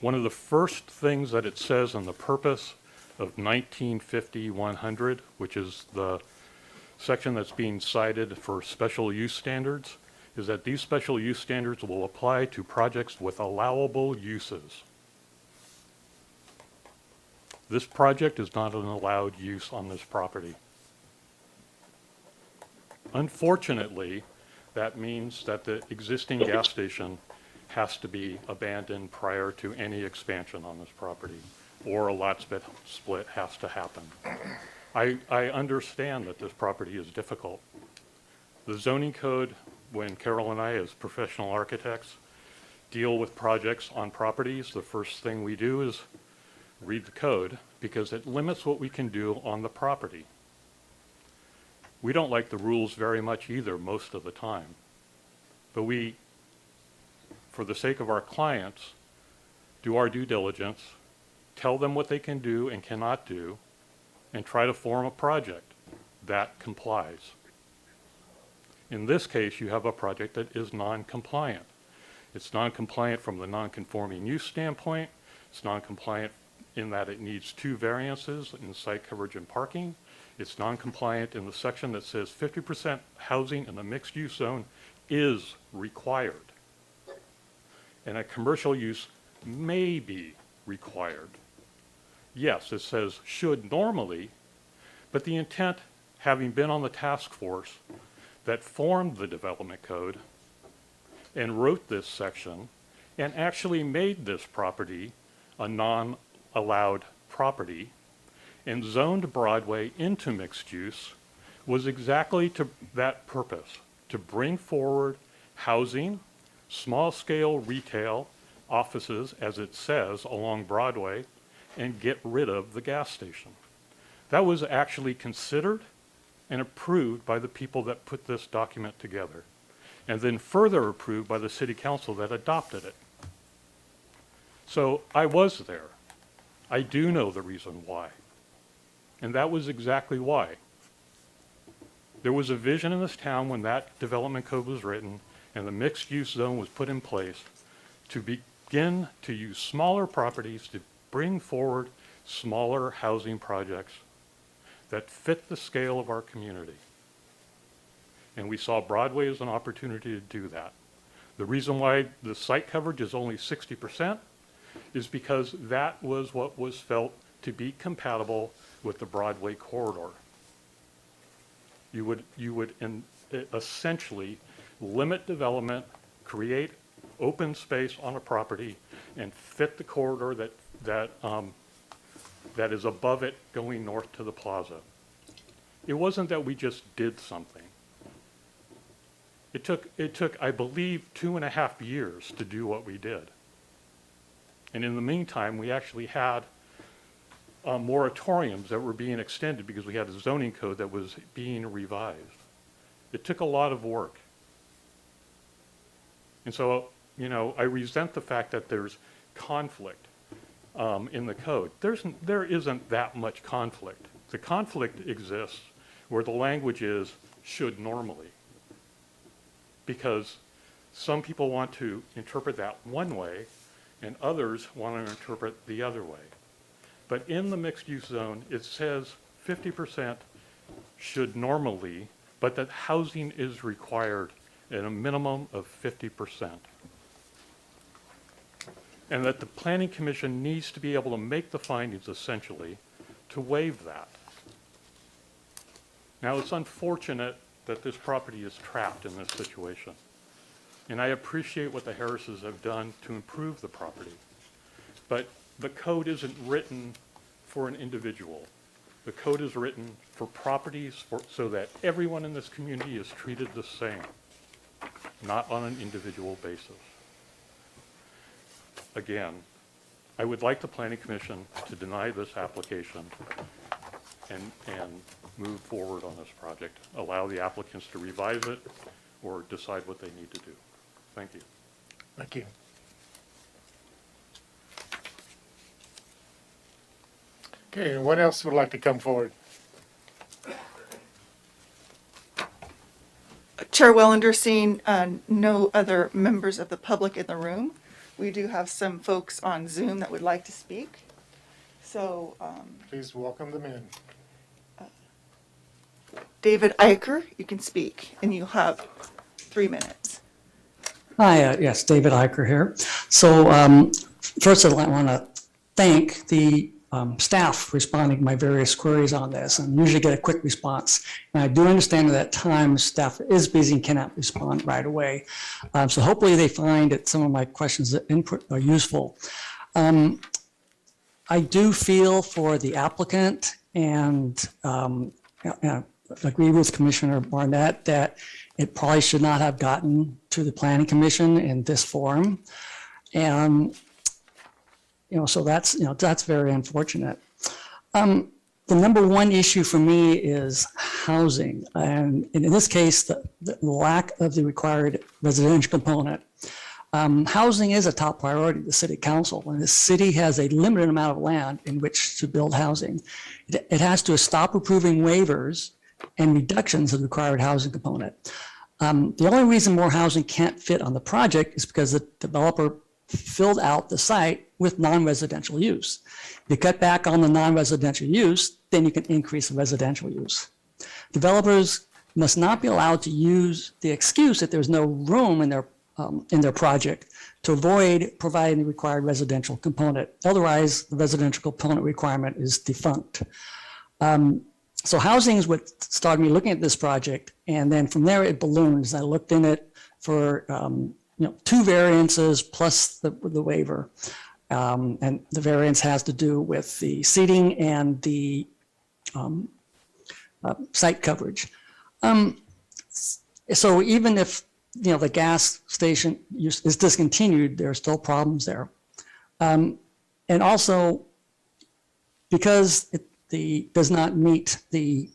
One of the first things that it says in the purpose of 1950-100, which is the section that's being cited for special use standards, is that these special use standards will apply to projects with allowable uses. This project is not an allowed use on this property. Unfortunately, that means that the existing gas station has to be abandoned prior to any expansion on this property, or a lot split has to happen. I understand that this property is difficult. The zoning code, when Carol and I as professional architects deal with projects on properties, the first thing we do is read the code, because it limits what we can do on the property. We don't like the rules very much either most of the time, but we, for the sake of our clients, do our due diligence, tell them what they can do and cannot do, and try to form a project that complies. In this case, you have a project that is non-compliant. It's non-compliant from the non-conforming use standpoint. It's non-compliant in that it needs 2 variances in site coverage and parking. It's non-compliant in the section that says 50% housing in the mixed-use zone is required. And a commercial use may be required. Yes, it says should normally, but the intent, having been on the task force that formed the development code and wrote this section and actually made this property a non-allowed property and zoned Broadway into mixed use, was exactly to that purpose, to bring forward housing, small-scale retail, offices, as it says, along Broadway, and get rid of the gas station. That was actually considered and approved by the people that put this document together, and then further approved by the city council that adopted it. So I was there. I do know the reason why. And that was exactly why. There was a vision in this town when that development code was written, And the mixed-use zone was put in place to begin to use smaller properties to bring forward smaller housing projects that fit the scale of our community. And we saw Broadway as an opportunity to do that. The reason why the site coverage is only 60% is because that was what was felt to be compatible with the Broadway corridor. You would essentially limit development, create open space on a property, and fit the corridor that is above it going north to the plaza. It wasn't that we just did something. It took, I believe, 2.5 years to do what we did. And in the meantime, we actually had moratoriums that were being extended because we had a zoning code that was being revised. It took a lot of work. And so, you know, I resent the fact that there's conflict in the code. There isn't that much conflict. The conflict exists where the language is should normally. Because some people want to interpret that one way and others want to interpret the other way. But in the mixed-use zone, it says 50% should normally, but that housing is required at a minimum of 50%. And that the Planning Commission needs to be able to make the findings essentially to waive that. Now, it's unfortunate that this property is trapped in this situation. And I appreciate what the Harrises have done to improve the property. But the code isn't written for an individual. The code is written for properties so that everyone in this community is treated the same, not on an individual basis. Again, I would like the Planning Commission to deny this application and move forward on this project. Allow the applicants to revise it or decide what they need to do. Thank you. Thank you. Okay, what else would like to come forward? Chair Wellender, seeing no other members of the public in the room, we do have some folks on Zoom that would like to speak. So please welcome them in. David Eicher, you can speak, and you'll have 3 minutes. Hi, yes, David Eicher here. So first I want to thank the staff responding to my various queries on this, and usually get a quick response. And I do understand that at times staff is busy and cannot respond right away. So hopefully they find that some of my questions that input are useful. I do feel for the applicant and agree with Commissioner Barnett that it probably should not have gotten to the Planning Commission in this form. And so that's very unfortunate. The number one issue for me is housing. And in this case, the lack of the required residential component. Housing is a top priority of the City Council. When the city has a limited amount of land in which to build housing, it has to stop approving waivers and reductions of the required housing component. The only reason more housing can't fit on the project is because the developer filled out the site with non-residential use. If you cut back on the non-residential use, then you can increase the residential use. Developers must not be allowed to use the excuse that there's no room in their project to avoid providing the required residential component. Otherwise, the residential component requirement is defunct. So housing is what started me looking at this project, and then from there it balloons. I looked in it for 2 variances plus the waiver, and the variance has to do with the seating and the site coverage. So even if the gas station use is discontinued, there are still problems there, and also because it does not meet the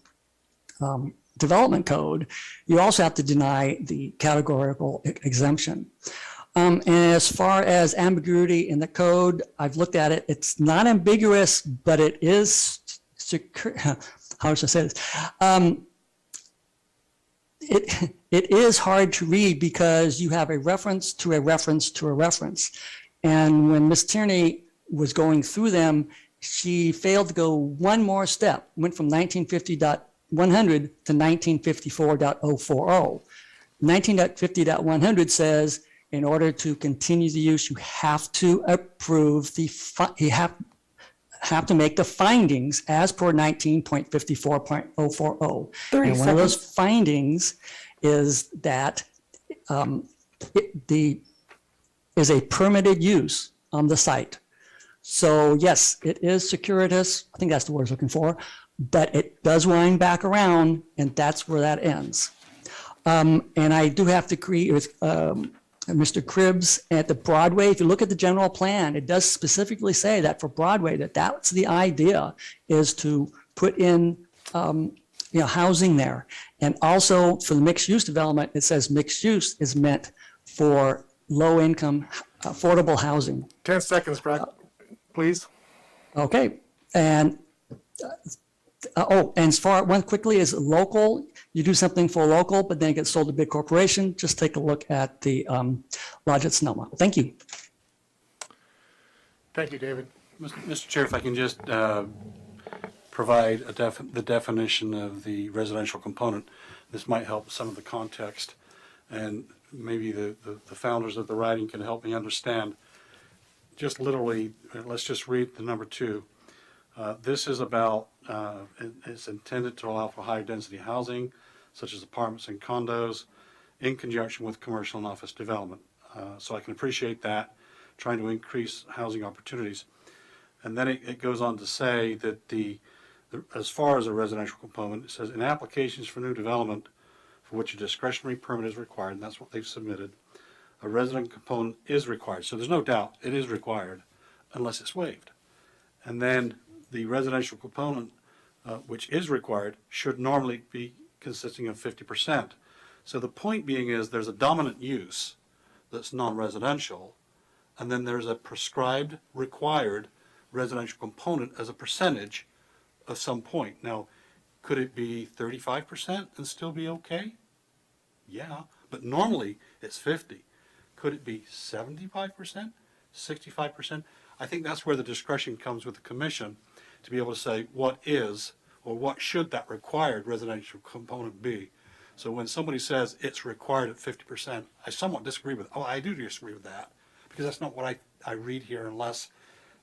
development code, you also have to deny the categorical exemption. And as far as ambiguity in the code, I've looked at it. It's not ambiguous, but it is, how should I say this? it is hard to read because you have a reference to a reference to a reference. And when Ms. Tierney was going through them, she failed to go one more step, went from 1950.100 to 1954.040. 1950.100 says, in order to continue the use, you have to approve you have to make the findings as per 19.54.040. And one of those findings is that is a permitted use on the site. So yes, it is circuitous. I think that's the word I was looking for, but it does wind back around, and that's where that ends. And I do have to agree with Mr. Cribbs at the Broadway. If you look at the general plan, it does specifically say that for Broadway, that's the idea, is to put in housing there. And also for the mixed use development, it says mixed use is meant for low income, affordable housing. 10 seconds, Brad, please. Okay. And and as far one quickly is local, you do something for local, but then it gets sold to big corporation. Just take a look at the lodge at Sonoma. Thank you. Thank you, David. Mr. Chair, if I can just provide the definition of the residential component. This might help some of the context, and maybe the founders of the writing can help me understand. Just literally, let's just read the number 2. This is about, it's intended to allow for high density housing, such as apartments and condos, in conjunction with commercial and office development. So I can appreciate that, trying to increase housing opportunities. And then it goes on to say that as far as a residential component, it says in applications for new development for which a discretionary permit is required, and that's what they've submitted, a resident component is required. So there's no doubt it is required unless it's waived. And then the residential component, which is required, should normally be consisting of 50%. So the point being is there's a dominant use that's non-residential, and then there's a prescribed required residential component as a percentage of some point. Now, could it be 35% and still be okay? Yeah, but normally it's 50. Could it be 75%, 65%? I think that's where the discretion comes with the commission to be able to say what is or what should that required residential component be. So when somebody says it's required at 50%, I somewhat disagree with, I do disagree with that, because that's not what I read here unless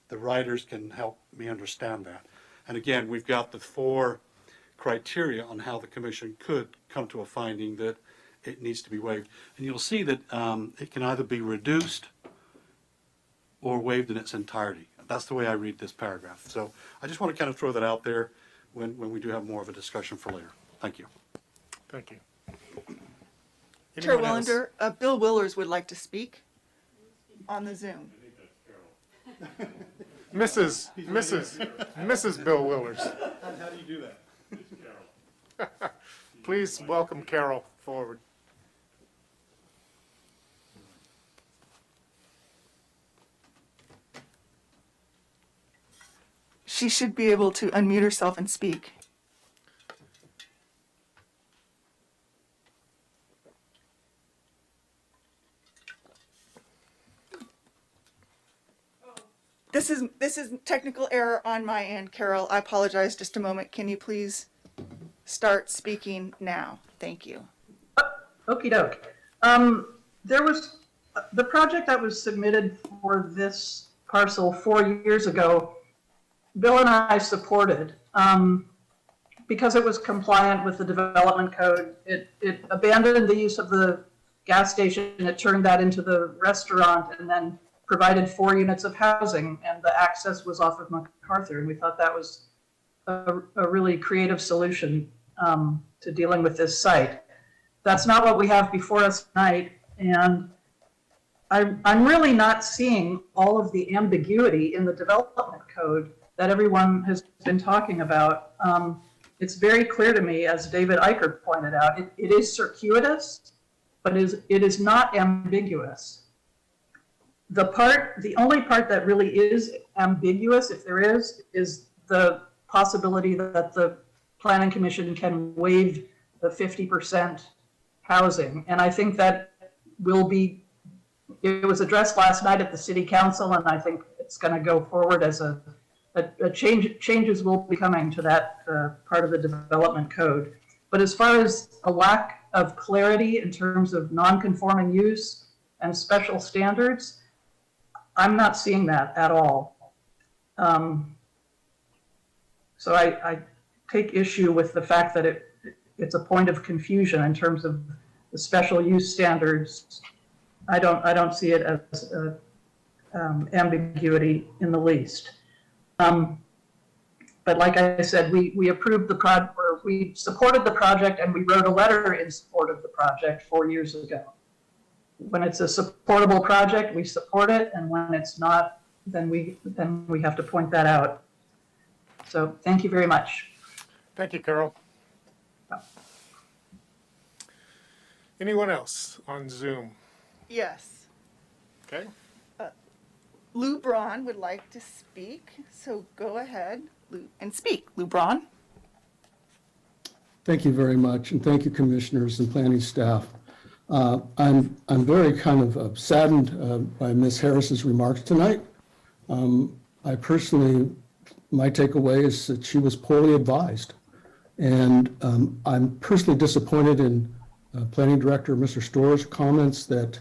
the writers can help me understand that. And again, we've got the 4 criteria on how the commission could come to a finding that it needs to be waived. And you'll see that it can either be reduced or waived in its entirety. That's the way I read this paragraph. So I just want to kind of throw that out there when we do have more of a discussion for later. Thank you. Thank you. Chair Anyone else? Willander, Bill Willers would like to speak on the Zoom. Mrs. Bill Willers. How do you do that? Please welcome Carol forward. She should be able to unmute herself and speak. This is technical error on my end, Carol. I apologize. Just a moment. Can you please start speaking now? Thank you. Okie doke. There was the project that was submitted for this parcel 4 years ago. Bill and I supported because it was compliant with the development code. It abandoned the use of the gas station. It turned that into the restaurant and then provided 4 units of housing, and the access was off of MacArthur. And we thought that was a really creative solution to dealing with this site. That's not what we have before us tonight. And I'm really not seeing all of the ambiguity in the development code that everyone has been talking about. It's very clear to me, as David Eicher pointed out, it is circuitous, but it is not ambiguous. The only part that really is ambiguous, if there is the possibility that the Planning Commission can waive the 50% housing. And I think that will be, it was addressed last night at the city council, and I think it's going to go forward as a changes will be coming to that part of the development code. But as far as a lack of clarity in terms of non-conforming use and special standards, I'm not seeing that at all. So I take issue with the fact that it's a point of confusion in terms of the special use standards. I don't see it as ambiguity in the least. But like I said, we approved the project, or we supported the project, and we wrote a letter in support of the project 4 years ago. When it's a supportable project, we support it, and when it's not, then we have to point that out. So thank you very much. Thank you, Carol. Anyone else on Zoom? Yes. Okay. Lou Braun would like to speak, so go ahead, Lou, and speak. Lou Braun. Thank you very much, and thank you, commissioners and planning staff. I'm very kind of saddened by Ms. Harris's remarks tonight. I personally, my takeaway is that she was poorly advised, and I'm personally disappointed in Planning Director Mr. Storr's comments that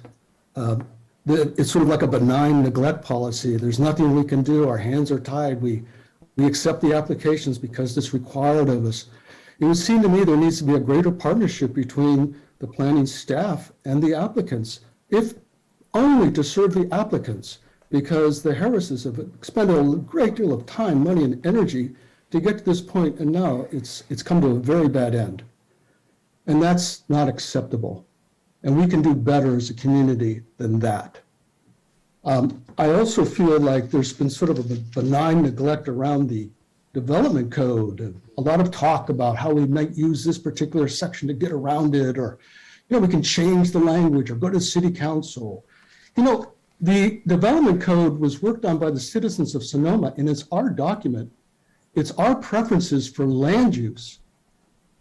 it's sort of like a benign neglect policy. There's nothing we can do. Our hands are tied. We accept the applications because it's required of us. It would seem to me there needs to be a greater partnership between the planning staff and the applicants, if only to serve the applicants, because the Harrises have expended a great deal of time, money, and energy to get to this point, and now it's come to a very bad end. And that's not acceptable. And we can do better as a community than that. I also feel like there's been sort of a benign neglect around the development code, and a lot of talk about how we might use this particular section to get around it, or, we can change the language or go to city council. The development code was worked on by the citizens of Sonoma, and it's our document. It's our preferences for land use.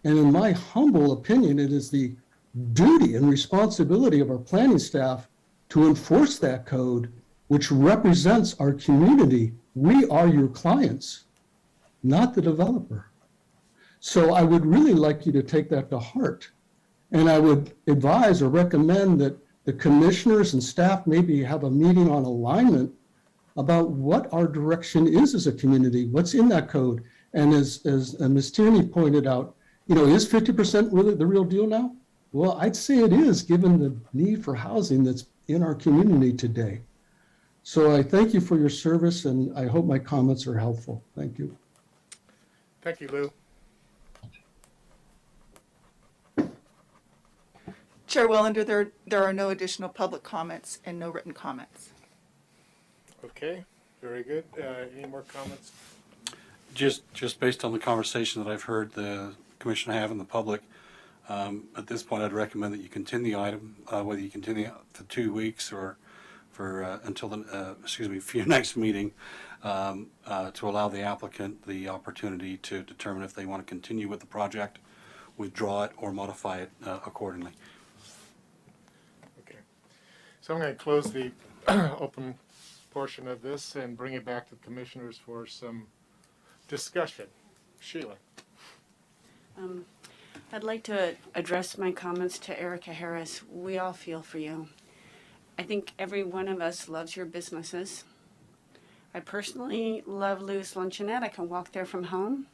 And in my humble opinion, it is the duty and responsibility of our planning staff to enforce that code, which represents our community. We are your clients, not the developer. So I would really like you to take that to heart. And I would advise or recommend that the commissioners and staff maybe have a meeting on alignment about what our direction is as a community, what's in that code. And as Ms. Tierney pointed out, is 50% really the real deal now? Well, I'd say it is, given the need for housing that's in our community today. So I thank you for your service, and I hope my comments are helpful. Thank you. Thank you, Lou. Chair Wellender, there are no additional public comments and no written comments. Okay, very good. Any more comments? Just based on the conversation that I've heard the commission have in the public, at this point, I'd recommend that you continue the item, whether you continue for 2 weeks or for until for your next meeting, to allow the applicant the opportunity to determine if they want to continue with the project, withdraw it, or modify it accordingly. Okay. So I'm going to close the open portion of this and bring it back to the commissioners for some discussion. Sheila. I'd like to address my comments to Erica Harris. We all feel for you. I think every one of us loves your businesses. I personally love Lou's Luncheonette. I can walk there from home.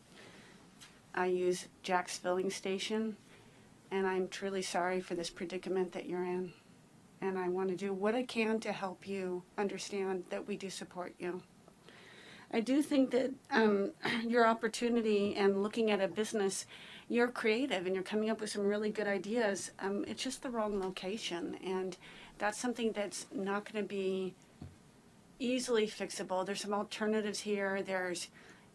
I use Jack's Filling Station, and I'm truly sorry for this predicament that you're in. And I want to do what I can to help you understand that we do support you. I do think that your opportunity and looking at a business, you're creative and you're coming up with some really good ideas. It's just the wrong location, and that's something that's not going to be easily fixable. There's some alternatives here. There's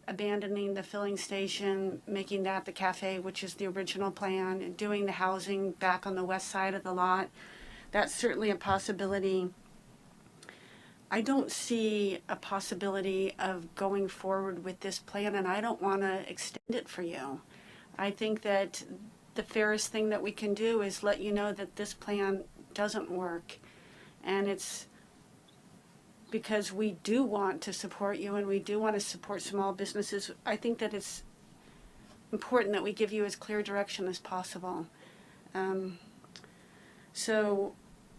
abandoning the filling station, making that the cafe, which is the original plan, and doing the housing back on the west side of the lot. That's certainly a possibility. I don't see a possibility of going forward with this plan, and I don't want to extend it for you. I think that the fairest thing that we can do is let you know that this plan doesn't work. And it's because we do want to support you and we do want to support small businesses. I think that it's important that we give you as clear direction as possible. So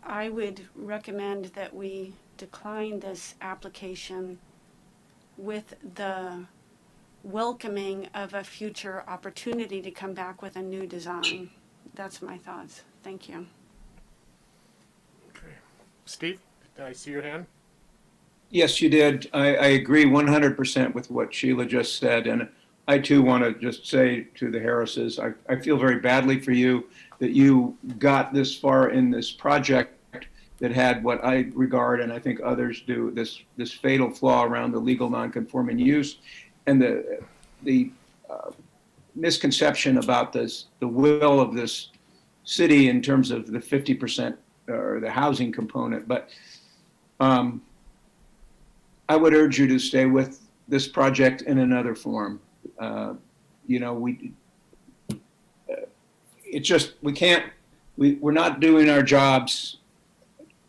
I would recommend that we decline this application with the welcoming of a future opportunity to come back with a new design. That's my thoughts. Thank you. Okay. Steve, did I see your hand? Yes, you did. I agree 100% with what Sheila just said. And I too want to just say to the Harrises, I feel very badly for you that you got this far in this project that had what I regard, and I think others do, this fatal flaw around the legal nonconforming use and the misconception about the will of this city in terms of the 50% or the housing component. But I would urge you to stay with this project in another form. You know, we're not doing our jobs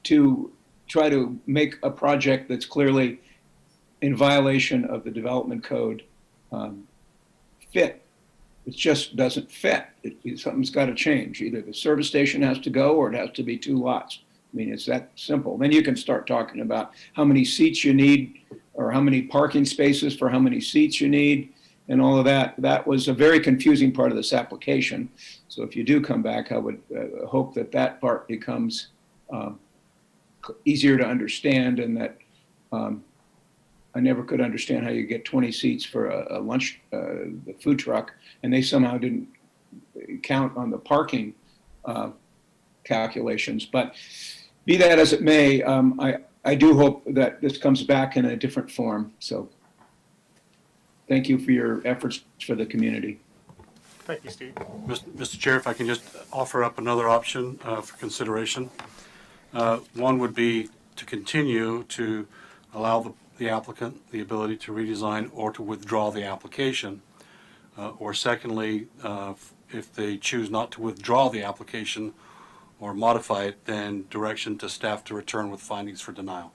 to try to make a project that's clearly in violation of the development code fit. It just doesn't fit. Something's got to change. Either the service station has to go or it has to be 2 lots. I mean, it's that simple. Then you can start talking about how many seats you need or how many parking spaces for how many seats you need and all of that. That was a very confusing part of this application. So if you do come back, I would hope that that part becomes easier to understand, and that I never could understand how you get 20 seats for a lunch, the food truck, and they somehow didn't count on the parking calculations. But be that as it may, I do hope that this comes back in a different form. So thank you for your efforts for the community. Thank you, Steve. Mr. Chair, if I can just offer up another option for consideration. One would be to continue to allow the applicant the ability to redesign or to withdraw the application. Or secondly, if they choose not to withdraw the application or modify it, then direction to staff to return with findings for denial.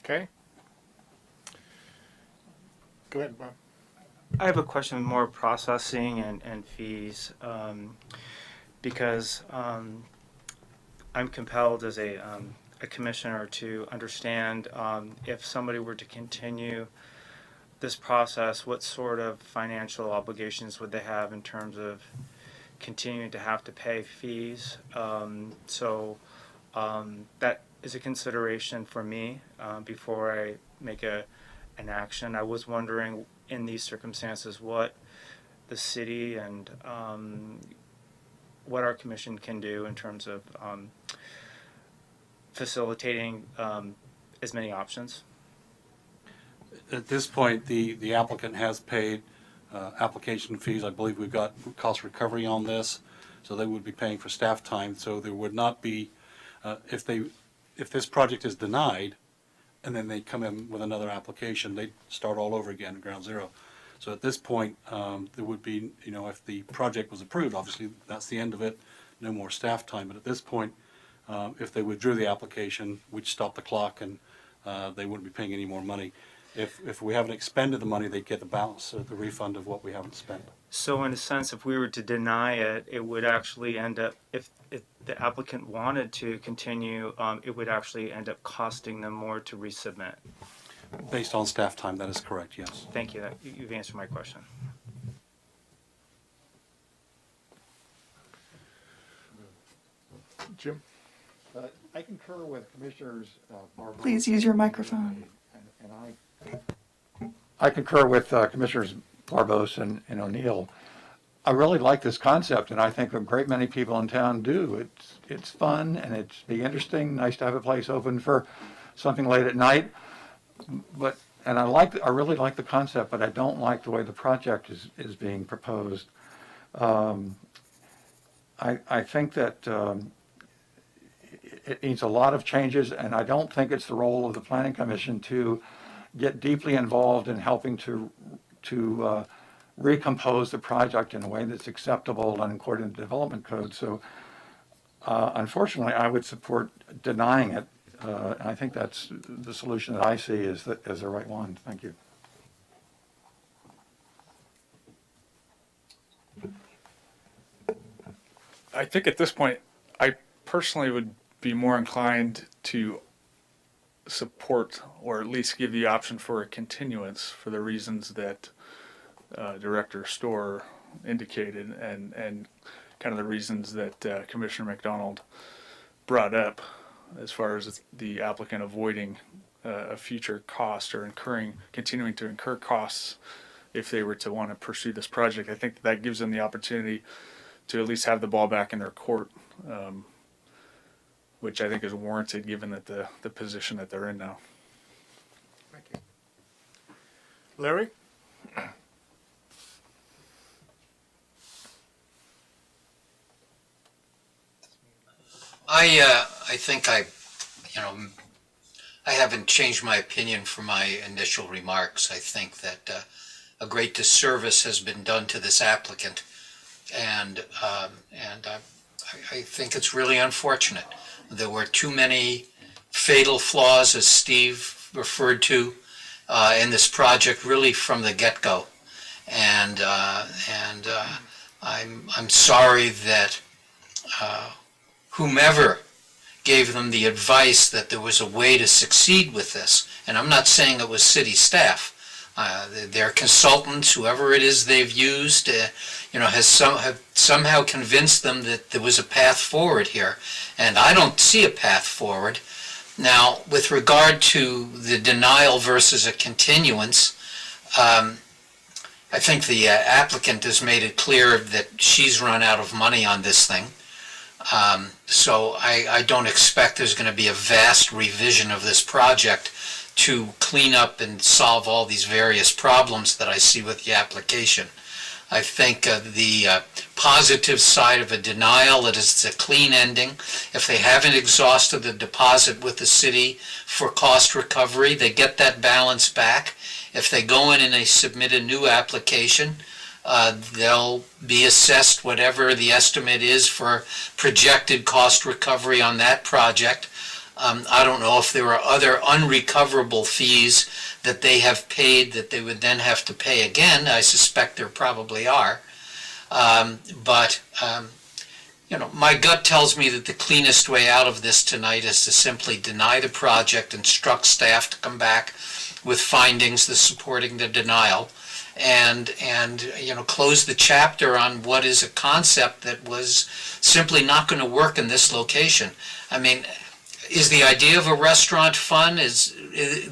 Okay. Go ahead, Bob. I have a question more processing and fees, because I'm compelled as a commissioner to understand if somebody were to continue this process, what sort of financial obligations would they have in terms of continuing to have to pay fees. So that is a consideration for me before I make an action. I was wondering, in these circumstances, what the city and what our commission can do in terms of facilitating as many options. At this point, the applicant has paid application fees. I believe we've got cost recovery on this, so they would be paying for staff time. So there would not be, if this project is denied, and then they come in with another application, they start all over again at ground zero. So at this point, there would be, if the project was approved, obviously that's the end of it, no more staff time. But at this point, if they withdrew the application, we'd stop the clock and they wouldn't be paying any more money. If we haven't expended the money, they'd get the balance, the refund of what we haven't spent. So in a sense, if we were to deny it, it would actually end up, if the applicant wanted to continue, it would actually end up costing them more to resubmit. Based on staff time, that is correct, yes. Thank you. You've answered my question. Jim? I concur with Commissioners Barbeau. Please use your microphone. I concur with Commissioners Barbos and O'Neill. I really like this concept, and I think a great many people in town do. It's fun, and it's interesting. Nice to have a place open for something late at night. And I really like the concept, but I don't like the way the project is being proposed. I think that it needs a lot of changes, and I don't think it's the role of the Planning Commission to get deeply involved in helping to recompose the project in a way that's acceptable and according to the development code. So unfortunately, I would support denying it. I think that's the solution that I see is the right one. Thank you. I think at this point, I personally would be more inclined to support or at least give the option for a continuance for the reasons that Director Storr indicated and kind of the reasons that Commissioner McDonald brought up as far as the applicant avoiding a future cost or continuing to incur costs if they were to want to pursue this project. I think that gives them the opportunity to at least have the ball back in their court, which I think is warranted given that the position that they're in now. Thank you. Larry? I think I haven't changed my opinion from my initial remarks. I think that a great disservice has been done to this applicant, and I think it's really unfortunate. There were too many fatal flaws, as Steve referred to, in this project, really from the get-go, and I'm sorry that whomever gave them the advice that there was a way to succeed with this, and I'm not saying it was city staff, their consultants, whoever it is they've used, have somehow convinced them that there was a path forward here, and I don't see a path forward. Now, with regard to the denial versus a continuance, I think the applicant has made it clear that she's run out of money on this thing. So I don't expect there's going to be a vast revision of this project to clean up and solve all these various problems that I see with the application. I think the positive side of a denial is it's a clean ending. If they haven't exhausted the deposit with the city for cost recovery, they get that balance back. If they go in and they submit a new application, they'll be assessed whatever the estimate is for projected cost recovery on that project. I don't know if there are other unrecoverable fees that they have paid that they would then have to pay again. I suspect there probably are. But my gut tells me that the cleanest way out of this tonight is to simply deny the project, instruct staff to come back with findings supporting the denial, and close the chapter on what is a concept that was simply not going to work in this location. I mean, is the idea of a restaurant fun?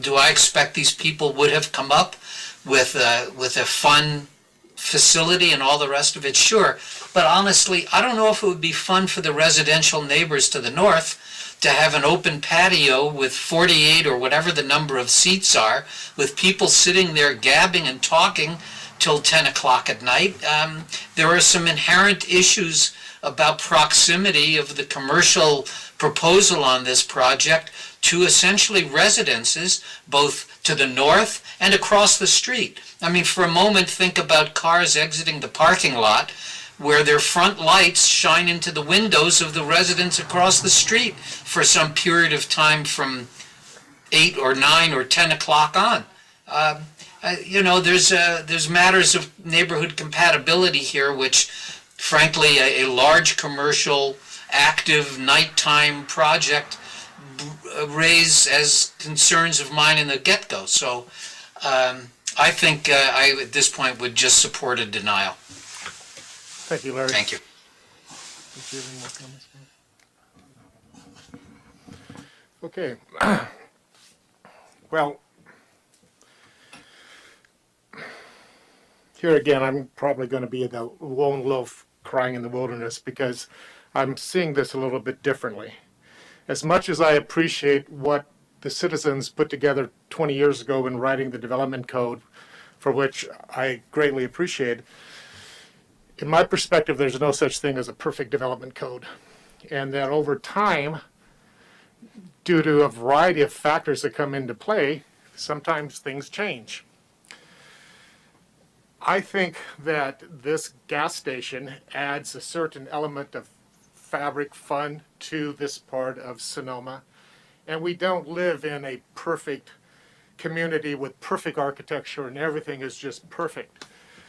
Do I expect these people would have come up with a fun facility and all the rest of it? Sure, but honestly, I don't know if it would be fun for the residential neighbors to the north to have an open patio with 48 or whatever the number of seats are, with people sitting there gabbing and talking till 10 o'clock at night. There are some inherent issues about proximity of the commercial proposal on this project to essentially residences, both to the north and across the street. I mean, for a moment, think about cars exiting the parking lot where their front lights shine into the windows of the residents across the street for some period of time from 8 or 9 or 10 o'clock on. There's matters of neighborhood compatibility here, which, frankly, a large commercial, active, nighttime project raise as concerns of mine in the get-go. So I think I, at this point, would just support a denial. Thank you, Larry. Thank you. Okay. Well, here again, I'm probably going to be the lone wolf crying in the wilderness, because I'm seeing this a little bit differently. As much as I appreciate what the citizens put together 20 years ago in writing the development code, for which I greatly appreciate, in my perspective, there's no such thing as a perfect development code. And that over time, due to a variety of factors that come into play, Sometimes things change. I think that this gas station adds a certain element of fabric fun to this part of Sonoma. And we don't live in a perfect community with perfect architecture and everything is just perfect.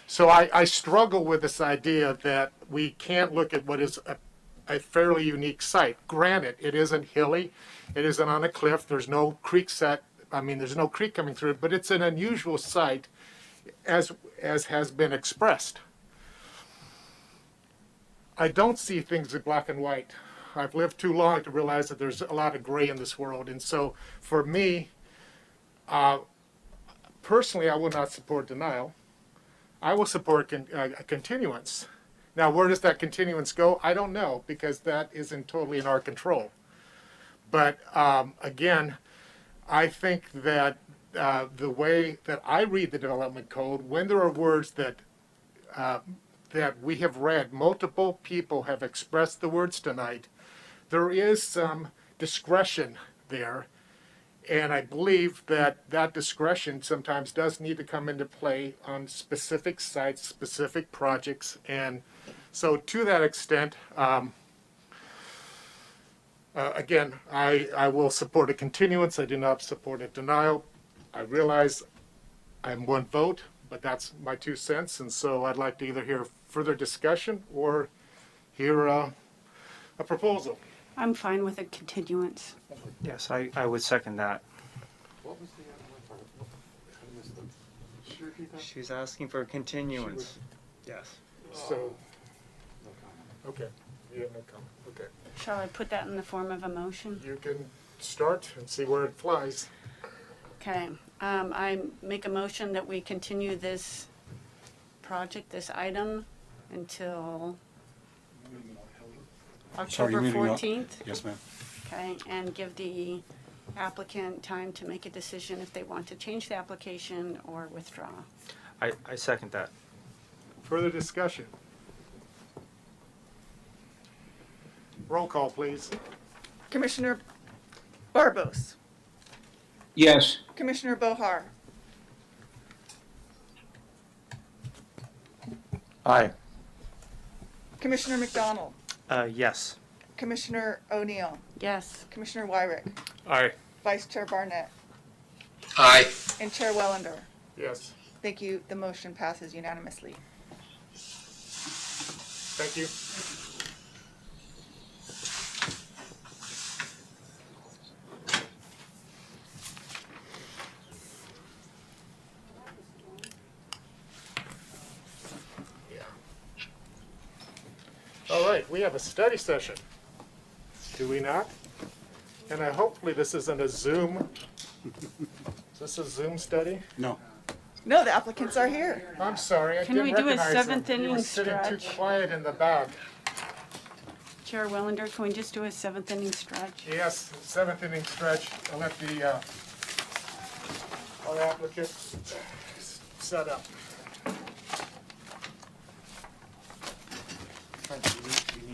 So I struggle with this idea that we can't look at what is a fairly unique site. Granted, it isn't hilly, it isn't on a cliff, there's no creek there's no creek coming through it, but it's an unusual site as has been expressed. I don't see things in black and white. I've lived too long to realize that there's a lot of gray in this world. And so for me, personally, I will not support denial. I will support a continuance. Now, where does that continuance go? I don't know, because that isn't totally in our control. But again, I think that the way that I read the development code, when there are words that we have read, multiple people have expressed the words tonight, there is some discretion there. And I believe that that discretion sometimes does need to come into play on specific sites, specific projects. And so to that extent, again, I will support a continuance. I do not support a denial. I realize I'm one vote, but that's my 2 cents. And so I'd like to either hear further discussion or hear a proposal. I'm fine with a continuance. Yes, I would second that. What was the other one? She's asking for a continuance. Yes. So, okay, you have no comment, okay. Shall I put that in the form of a motion? You can start and see where it flies. Okay, I make a motion that we continue this project, this item, until October 14th. Yes, ma'am. Okay, and give the applicant time to make a decision if they want to change the application or withdraw. I second that. Further discussion? Roll call, please. Commissioner Barbos, Yes. Commissioner Bohar, Aye. Commissioner McDonald, Yes. Commissioner O'Neill, Yes. Commissioner Wyrick, Aye. Vice Chair Barnett, Aye. and Chair Wellender. Yes, Thank you. The motion passes unanimously. thank you. All right, we have a study session, do we not? And hopefully this isn't a Zoom. Is this a Zoom study? No. No, the applicants are here. I'm sorry, I Can didn't we do a recognize them. seventh You inning were sitting too stretch? quiet in the back. Chair Wellender, can we just do a 7th inning stretch? Yes, 7th inning stretch. I'll let our applicant set up.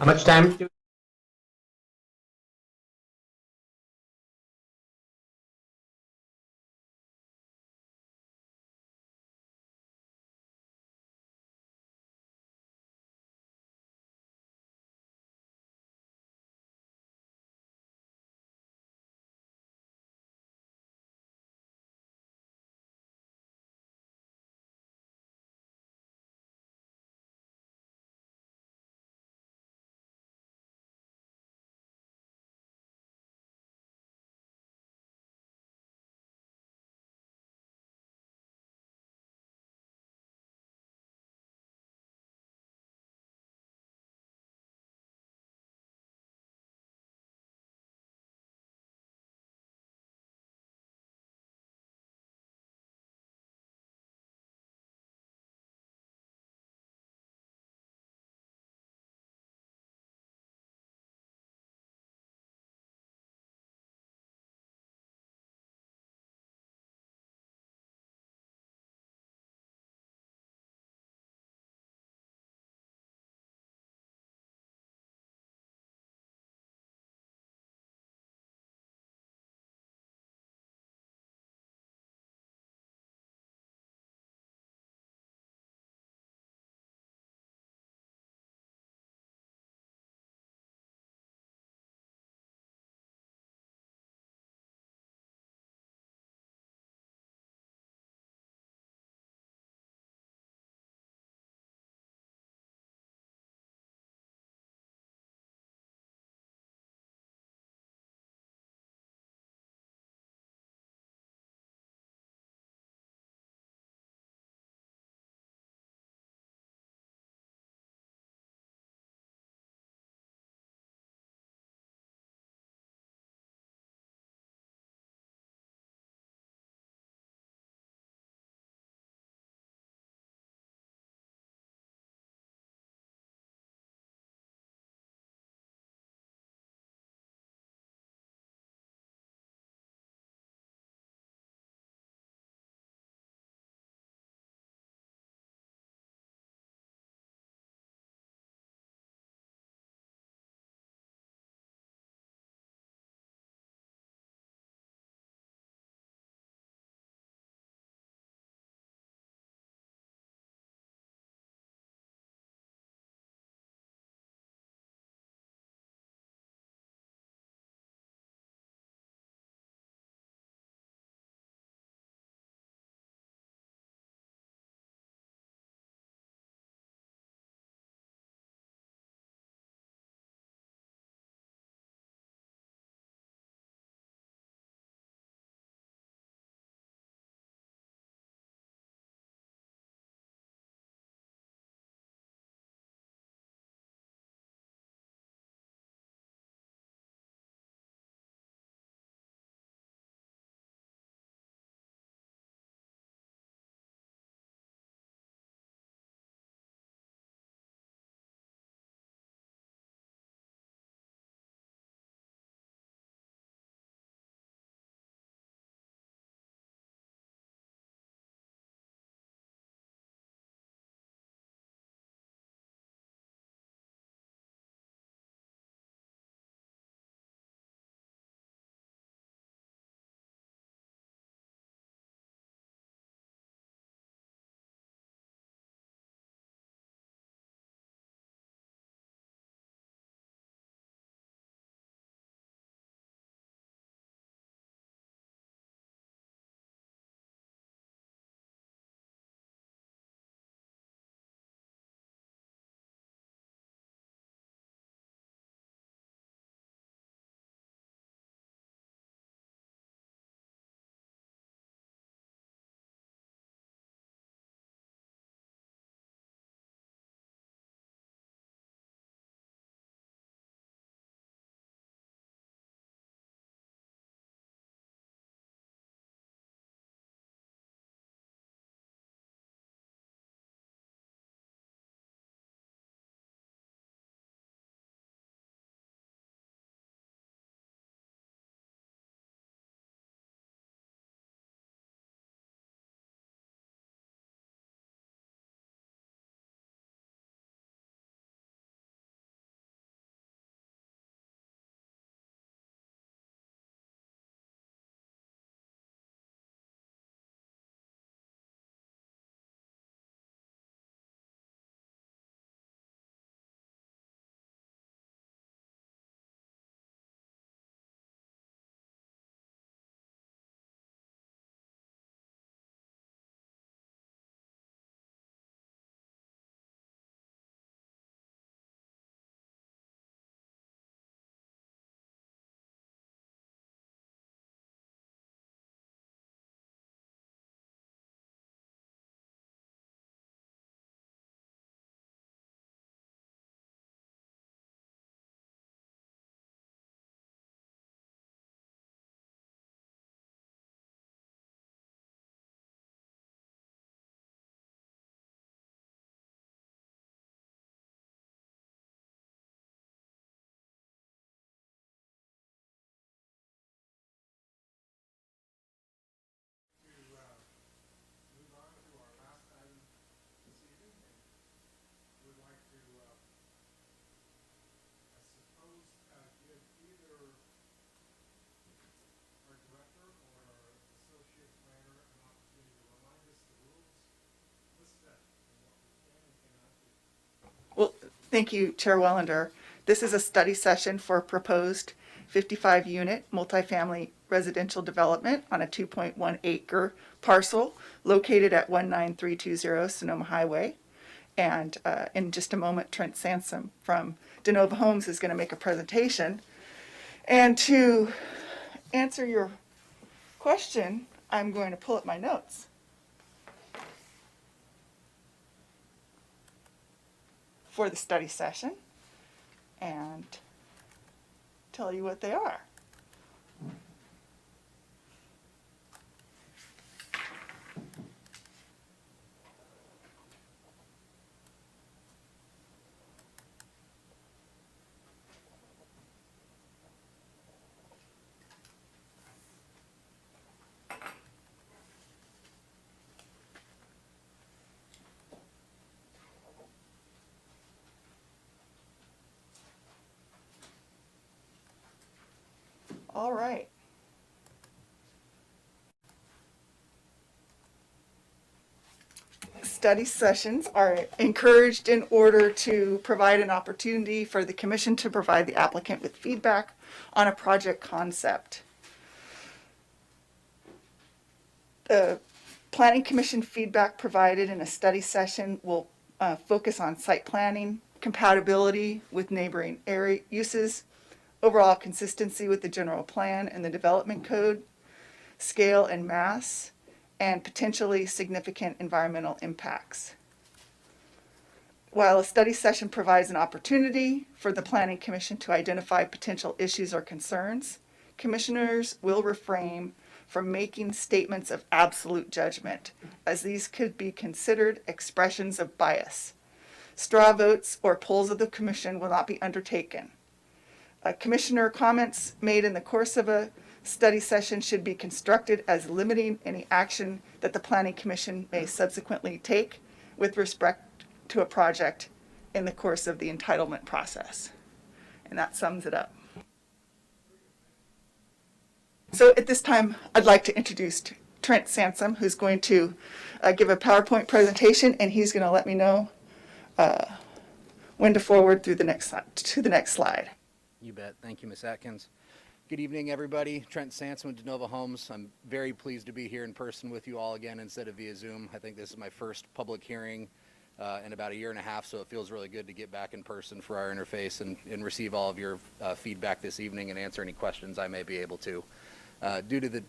How much time do Thank you, Chair Wellender. This is a study session for proposed 55-unit multifamily residential development on a 2.1 acre parcel located at 19320 Sonoma Highway. And in just a moment, Trent Sansom from DeNova Homes is going to make a presentation. And to answer your question, I'm going to pull up my notes. For the study session and tell you what they are. All right. Study sessions are encouraged in order to provide an opportunity for the commission to provide the applicant with feedback on a project concept. The Planning Commission feedback provided in a study session will focus on site planning, compatibility with neighboring area uses, overall consistency with the general plan and the development code, scale and mass, and potentially significant environmental impacts. While a study session provides an opportunity for the Planning Commission to identify potential issues or concerns, commissioners will refrain from making statements of absolute judgment, as these could be considered expressions of bias. Straw votes or polls of the commission will not be undertaken. Commissioner comments made in the course of a study session should be constructed as limiting any action that the Planning Commission may subsequently take with respect to a project in the course of the entitlement process. And that sums it up. So at this time, I'd like to introduce Trent Sansom, who's going to give a PowerPoint presentation, and he's going to let me know when to forward through the next slide. You bet. Thank you, Ms. Atkins. Good evening, everybody. Trent Sansom with DeNova Homes. I'm very pleased to be here in person with you all again instead of via Zoom. I think this is my first public hearing in about a year and a half, so it feels really good to get back in person for our interface and receive all of your feedback this evening and answer any questions I may be able to. Due to the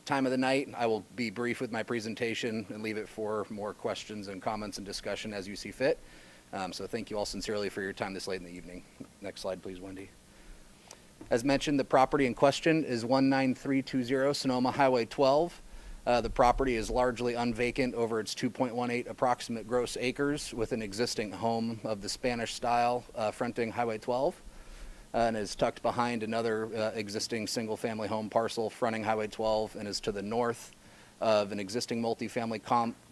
time of the night, I will be brief with my presentation and leave it for more questions and comments and discussion as you see fit. So thank you all sincerely for your time this late in the evening. Next slide, please, Wendy. As mentioned, the property in question is 19320 Sonoma Highway 12. The property is largely unvacant over its 2.18 approximate gross acres with an existing home of the Spanish style fronting Highway 12 and is tucked behind another existing single family home parcel fronting Highway 12 and is to the north of an existing multifamily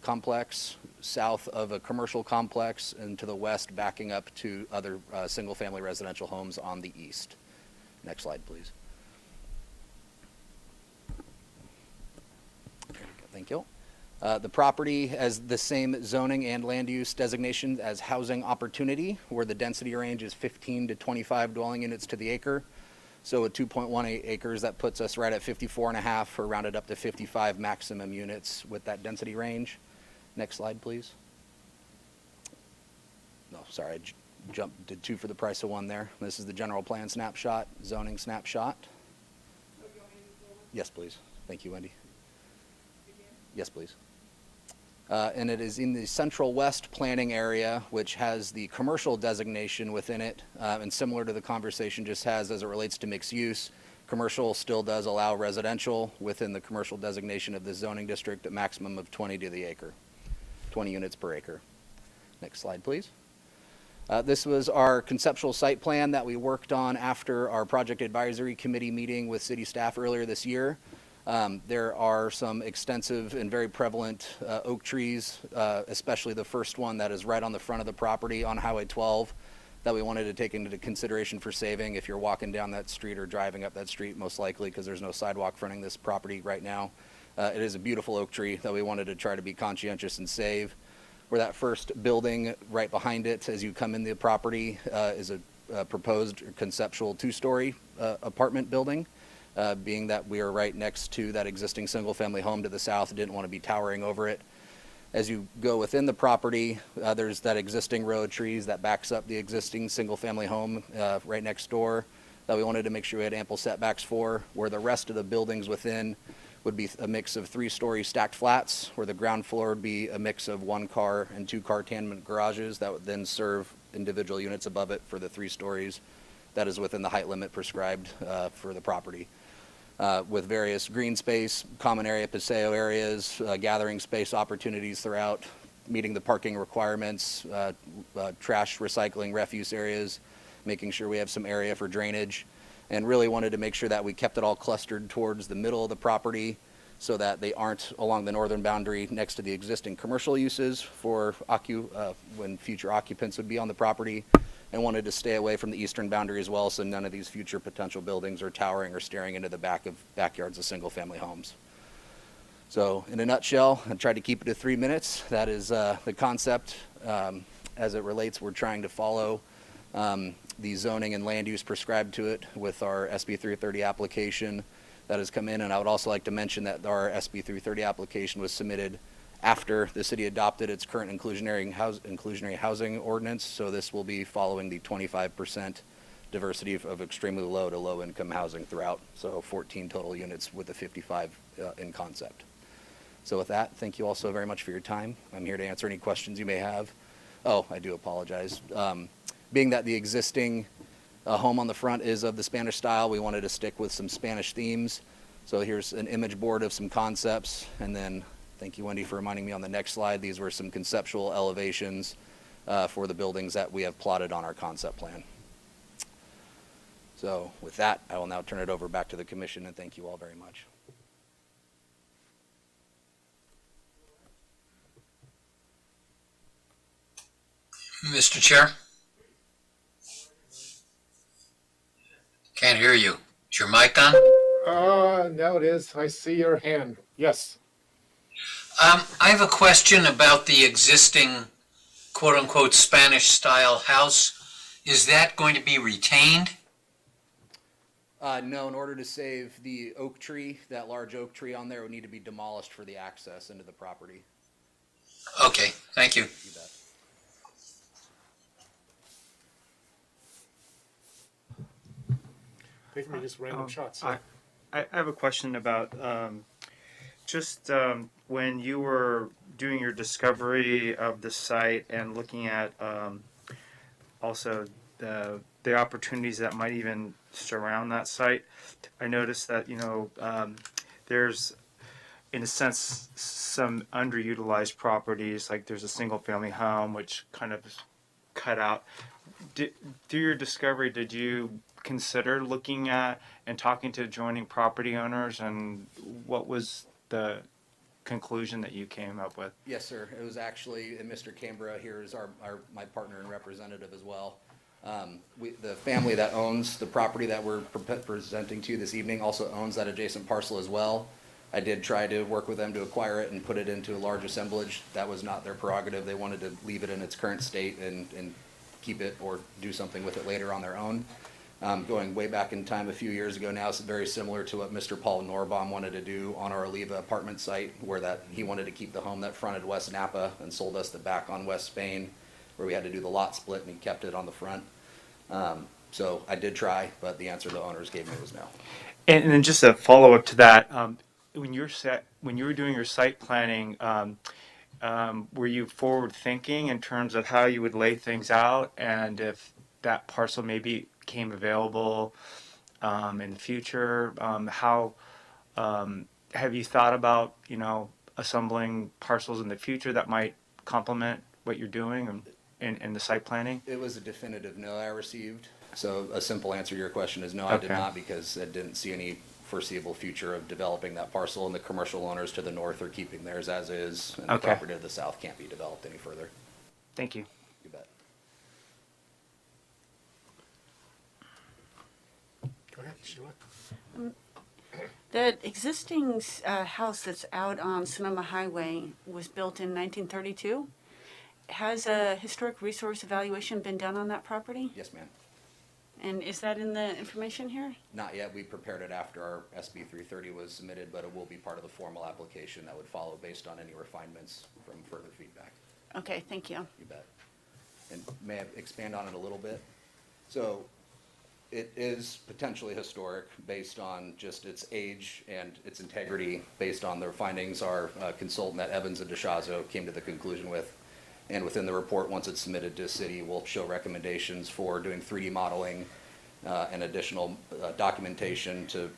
complex, south of a commercial complex, and to the west backing up to other single family residential homes on the east. Next slide, please. There we go. Thank you. The property has the same zoning and land use designation as housing opportunity, where the density range is 15 to 25 dwelling units to the acre. So at 2.18 acres, that puts us right at 54.5, or rounded up to 55 maximum units with that density range. Next slide, please. No, sorry, did two for the price of one there. This is the general plan snapshot, zoning snapshot. Yes, please. Thank you, Wendy. Yes, please. And it is in the central west planning area, which has the commercial designation within it. And similar to the conversation just has as it relates to mixed use, commercial still does allow residential within the commercial designation of the zoning district, a maximum of 20 to the acre, 20 units per acre. Next slide, please. This was our conceptual site plan that we worked on after our project advisory committee meeting with city staff earlier this year. There are some extensive and very prevalent oak trees, especially the first one that is right on the front of the property on Highway 12 that we wanted to take into consideration for saving if you're walking down that street or driving up that street, most likely because there's no sidewalk fronting this property right now. It is a beautiful oak tree that we wanted to try to be conscientious and save. where that first building right behind it as you come in the property is a proposed conceptual two-story apartment building. Being that we are right next to that existing single-family home to the south, didn't want to be towering over it. As you go within the property, there's that existing row of trees that backs up the existing single-family home right next door that we wanted to make sure we had ample setbacks for, where the rest of the buildings within would be a mix of 3-story stacked flats, where the ground floor would be a mix of 1-car and 2-car tenement garages that would then serve individual units above it for the 3 stories. That is within the height limit prescribed for the property. With various green space, common area paseo areas, gathering space opportunities throughout, meeting the parking requirements, trash recycling refuse areas, making sure we have some area for drainage, and really wanted to make sure that we kept it all clustered towards the middle of the property so that they aren't along the northern boundary next to the existing commercial uses for when future occupants would be on the property, and wanted to stay away from the eastern boundary as well, so none of these future potential buildings are towering or staring into the backyards of single-family homes. So in a nutshell, I tried to keep it to 3 minutes. That is the concept. As it relates, we're trying to follow the zoning and land use prescribed to it with our SB 330 application that has come in. And I would also like to mention that our SB 330 application was submitted after the city adopted its current inclusionary housing ordinance. So this will be following the 25% diversity of extremely low to low income housing throughout. So 14 total units with the 55 in concept. So with that, thank you all so very much for your time. I'm here to answer any questions you may have. Oh, I do apologize. Being that the existing home on the front is of the Spanish style, we wanted to stick with some Spanish themes. So here's an image board of some concepts, and then thank you, Wendy, for reminding me on the next slide. These were some conceptual elevations for the buildings that we have plotted on our concept plan. So with that, I will now turn it over back to the commission, and thank you all very much. Mr. Chair? Can't hear you. Is your mic on? Now it is. I see your hand. Yes. I have a question about the existing quote-unquote Spanish-style house. Is that going to be retained? No, in order to save the oak tree, that large oak tree on there would need to be demolished for the access into the property. Okay, thank you. You bet. Taking me just random shots. I have a question about when you were doing your discovery of the site and looking at also the opportunities that might even surround that site. I noticed that there's in a sense some underutilized properties, like there's a single family home which kind of cut out. Through your discovery, did you consider looking at and talking to adjoining property owners, and what was the conclusion that you came up with? Yes, sir. It was actually, and Mr. Canberra here is my partner and representative as well. The family that owns the property that we're presenting to you this evening also owns that adjacent parcel as well. I did try to work with them to acquire it and put it into a large assemblage. That was not their prerogative. They wanted to leave it in its current state and keep it or do something with it later on their own. Going way back in time a few years ago now, it's very similar to what Mr. Paul Norbaum wanted to do on our Oliva apartment site, where he wanted to keep the home that fronted West Napa and sold us the back on West Spain, where we had to do the lot split, and he kept it on the front. So I did try, but the answer the owners gave me was no. And then just a follow up to that, when you were doing your site planning, were you forward thinking in terms of how you would lay things out, and if that parcel maybe came available in the future? How have you thought about assembling parcels in the future that might complement what you're doing in the site planning? It was a definitive no I received. So a simple answer to your question is no, I did not, because I didn't see any foreseeable future of developing that parcel, and the commercial owners to the north are keeping theirs as is, and the property to the south can't be developed any further. Thank you. You bet. Go ahead, Sheila. The existing house that's out on Sonoma Highway was built in 1932, has a historic resource evaluation been done on that property? Yes, ma'am. And is that in the information here? Not yet. We prepared it after our SB 330 was submitted, but it will be part of the formal application that would follow based on any refinements from further feedback. Okay, thank you. You bet. And may I expand on it a little bit? So it is potentially historic based on just its age and its integrity, based on the findings our consultant at Evans and DeShazo came to the conclusion with. And within the report, once it's submitted to city, we'll show recommendations for doing 3D modeling and additional documentation to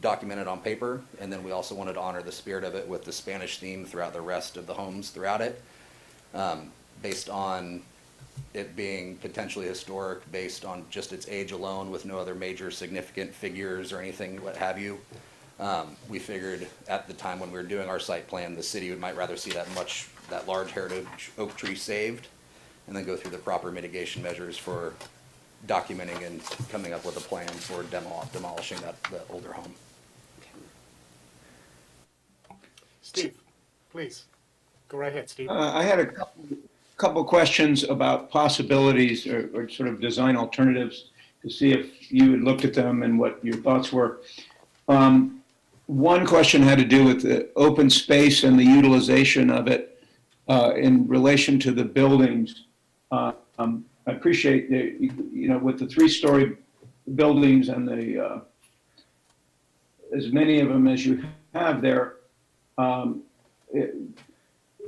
document it on paper. And then we also wanted to honor the spirit of it with the Spanish theme throughout the rest of the homes throughout it, based on it being potentially historic, based on just its age alone with no other major significant figures or anything, what have you. We figured at the time when we were doing our site plan, the city might rather see that large heritage oak tree saved, and then go through the proper mitigation measures for documenting and coming up with a plan for demolishing the older home. Steve, please. Go right ahead, Steve. I had a couple questions about possibilities or sort of design alternatives to see if you had looked at them and what your thoughts were. One question had to do with the open space and the utilization of it in relation to the buildings. I appreciate that, with the 3-story buildings and the as many of them as you have there,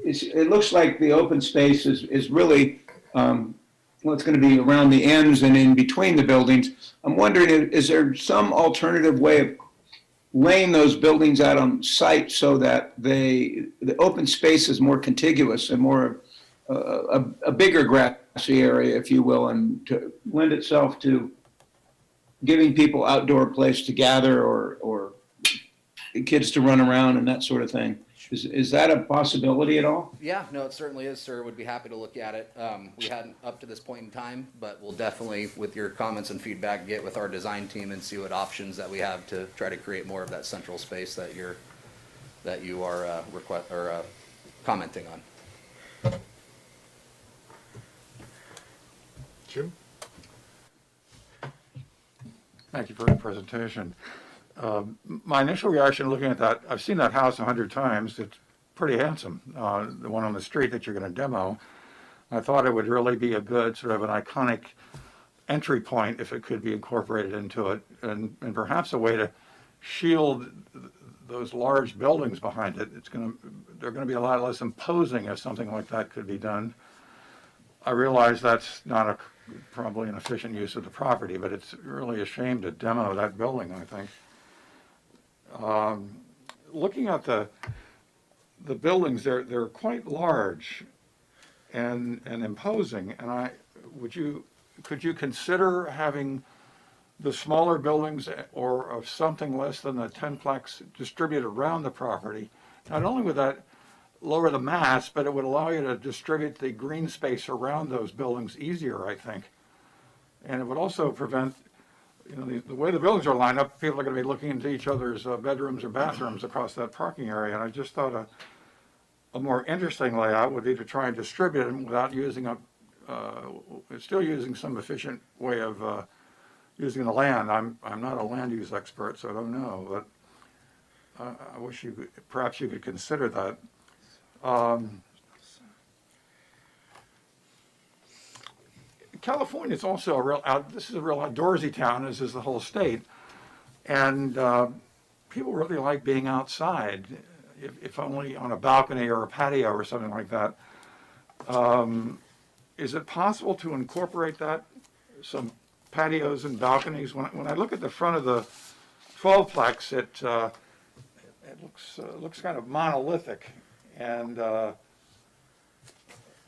it looks like the open space is really it's going to be around the ends and in between the buildings. I'm wondering, is there some alternative way of laying those buildings out on site so that the open space is more contiguous and more a bigger grassy area, if you will, and to lend itself to giving people outdoor place to gather or kids to run around and that sort of thing? Is that a possibility at all? Yeah, no, it certainly is, sir. Would be happy to look at it. We hadn't up to this point in time, but we'll definitely, with your comments and feedback, get with our design team and see what options that we have to try to create more of that central space that you are commenting on. Jim? Thank you for the presentation. My initial reaction looking at that, I've seen that house 100 times. It's pretty handsome, the one on the street that you're going to demo. I thought it would really be a good sort of an iconic entry point if it could be incorporated into it, and perhaps a way to shield those large buildings behind it. They're going to be a lot less imposing if something like that could be done. I realize that's not probably an efficient use of the property, but it's really a shame to demo that building, I think. Looking at the buildings, they're quite large and imposing. And could you consider having the smaller buildings or of something less than the 10plex distributed around the property? Not only would that lower the mass, but it would allow you to distribute the green space around those buildings easier, I think. And it would also prevent, the way the buildings are lined up, people are going to be looking into each other's bedrooms or bathrooms across that parking area. And I just thought a more interesting layout would be to try and distribute them without using still using some efficient way of using the land. I'm not a land use expert, so I don't know, but I wish perhaps you could consider that. California is also this is a real outdoorsy town, as is the whole state, and people really like being outside, if only on a balcony or a patio or something like that. Is it possible to incorporate that, some patios and balconies? When I look at the front of the 12plex, it looks kind of monolithic, and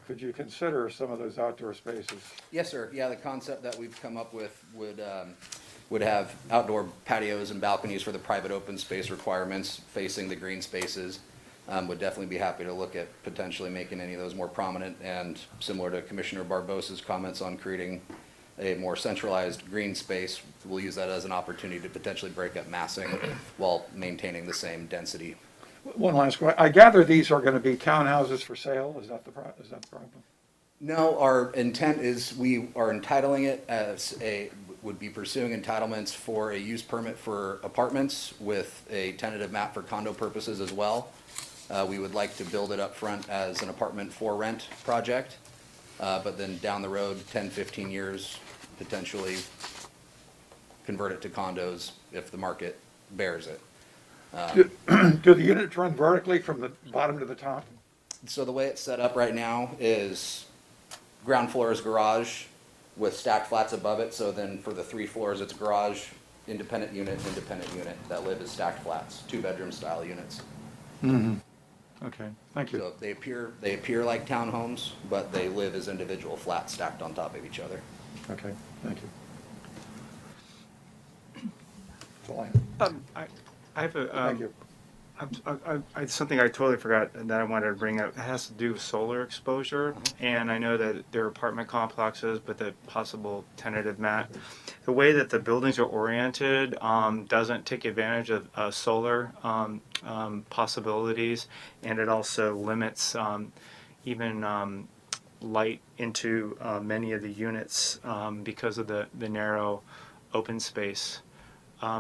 could you consider some of those outdoor spaces? Yes, sir. Yeah, the concept that we've come up with would have outdoor patios and balconies for the private open space requirements facing the green spaces. Would definitely be happy to look at potentially making any of those more prominent, and similar to Commissioner Barbossa's comments on creating a more centralized green space, we'll use that as an opportunity to potentially break up massing while maintaining the same density One last question. I gather these are going to be townhouses for sale. Is that the problem? No, our intent is we are entitling it as would be pursuing entitlements for a use permit for apartments with a tentative map for condo purposes as well. We would like to build it up front as an apartment for rent project, but then down the road, 10, 15 years, potentially convert it to condos if the market bears it. Do the units run vertically from the bottom to the top? So the way it's set up right now is ground floor is garage with stacked flats above it. So then for the 3 floors, it's garage, independent unit. That live as stacked flats, 2-bedroom style units. Mm-hmm. Okay, thank you. So they appear like townhomes, but they live as individual flats stacked on top of each other. Okay, thank you. I have a, Thank you. something I totally forgot that I wanted to bring up. It has to do with solar exposure, and I know that there are apartment complexes, but the possible tentative map. The way that the buildings are oriented doesn't take advantage of solar possibilities, and it also limits even light into many of the units because of the narrow open space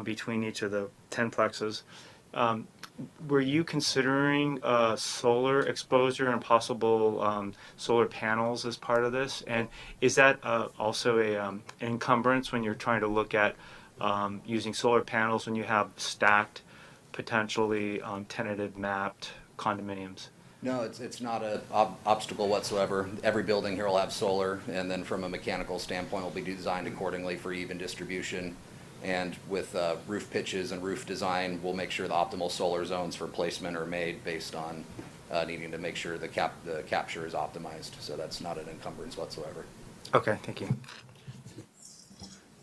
between each of the 10 plexes. Were you considering solar exposure and possible solar panels as part of this? And is that also an encumbrance when you're trying to look at using solar panels when you have stacked, potentially tentative mapped condominiums? No, it's not an obstacle whatsoever. Every building here will have solar, and then from a mechanical standpoint, will be designed accordingly for even distribution. And with roof pitches and roof design, we'll make sure the optimal solar zones for placement are made based on needing to make sure the capture is optimized. So that's not an encumbrance whatsoever. Okay, thank you.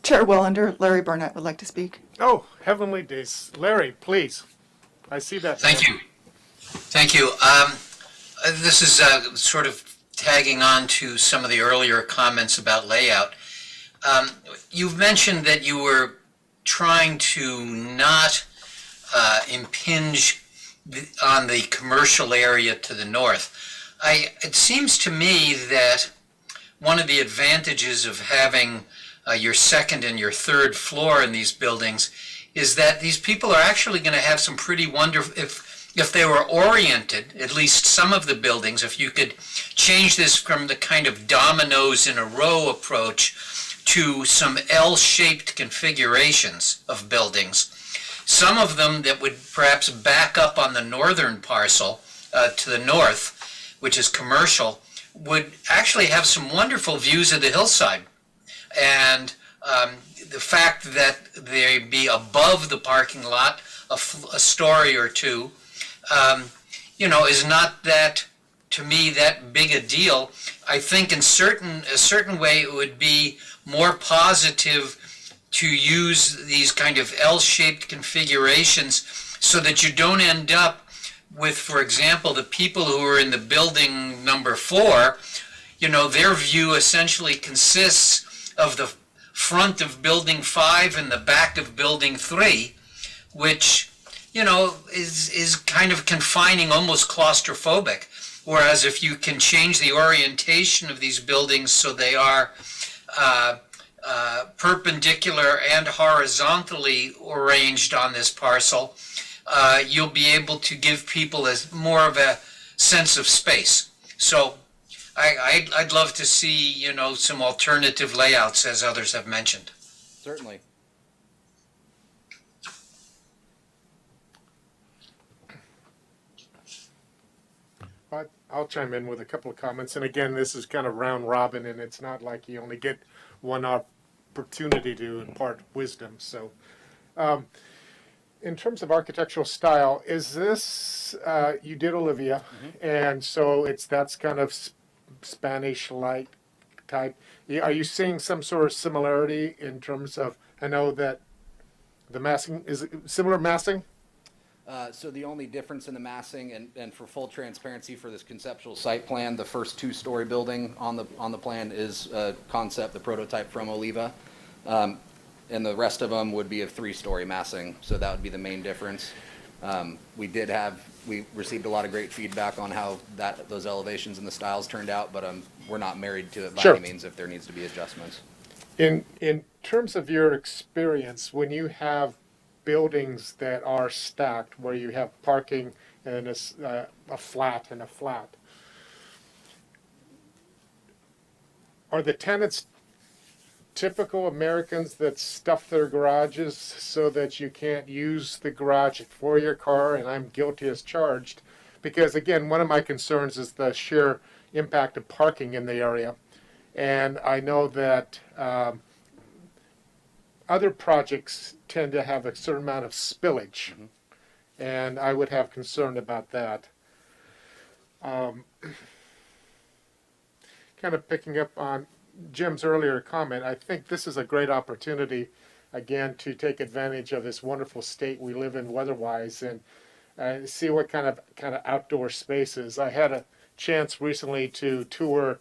Chair Wellender, Larry Burnett would like to speak. Oh, heavenly days. Larry, please. I see that. Thank you. Thank you. This is sort of tagging on to some of the earlier comments about layout. You've mentioned that you were trying to not impinge on the commercial area to the north. It seems to me that one of the advantages of having your second and your third floor in these buildings is that these people are actually going to have some pretty wonderful, if they were oriented, at least some of the buildings, if you could change this from the kind of dominoes in a row approach to some L-shaped configurations of buildings. Some of them that would perhaps back up on the northern parcel to the north, which is commercial, would actually have some wonderful views of the hillside. And the fact that they be above the parking lot, a story or two, you know, is not that, to me, that big a deal. I think in a certain way it would be more positive to use these kind of L-shaped configurations so that you don't end up with, for example, the people who are in the building number 4, you know, their view essentially consists of the front of building 5 and the back of building 3, which, you know, is kind of confining, almost claustrophobic. Whereas if you can change the orientation of these buildings so they are perpendicular and horizontally arranged on this parcel, you'll be able to give people more of a sense of space. So I'd love to see, you know, some alternative layouts, as others have mentioned. Certainly. I'll chime in with a couple of comments. And again, this is kind of round robin, and it's not like you only get one opportunity to impart wisdom. So in terms of architectural style, is this, you did Olivia, and so that's kind of Spanish-like type. Are you seeing some sort of similarity in terms of, I know that the massing, is it similar massing? So the only difference in the massing, and for full transparency for this conceptual site plan, the first 2-story building on the plan is a concept, the prototype from Oliva, and the rest of them would be of 3-story massing. So that would be the main difference. We did have we received a lot of great feedback on how those elevations and the styles turned out, but we're not married to it by Sure. any means if there needs to be adjustments. In terms of your experience, when you have buildings that are stacked, where you have parking and a flat and a flat, are the tenants typical Americans that stuff their garages so that you can't use the garage for your car? And I'm guilty as charged, because again, one of my concerns is the sheer impact of parking in the area. And I know that other projects tend to have a certain amount of spillage, and I would have concern about that. Kind of picking up on Jim's earlier comment, I think this is a great opportunity, again, to take advantage of this wonderful state we live in weather-wise, and see what kind of outdoor spaces. I had a chance recently to tour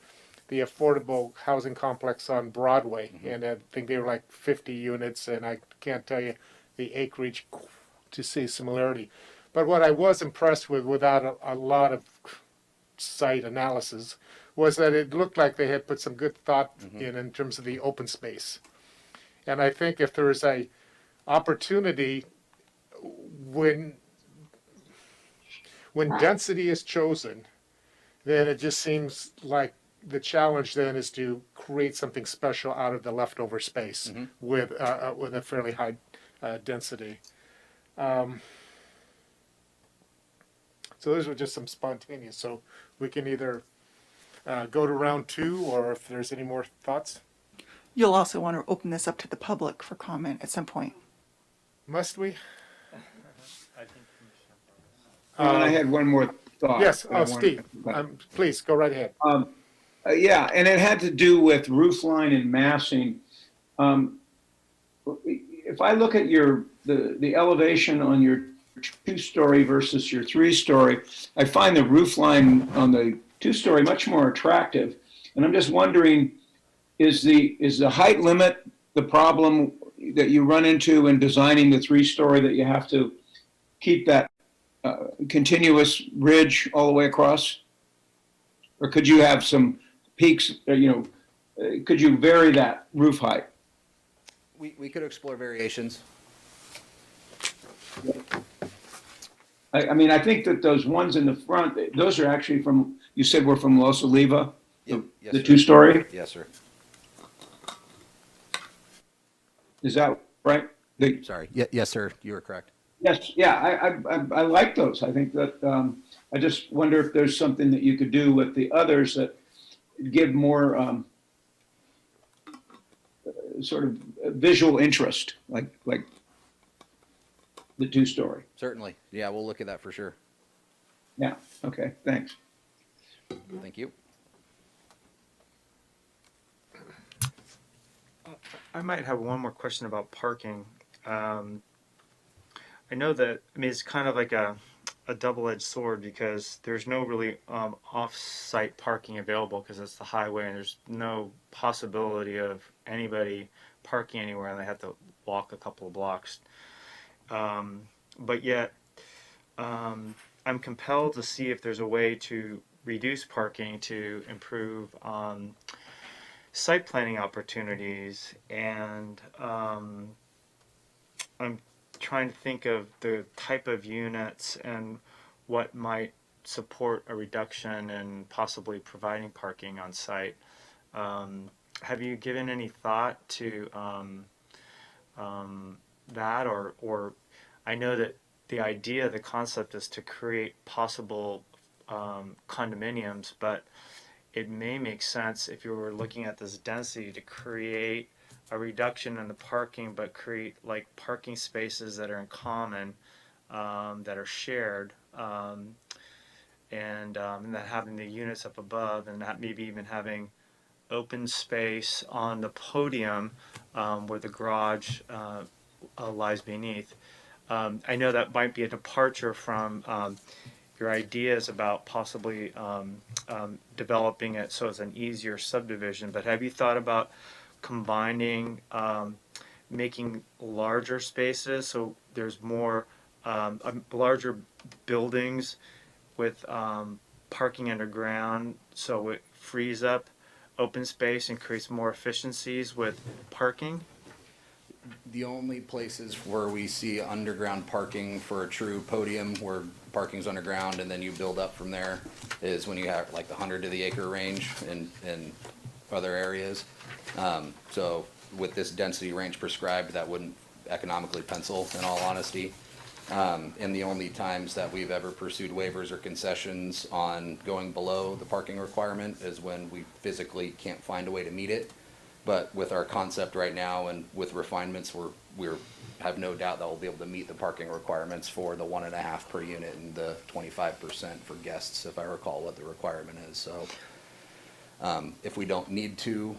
the affordable housing complex on Broadway, and I think they were like 50 units, and I can't tell you the acreage to see similarity. But what I was impressed with, without a lot of site analysis, was that it looked like they had put some good thought in terms of the open space. And I think if there is a opportunity when density is chosen, then it just seems like the challenge then is to create something special out of the leftover space with a fairly high density. So those were just some spontaneous. So we can either go to round two, or if there's any more thoughts. You'll also want to open this up to the public for comment at some point. Must we? And I had one more thought. Yes, Steve, please go right ahead. Yeah, and it had to do with roof line and massing. If I look at the elevation on your 2-story versus your 3-story, I find the roof line on the 2-story much more attractive. And I'm just wondering, is the height limit the problem that you run into in designing the 3-story, that you have to keep that continuous ridge all the way across? Or could you have some peaks, could you vary that roof height? We could explore variations. I mean, I think that those ones in the front, those are actually from, you said were from Los Oliva, Yes, the sir. 2-story? Yes, sir. Is that right? Sorry. Yes, sir. You were correct. Yes, yeah, I like those. I think that, I just wonder if there's something that you could do with the others that give more sort of visual interest, like the 2-story. Certainly. Yeah, we'll look at that for sure. Yeah, okay, thanks. Thank you. I might have one more question about parking. I know that, it's kind of like a double-edged sword, because there's no really off-site parking available because it's the highway, and there's no possibility of anybody parking anywhere, and they have to walk a couple of blocks. But yet, I'm compelled to see if there's a way to reduce parking to improve site planning opportunities, and I'm trying to think of the type of units and what might support a reduction and possibly providing parking on site. Have you given any thought to that, or I know that the idea, the concept is to create possible condominiums, but it may make sense if you were looking at this density to create a reduction in the parking, but create like parking spaces that are in common, that are shared, and that having the units up above, and that maybe even having open space on the podium where the garage lies beneath. I know that might be a departure from your ideas about possibly developing it so it's an easier subdivision, but have you thought about combining, making larger spaces so there's more larger buildings with parking underground, so it frees up open space and creates more efficiencies with parking? The only places where we see underground parking for a true podium where parking's underground and then you build up from there is when you have like the 100 to the acre range in other areas. So with this density range prescribed, that wouldn't economically pencil, in all honesty. And the only times that we've ever pursued waivers or concessions on going below the parking requirement is when we physically can't find a way to meet it. But with our concept right now and with refinements, we have no doubt that we'll be able to meet the parking requirements for the 1.5 per unit and the 25% for guests, if I recall what the requirement is. So if we don't need to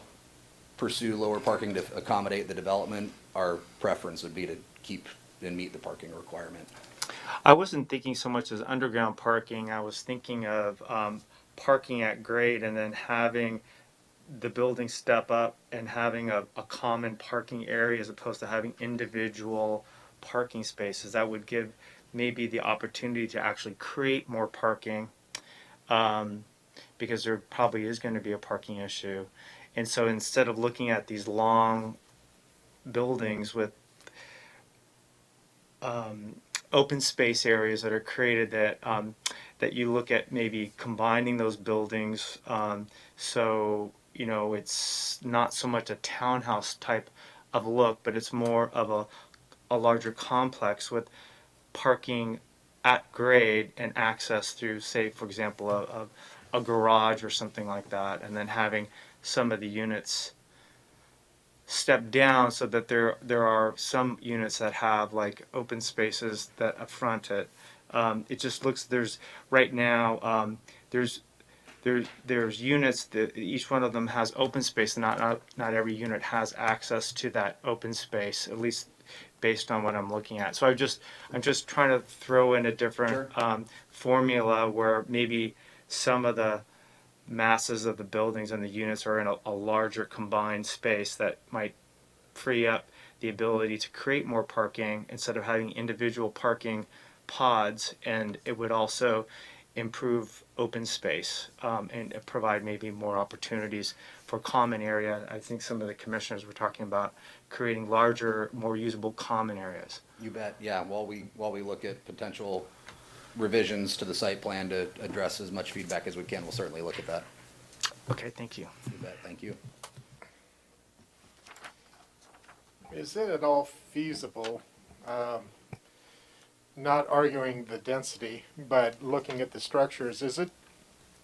pursue lower parking to accommodate the development, our preference would be to keep and meet the parking requirement. I wasn't thinking so much as underground parking. I was thinking of parking at grade and then having the building step up and having a common parking area as opposed to having individual parking spaces. That would give maybe the opportunity to actually create more parking, because there probably is going to be a parking issue. And so instead of looking at these long buildings with open space areas that are created, that you look at maybe combining those buildings, so you know it's not so much a townhouse type of look, but it's more of a larger complex with parking at grade and access through, say, for example, a garage or something like that, and then having some of the units step down so that there are some units that have like open spaces that affront it. It just looks, there's right now there's units that each one of them has open space, and not every unit has access to that open space, at least based on what I'm looking at. So I'm just trying to throw in a different formula where maybe some of the masses of the buildings and the units are in a larger combined space that might free up the ability to create more parking instead of having individual parking pods, and it would also improve open space and provide maybe more opportunities for common area. I think some of the commissioners were talking about creating larger, more usable common areas. You bet. Yeah, while we look at potential revisions to the site plan to address as much feedback as we can, we'll certainly look at that. Okay, thank you. You bet. Thank you. Is it at all feasible, not arguing the density, but looking at the structures, I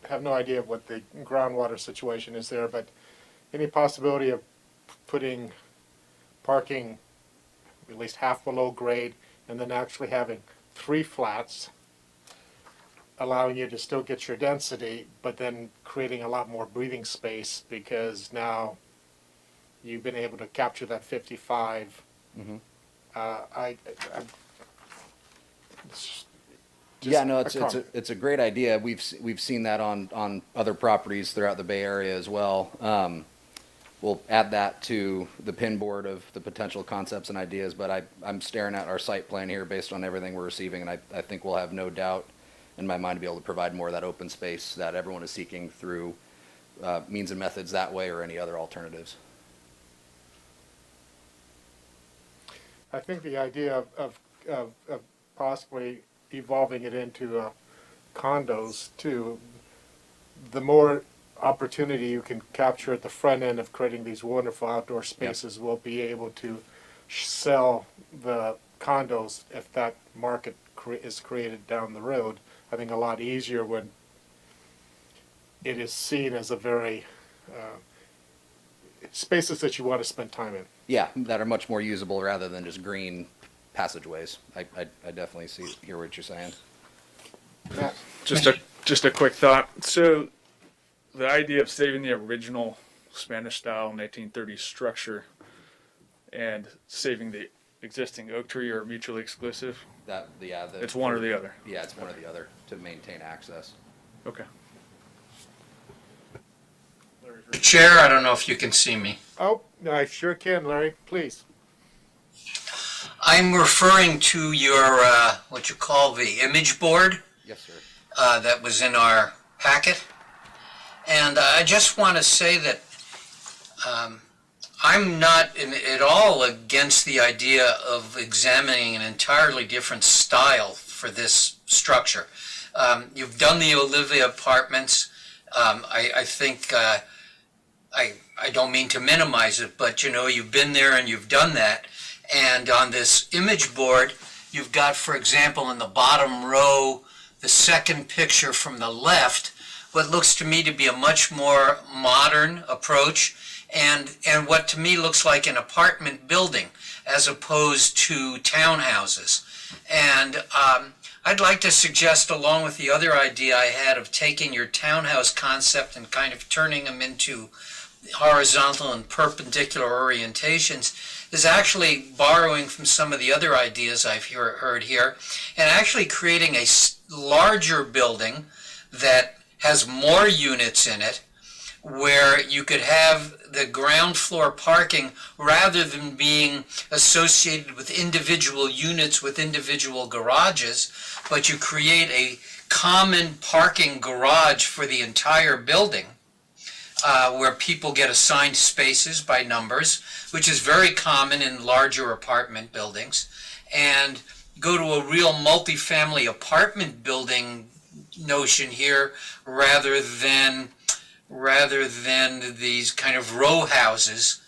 have no idea what the groundwater situation is there, but any possibility of putting parking at least half below grade and then actually having 3 flats, allowing you to still get your density, but then creating a lot more breathing space because now you've been able to capture that 55. Mm-hmm. Yeah, no, it's a great idea. We've seen that on other properties throughout the Bay Area as well. We'll add that to the pin board of the potential concepts and ideas, but I'm staring at our site plan here based on everything we're receiving, and I think we'll have no doubt in my mind to be able to provide more of that open space that everyone is seeking through means and methods that way or any other alternatives. I think the idea of possibly evolving it into condos too, the more opportunity you can capture at the front end of creating these wonderful outdoor spaces, will be able to sell the condos if that market is created down the road. I think a lot easier when it is seen as a very spaces that you want to spend time in. Yeah, that are much more usable rather than just green passageways. I definitely hear what you're saying. Just a quick thought. So the idea of saving the original Spanish style 1930s structure and saving the existing oak tree are mutually exclusive? It's one or the other? Yeah, it's one or the other to maintain access. Okay. Chair, I don't know if you can see me. Oh, I sure can, Larry. Please. I'm referring to your, what you call the image board Yes, sir. that was in our packet. And I just want to say that I'm not at all against the idea of examining an entirely different style for this structure. You've done the Olivia Apartments. I think, I don't mean to minimize it, but you know, you've been there and you've done that. And on this image board, you've got, for example, in the bottom row, the second picture from the left, what looks to me to be a much more modern approach, and what to me looks like an apartment building as opposed to townhouses. And I'd like to suggest, along with the other idea I had of taking your townhouse concept and kind of turning them into horizontal and perpendicular orientations, is actually borrowing from some of the other ideas I've heard here, and actually creating a larger building that has more units in it, where you could have the ground floor parking rather than being associated with individual units with individual garages, but you create a common parking garage for the entire building, where people get assigned spaces by numbers, which is very common in larger apartment buildings, and go to a real multifamily apartment building notion here rather than these kind of row houses,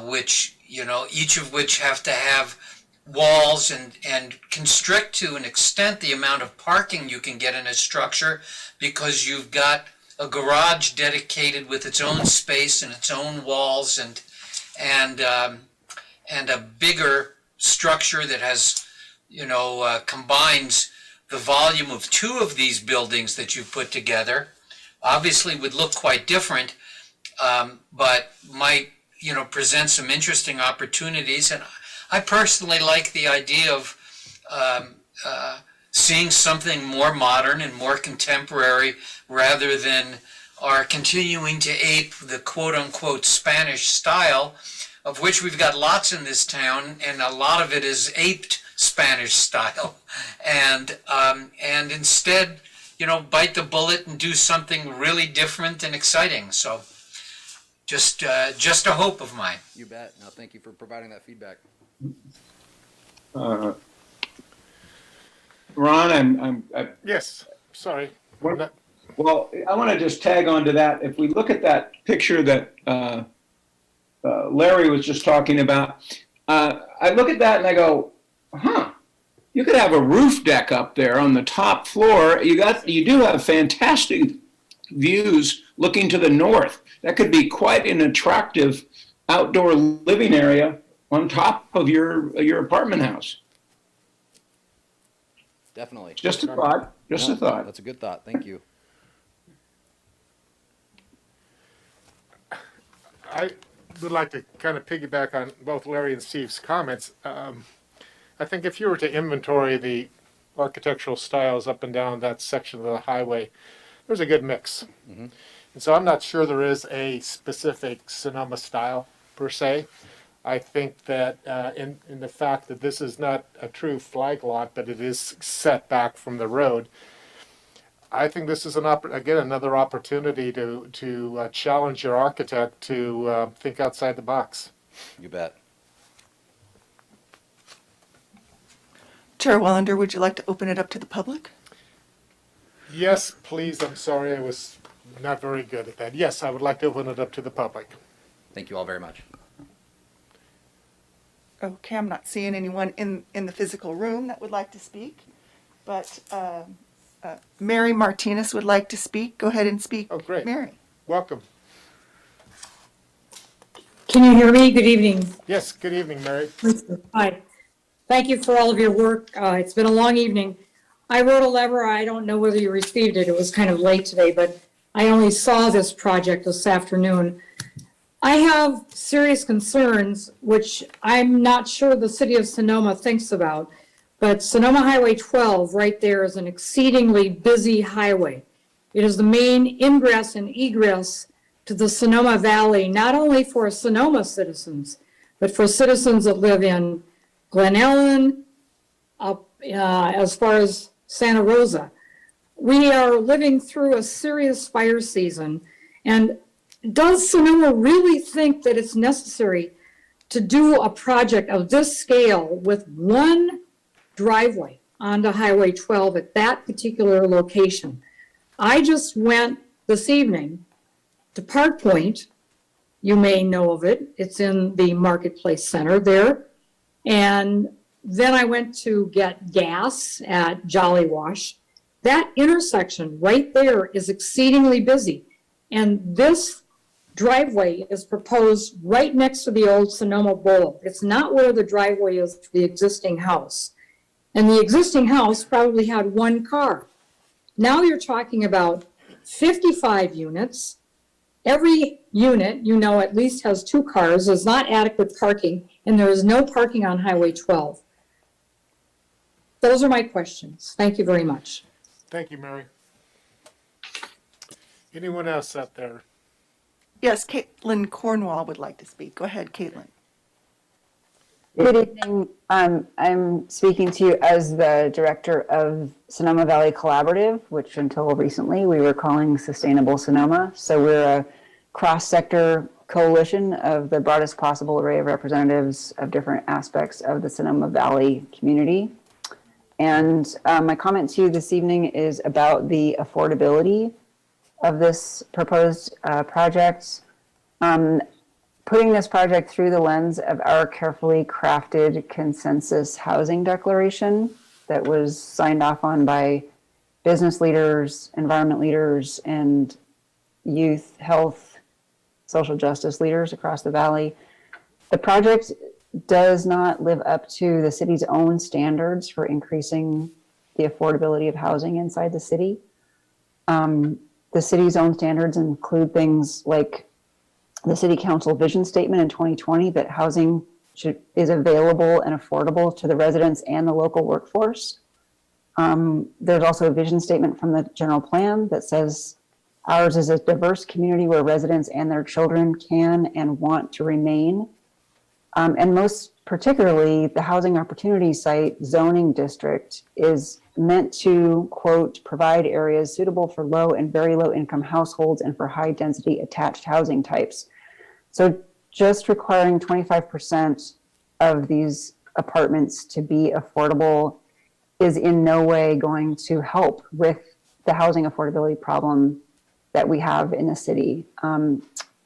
which, you know, each of which have to have walls and constrict to an extent the amount of parking you can get in a structure, because you've got a garage dedicated with its own space and its own walls and a bigger structure that has, you know, combines the volume of two of these buildings that you've put together. Obviously would look quite different, but might, you know, present some interesting opportunities. And I personally like the idea of seeing something more modern and more contemporary rather than our continuing to ape the quote-unquote Spanish style, of which we've got lots in this town, and a lot of it is aped Spanish style. And instead, you know, bite the bullet and do something really different and exciting. So just a hope of mine. You bet. No, thank you for providing that feedback. Ron, Yes, sorry. Well, I want to just tag on to that. If we look at that picture that Larry was just talking about, I look at that and I go, huh, you could have a roof deck up there on the top floor. You do have fantastic views looking to the north. That could be quite an attractive outdoor living area on top of your apartment house. Definitely. Just a thought. Just a thought. That's a good thought. Thank you. I would like to kind of piggyback on both Larry and Steve's comments. I think if you were to inventory the architectural styles up and down that section of the highway, there's a good mix. Mm-hmm. And so I'm not sure there is a specific Sonoma style per se. I think that in the fact that this is not a true flag lot, but it is set back from the road, I think this is another opportunity to challenge your architect to think outside the box. You bet. Chair Wallender, would you like to open it up to the public? Yes, please. I'm sorry, I was not very good at that. Yes, I would like to open it up to the public. Thank you all very much. Okay, I'm not seeing anyone in the physical room that would like to speak, but Mary Martinez would like to speak. Go ahead and speak. Oh, great. Mary. Welcome. Can you hear me? Good evening. Yes, good evening, Mary. Hi. Thank you for all of your work. It's been a long evening. I wrote a letter. I don't know whether you received it. It was kind of late today, but I only saw this project this afternoon. I have serious concerns, which I'm not sure the city of Sonoma thinks about, but Sonoma Highway 12 right there is an exceedingly busy highway. It is the main ingress and egress to the Sonoma Valley, not only for Sonoma citizens, but for citizens that live in Glen Ellen, up as far as Santa Rosa. We are living through a serious fire season. And does Sonoma really think that it's necessary to do a project of this scale with one driveway onto Highway 12 at that particular location? I just went this evening to Park Point. You may know of it. It's in the Marketplace Center there. And then I went to get gas at Jolly Wash. That intersection right there is exceedingly busy. And this driveway is proposed right next to the old Sonoma Bowl. It's not where the driveway is to the existing house. And the existing house probably had one car. Now you're talking about 55 units. Every unit, you know, at least has 2 cars. There's not adequate parking, and there is no parking on Highway 12. Those are my questions. Thank you very much. Thank you, Mary. Anyone else out there? Yes, Caitlin Cornwall would like to speak. Go ahead, Caitlin. Good evening. I'm speaking to you as the director of Sonoma Valley Collaborative, which until recently we were calling Sustainable Sonoma. So we're a cross-sector coalition of the broadest possible array of representatives of different aspects of the Sonoma Valley community. And my comment to you this evening is about the affordability of this proposed project. Putting this project through the lens of our carefully crafted consensus housing declaration that was signed off on by business leaders, environment leaders, and youth, health, social justice leaders across the valley. The project does not live up to the city's own standards for increasing the affordability of housing inside the city. The city's own standards include things like the City Council vision statement in 2020 that housing is available and affordable to the residents and the local workforce. There's also a vision statement from the general plan that says ours is a diverse community where residents and their children can and want to remain. And most particularly, the Housing Opportunity Site zoning district is meant to, quote, provide areas suitable for low and very low income households and for high density attached housing types. So just requiring 25% of these apartments to be affordable is in no way going to help with the housing affordability problem that we have in the city.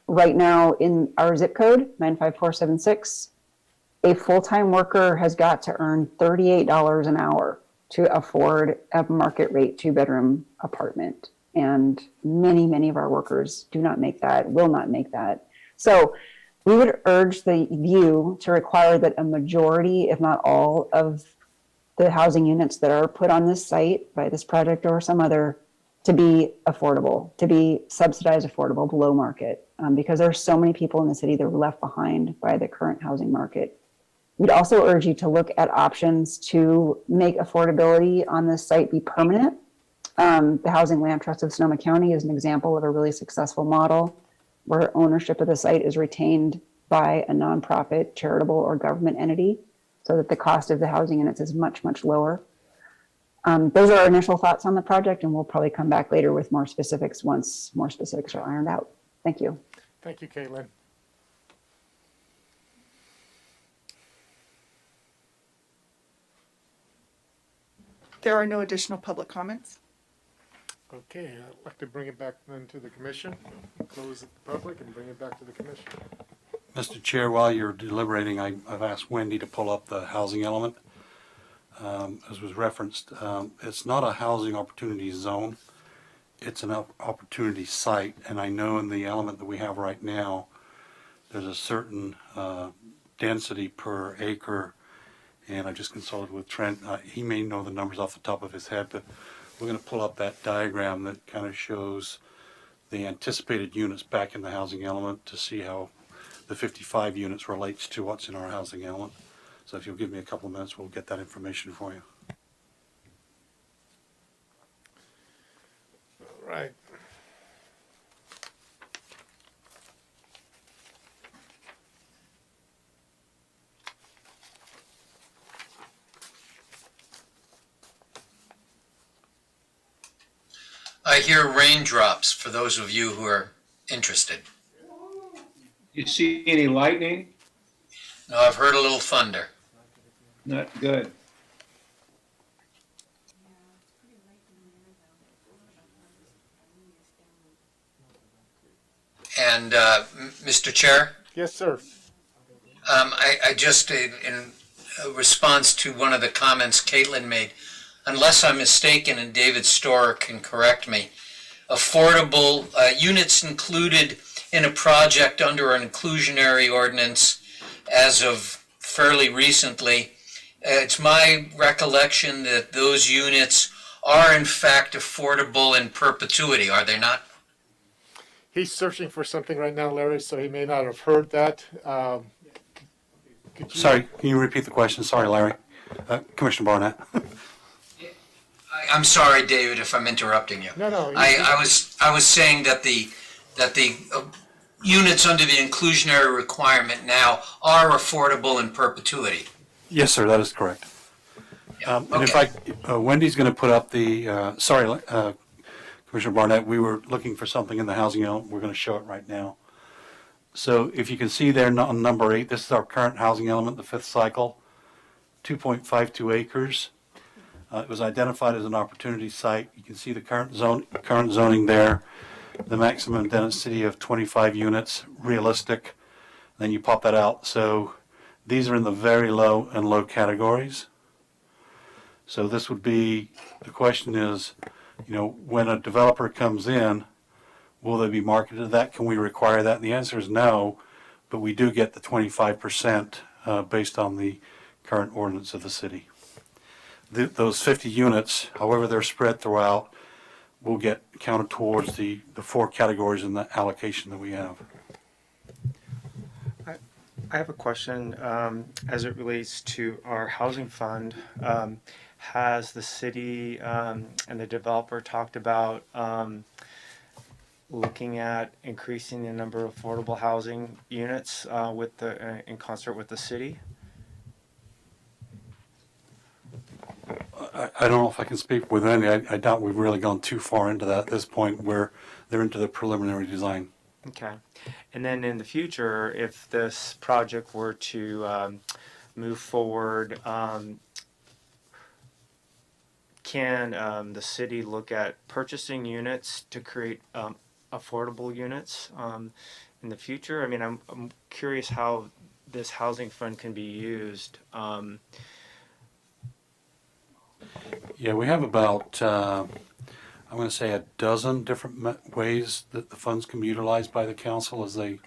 Right now in our zip code, 95476, a full-time worker has got to earn $38 an hour to afford a market rate 2-bedroom apartment. And many, many of our workers do not make that, will not make that. So we would urge the view to require that a majority, if not all, of the housing units that are put on this site by this project or some other to be affordable, to be subsidized affordable below market, because there are so many people in the city that were left behind by the current housing market. We'd also urge you to look at options to make affordability on this site be permanent. The Housing Land Trust of Sonoma County is an example of a really successful model where ownership of the site is retained by a nonprofit, charitable, or government entity so that the cost of the housing units is much, much lower. Those are our initial thoughts on the project, and we'll probably come back later with more specifics once more specifics are ironed out. Thank you. Thank you, Caitlin. There are no additional public comments. Okay, I'd like to bring it back then to the commission, close the public and bring it back to the commission. Mr. Chair, while you're deliberating, I've asked Wendy to pull up the housing element. As was referenced, it's not a housing opportunity zone. It's an opportunity site. And I know in the element that we have right now, there's a certain density per acre. And I just consulted with Trent. He may know the numbers off the top of his head, but we're going to pull up that diagram that kind of shows the anticipated units back in the housing element to see how the 55 units relates to what's in our housing element. So if you'll give me a couple of minutes, we'll get that information for you. All right. I hear raindrops for those of you who are interested. You see any lightning? No, I've heard a little thunder. Not good. And Mr. Chair? Yes, sir. I just, in response to one of the comments Caitlin made, unless I'm mistaken, and David Storer can correct me, affordable units included in a project under an inclusionary ordinance as of fairly recently, it's my recollection that those units are in fact affordable in perpetuity, are they not? He's searching for something right now, Larry, so he may not have heard that. Sorry, can you repeat the question? Sorry, Larry. Commissioner Barnett. I'm sorry, David, if I'm interrupting you. No. I was saying that the units under the inclusionary requirement now are affordable in perpetuity. Yes, sir, that is correct. And in fact, Wendy's going to put up the, Commissioner Barnett, we were looking for something in the housing element. We're going to show it right now. So if you can see there on number 8, this is our current housing element, the 5th cycle, 2.52 acres. It was identified as an opportunity site. You can see the current zoning there, the maximum density of 25 units, realistic. Then you pop that out. So these are in the very low and low categories. So this would be, the question is, when a developer comes in, will they be marketed to that? Can we require that? And the answer is no, but we do get the 25% based on the current ordinance of the city. Those 50 units, however they're spread throughout, will get counted towards the 4 categories in the allocation that we have. I have a question as it relates to our housing fund. Has the city and the developer talked about looking at increasing the number of affordable housing units in concert with the city? I don't know if I can speak with any. I doubt we've really gone too far into that at this point where they're into the preliminary design. Okay. And then in the future, if this project were to move forward, can the city look at purchasing units to create affordable units in the future? I mean, I'm curious how this housing fund can be used. Yeah, we have about, I'm going to say a dozen different ways that the funds can be utilized by the council as they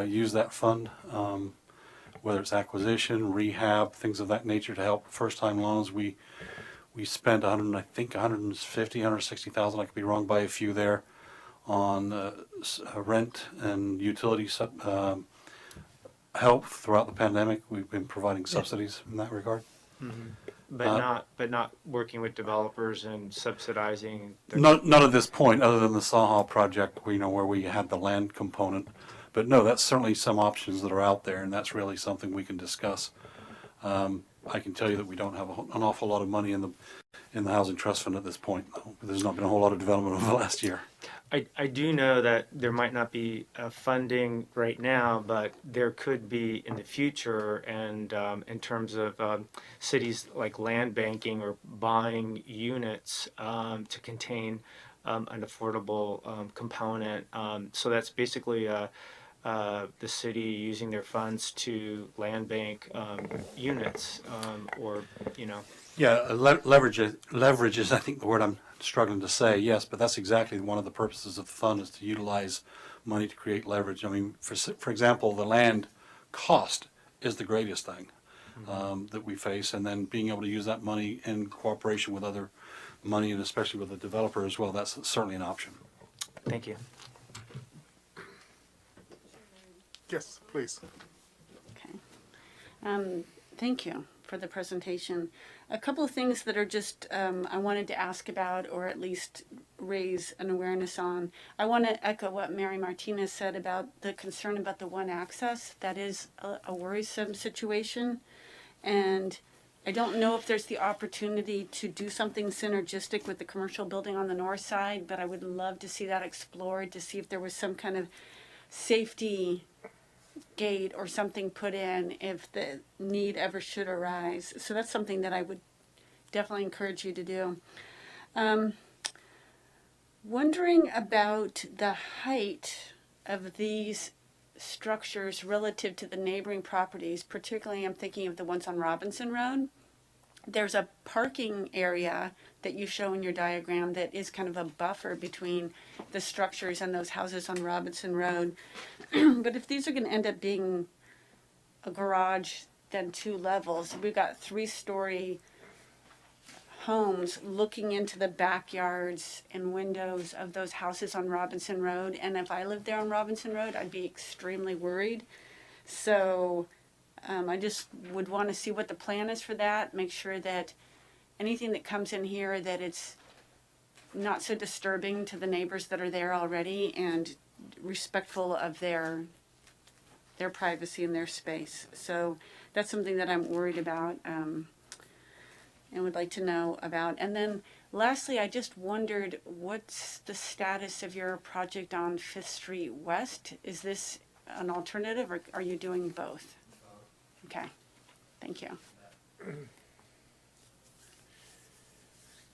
use that fund, whether it's acquisition, rehab, things of that nature to help first-time loans. We spent 150, 160,000, I could be wrong by a few there, on rent and utility help throughout the pandemic. We've been providing subsidies in that regard. Mm-hmm. But not working with developers and subsidizing. Not at this point, other than the Saha project, where we had the land component. But no, that's certainly some options that are out there, and that's really something we can discuss. I can tell you that we don't have an awful lot of money in the housing trust fund at this point. There's not been a whole lot of development over the last year. I do know that there might not be funding right now, but there could be in the future, and in terms of cities like land banking or buying units to contain an affordable component. So that's basically the city using their funds to land bank units or. Yeah, leverage is, I think, the word I'm struggling to say, yes, but that's exactly one of the purposes of the fund, is to utilize money to create leverage. I mean, for example, the land cost is the greatest thing that we face, and then being able to use that money in cooperation with other money, and especially with the developer as well, that's certainly an option. Thank you. Yes, please. Okay. Thank you for the presentation. A couple of things that are just I wanted to ask about, or at least raise an awareness on. I want to echo what Mary Martinez said about the concern about the one access. That is a worrisome situation. And I don't know if there's the opportunity to do something synergistic with the commercial building on the north side, but I would love to see that explored, to see if there was some kind of safety gate or something put in if the need ever should arise. So that's something that I would definitely encourage you to do. Wondering about the height of these structures relative to the neighboring properties, particularly I'm thinking of the ones on Robinson Road. There's a parking area that you show in your diagram that is kind of a buffer between the structures and those houses on Robinson Road. But if these are going to end up being a garage, then 2 levels, we've got 3-story homes looking into the backyards and windows of those houses on Robinson Road. And if I lived there on Robinson Road, I'd be extremely worried. So I just would want to see what the plan is for that, make sure that anything that comes in here, that it's not so disturbing to the neighbors that are there already and respectful of their privacy and their space. So that's something that I'm worried about and would like to know about. And then lastly, I just wondered, what's the status of your project on 5th Street West? Is this an alternative, or are you doing both? Okay, thank you.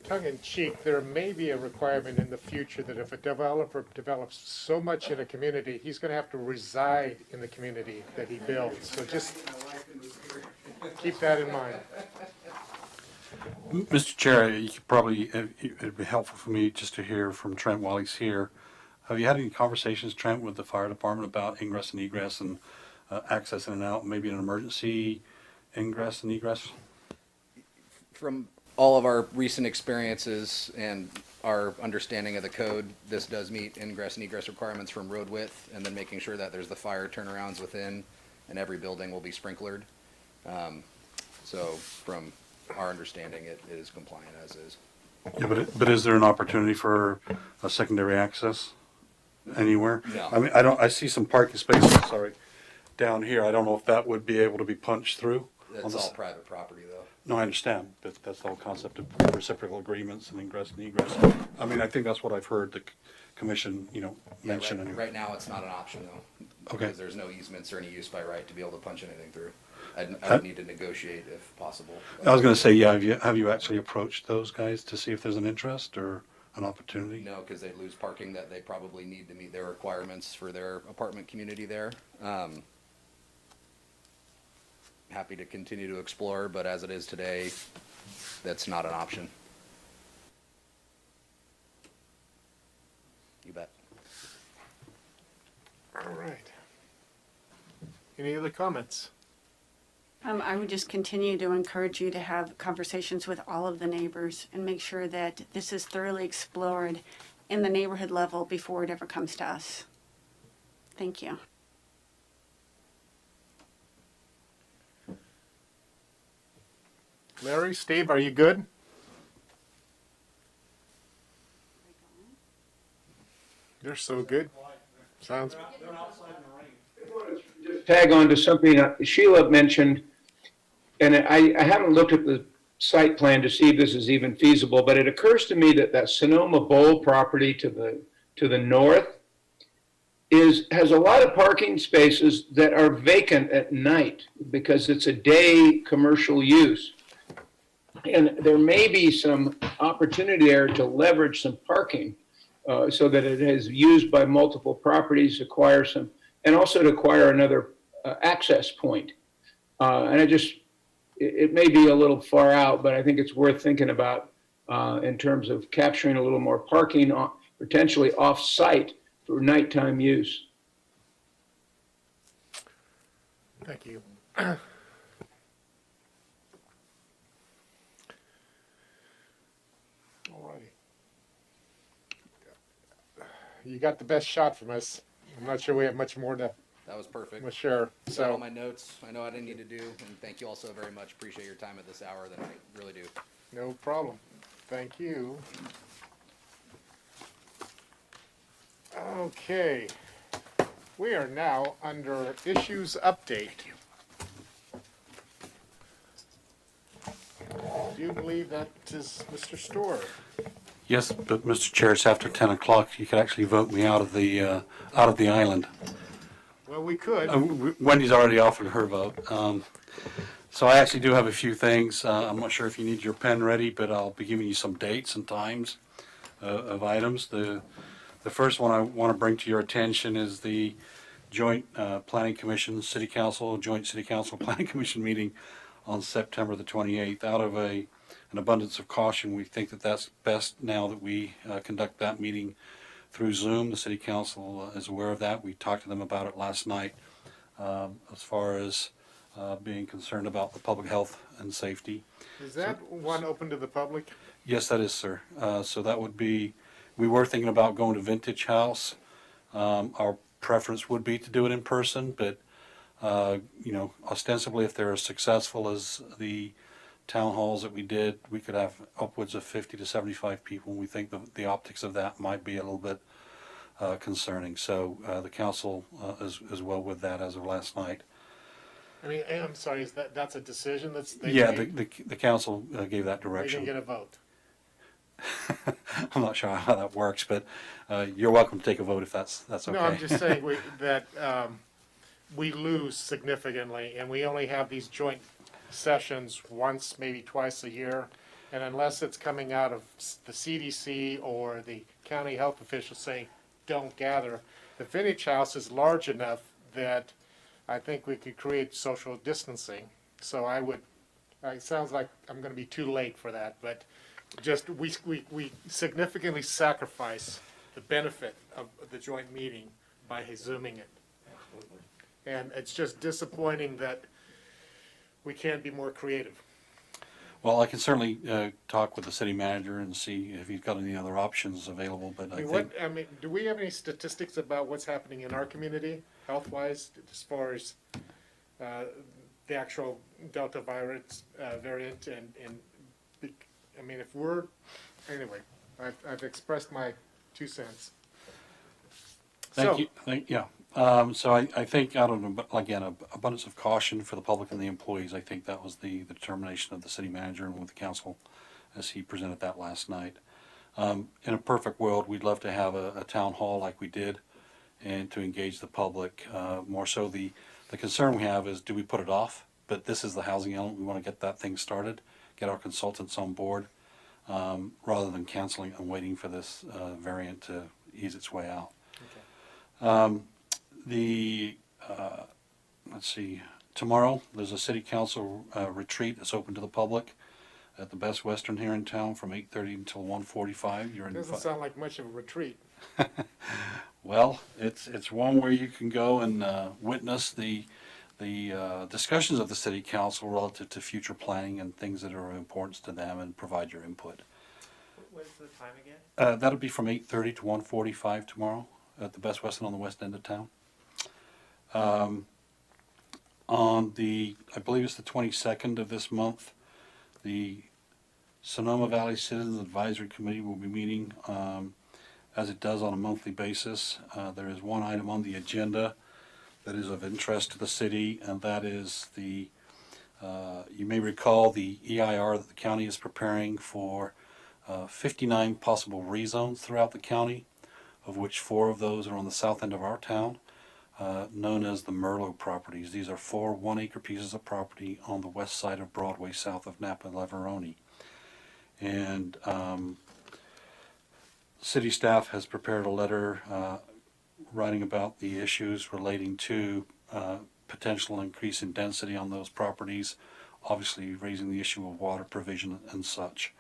Tongue in cheek, there may be a requirement in the future that if a developer develops so much in a community, he's going to have to reside in the community that he builds. So just keep that in mind. Mr. Chair, you could probably, it'd be helpful for me just to hear from Trent while he's here. Have you had any conversations, Trent, with the fire department about ingress and egress and access in and out, maybe an emergency ingress and egress? From all of our recent experiences and our understanding of the code, this does meet ingress and egress requirements from road width, and then making sure that there's the fire turnarounds within, and every building will be sprinklered. So from our understanding, it is compliant as is. Yeah, but is there an opportunity for a secondary access anywhere? No. I mean, I see some parking spaces, sorry, down here. I don't know if that would be able to be punched through. That's all private property, though. No, I understand, but that's the whole concept of reciprocal agreements and ingress and egress. I mean, I think that's what I've heard the commission, mention. Yeah, right now, it's not an option, though. Okay. Because there's no easements or any use by right to be able to punch anything through. I would need to negotiate if possible. I was going to say, yeah, have you actually approached those guys to see if there's an interest or an opportunity? No, because they lose parking that they probably need to meet their requirements for their apartment community there. Happy to continue to explore, but as it is today, that's not an option. You bet. All right. Any other comments? I would just continue to encourage you to have conversations with all of the neighbors and make sure that this is thoroughly explored in the neighborhood level before it ever comes to us. Thank you. Larry, Steve, are you good? They're so good. Sounds. Tag on to something Sheila mentioned, and I haven't looked at the site plan to see if this is even feasible, but it occurs to me that that Sonoma Bowl property to the north has a lot of parking spaces that are vacant at night because it's a day commercial use. And there may be some opportunity there to leverage some parking so that it is used by multiple properties, acquire some, and also to acquire another access point. And it may be a little far out, but I think it's worth thinking about in terms of capturing a little more parking potentially off-site for nighttime use. Thank you. You got the best shot from us. I'm not sure we have much more to. That was perfect. Well, sure. So all my notes, I know I didn't need to do, and thank you all so very much. Appreciate your time at this hour of the night. Really do. No problem. Thank you. Okay. We are now under issues update. do believe that is Mr. Storr. Yes, but Mr. Chair, it's after 10 o'clock. You could actually vote me out of the island. Well, we could. Wendy's already offered her vote. So I actually do have a few things. I'm not sure if you need your pen ready, but I'll be giving you some dates and times of items. The first one I want to bring to your attention is the joint Planning Commission, City Council, Joint City Council Planning Commission meeting on September the 28th. Out of an abundance of caution, we think that that's best now that we conduct that meeting through Zoom. The City Council is aware of that. We talked to them about it last night as far as being concerned about the public health and safety. Is that one open to the public? Yes, that is, sir. So that would be, we were thinking about going to Vintage House. Our preference would be to do it in person, but you know, ostensibly, if they're as successful as the town halls that we did, we could have upwards of 50 to 75 people. We think the optics of that might be a little bit concerning. So the council is well with that as of last night. I mean, I'm sorry, is that's a decision that's they Yeah, made? the council gave that They direction. didn't get a vote. I'm not sure how that works, but you're welcome to take a vote if that's okay. No, I'm just saying that we lose significantly, and we only have these joint sessions once, maybe twice a year. And unless it's coming out of the CDC or the county health officials saying, don't gather, the Vintage House is large enough that I think we could create social distancing. So it sounds like I'm going to be too late for that, but just we significantly sacrifice the benefit of the joint meeting by Zooming it. And it's just disappointing that we can't be more creative. Well, I can certainly talk with the city manager and see if he's got any other options available, but I think... do we have any statistics about what's happening in our community, health-wise, as far as the actual Delta variant? I mean, if we're... Anyway, I've expressed my 2 cents. Thank you. So I think, out of, again, abundance of caution for the public and the employees, I think that was the determination of the city manager and with the council as he presented that last night. In a perfect world, we'd love to have a town hall like we did and to engage the public. More so the concern we have is, do we put it off? But this is the housing element. We want to get that thing started, get our consultants on board, rather than canceling and waiting for this variant to ease its way out. Okay. Let's see, tomorrow there's a city council retreat that's open to the public at the Best Western here in town from 8:30 until 1:45. Doesn't sound like much of a retreat. Well, it's one where you can go and witness the discussions of the city council relative to future planning and things that are of importance to them and provide your input. What's the time again? That'll be from 8:30 to 1:45 tomorrow at the Best Western on the west end of town. On the, I believe it's the 22nd of this month, the Sonoma Valley Citizens Advisory Committee will be meeting as it does on a monthly basis. There is one item on the agenda that is of interest to the city, and that is the, you may recall the EIR that the county is preparing for 59 possible rezones throughout the county, of which 4 of those are on the south end of our town, known as the Merlot properties. These are 4 1-acre pieces of property on the west side of Broadway, south of Napa and Leveroni. And city staff has prepared a letter writing about the issues relating to potential increase in density on those properties, obviously raising the issue of water provision and such.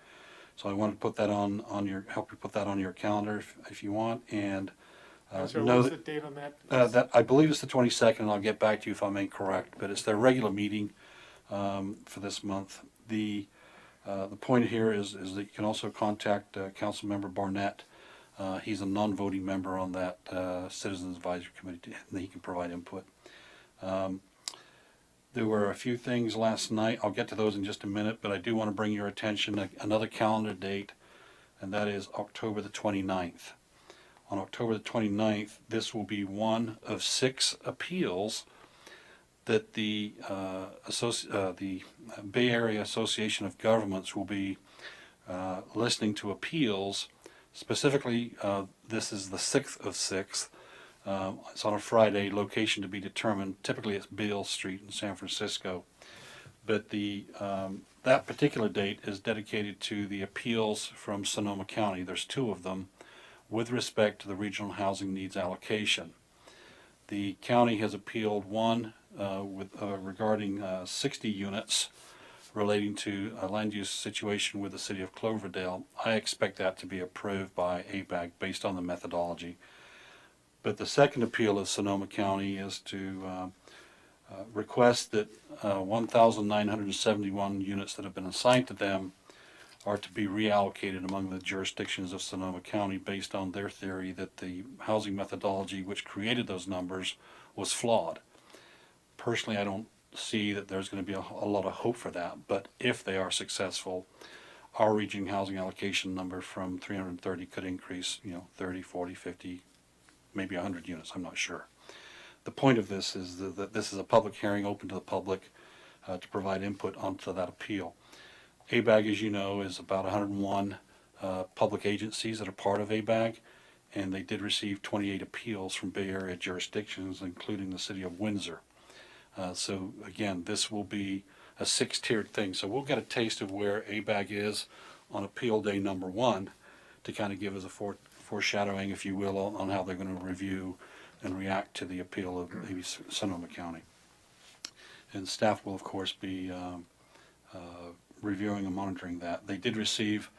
So I wanted to put that on your, help you put that on your calendar if you want, and know what's the that, date on that? that I believe it's the 22nd, and I'll get back to you if I'm incorrect, but it's their regular meeting for this month. The point here is that you can also contact Councilmember Barnett. He's a non-voting member on that Citizens Advisory Committee, and he can provide input. There were a few things last night. I'll get to those in just a minute, but I do want to bring your attention to another calendar date, and that is October the 29th. On October the 29th, this will be one of 6 appeals that the Bay Area Association of Governments will be listening to appeals. Specifically, this is the 6th of 6th. It's on a Friday, location to be determined. Typically it's Beale Street in San Francisco. But that particular date is dedicated to the appeals from Sonoma County. There's 2 of them with respect to the regional housing needs allocation. The county has appealed one regarding 60 units relating to a land use situation with the city of Cloverdale. I expect that to be approved by ABAG based on the methodology. But the second appeal of Sonoma County is to request that 1,971 units that have been assigned to them are to be reallocated among the jurisdictions of Sonoma County based on their theory that the housing methodology which created those numbers was flawed. Personally, I don't see that there's going to be a lot of hope for that, but if they are successful, our regional housing allocation number from 330 could increase, 30, 40, 50, maybe 100 units, I'm not sure. The point of this is that this is a public hearing open to the public to provide input onto that appeal. ABAG, as you know, is about 101 public agencies that are part of ABAG, and they did receive 28 appeals from Bay Area jurisdictions, including the city of Windsor. So again, this will be a 6-tiered thing. So we'll get a taste of where ABAG is on appeal day number 1 to kind of give us a foreshadowing, if you will, on how they're going to review and react to the appeal of maybe Sonoma County. And staff will, of course, be reviewing and monitoring that. They did receive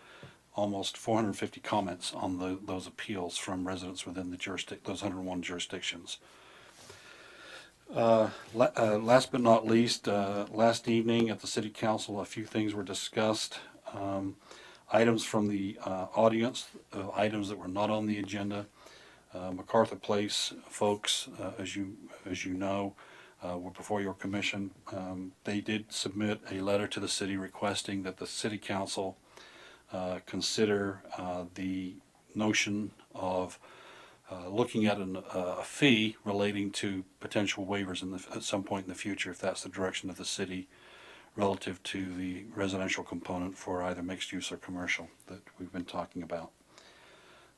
almost 450 comments on those appeals from residents within the those 101 jurisdictions. Last but not least, last evening at the City Council, a few things were discussed. Items from the audience, items that were not on the agenda. MacArthur Place folks, as you know, were before your commission. They did submit a letter to the city requesting that the City Council consider the notion of looking at a fee relating to potential waivers at some point in the future, if that's the direction of the city, relative to the residential component for either mixed use or commercial that we've been talking about.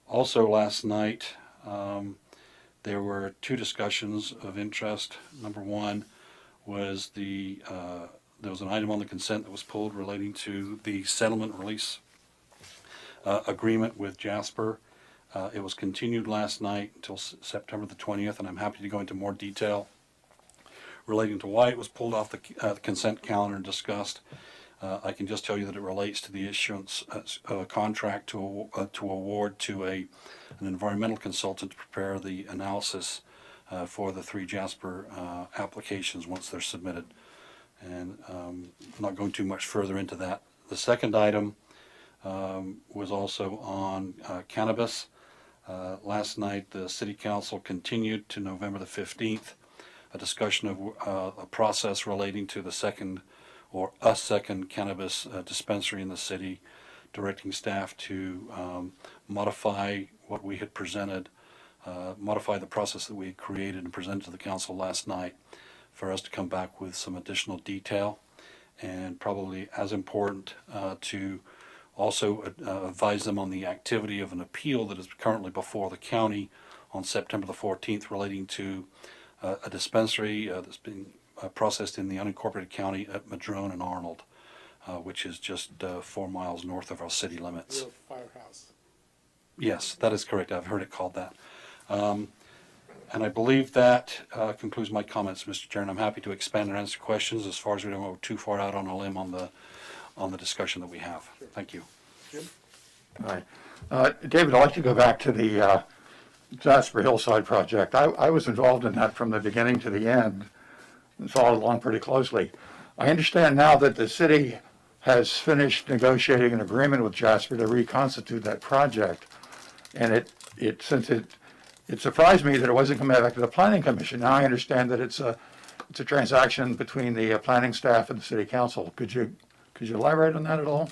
Also last night, there were 2 discussions of interest. Number 1 was there was an item on the consent that was pulled relating to the settlement release agreement with Jasper. It was continued last night until September the 20th, and I'm happy to go into more detail relating to why it was pulled off the consent calendar and discussed. I can just tell you that it relates to the issuance of a contract to award to an environmental consultant to prepare the analysis for the 3 Jasper applications once they're submitted. And I'm not going too much further into that. The second item was also on cannabis. Last night, the City Council continued to November the 15th, a discussion of a process relating to the second cannabis dispensary in the city, directing staff to modify what we had presented, modify the process that we had created and presented to the council last night for us to come back with some additional detail, and probably as important to also advise them on the activity of an appeal that is currently before the county on September the 14th relating to a dispensary that's being processed in the unincorporated county at Madrone and Arnold, which is just 4 miles north of our city limits. Real firehouse. Yes, that is correct. I've heard it called that. And I believe that concludes my comments, Mr. Chair, and I'm happy to expand and answer questions as far as we don't go too far out on a limb on the discussion that we have. Sure. Thank you. Jim? All right. David, I'd like to go back to the Jasper Hillside project. I was involved in that from the beginning to the end and followed along pretty closely. I understand now that the city has finished negotiating an agreement with Jasper to reconstitute that project, and it surprised me that it wasn't coming back to the Planning Commission. Now I understand that it's a transaction between the planning staff and the city council. Could you elaborate on that at all?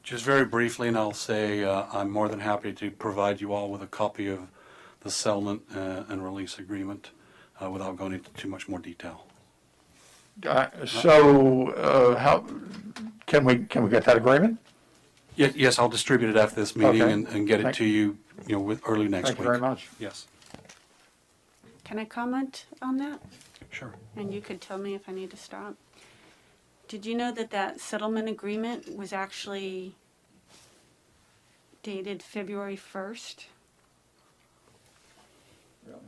Just very briefly, and I'll say I'm more than happy to provide you all with a copy of the settlement and release agreement without going into too much more detail. How, can we get that agreement? Yes, I'll distribute it after this meeting Okay. and get it to you, early next week. Thank you very much. Yes. Can I comment on that? Sure. And you could tell me if I need to stop. Did you know that that settlement agreement was actually dated February 1st? Really?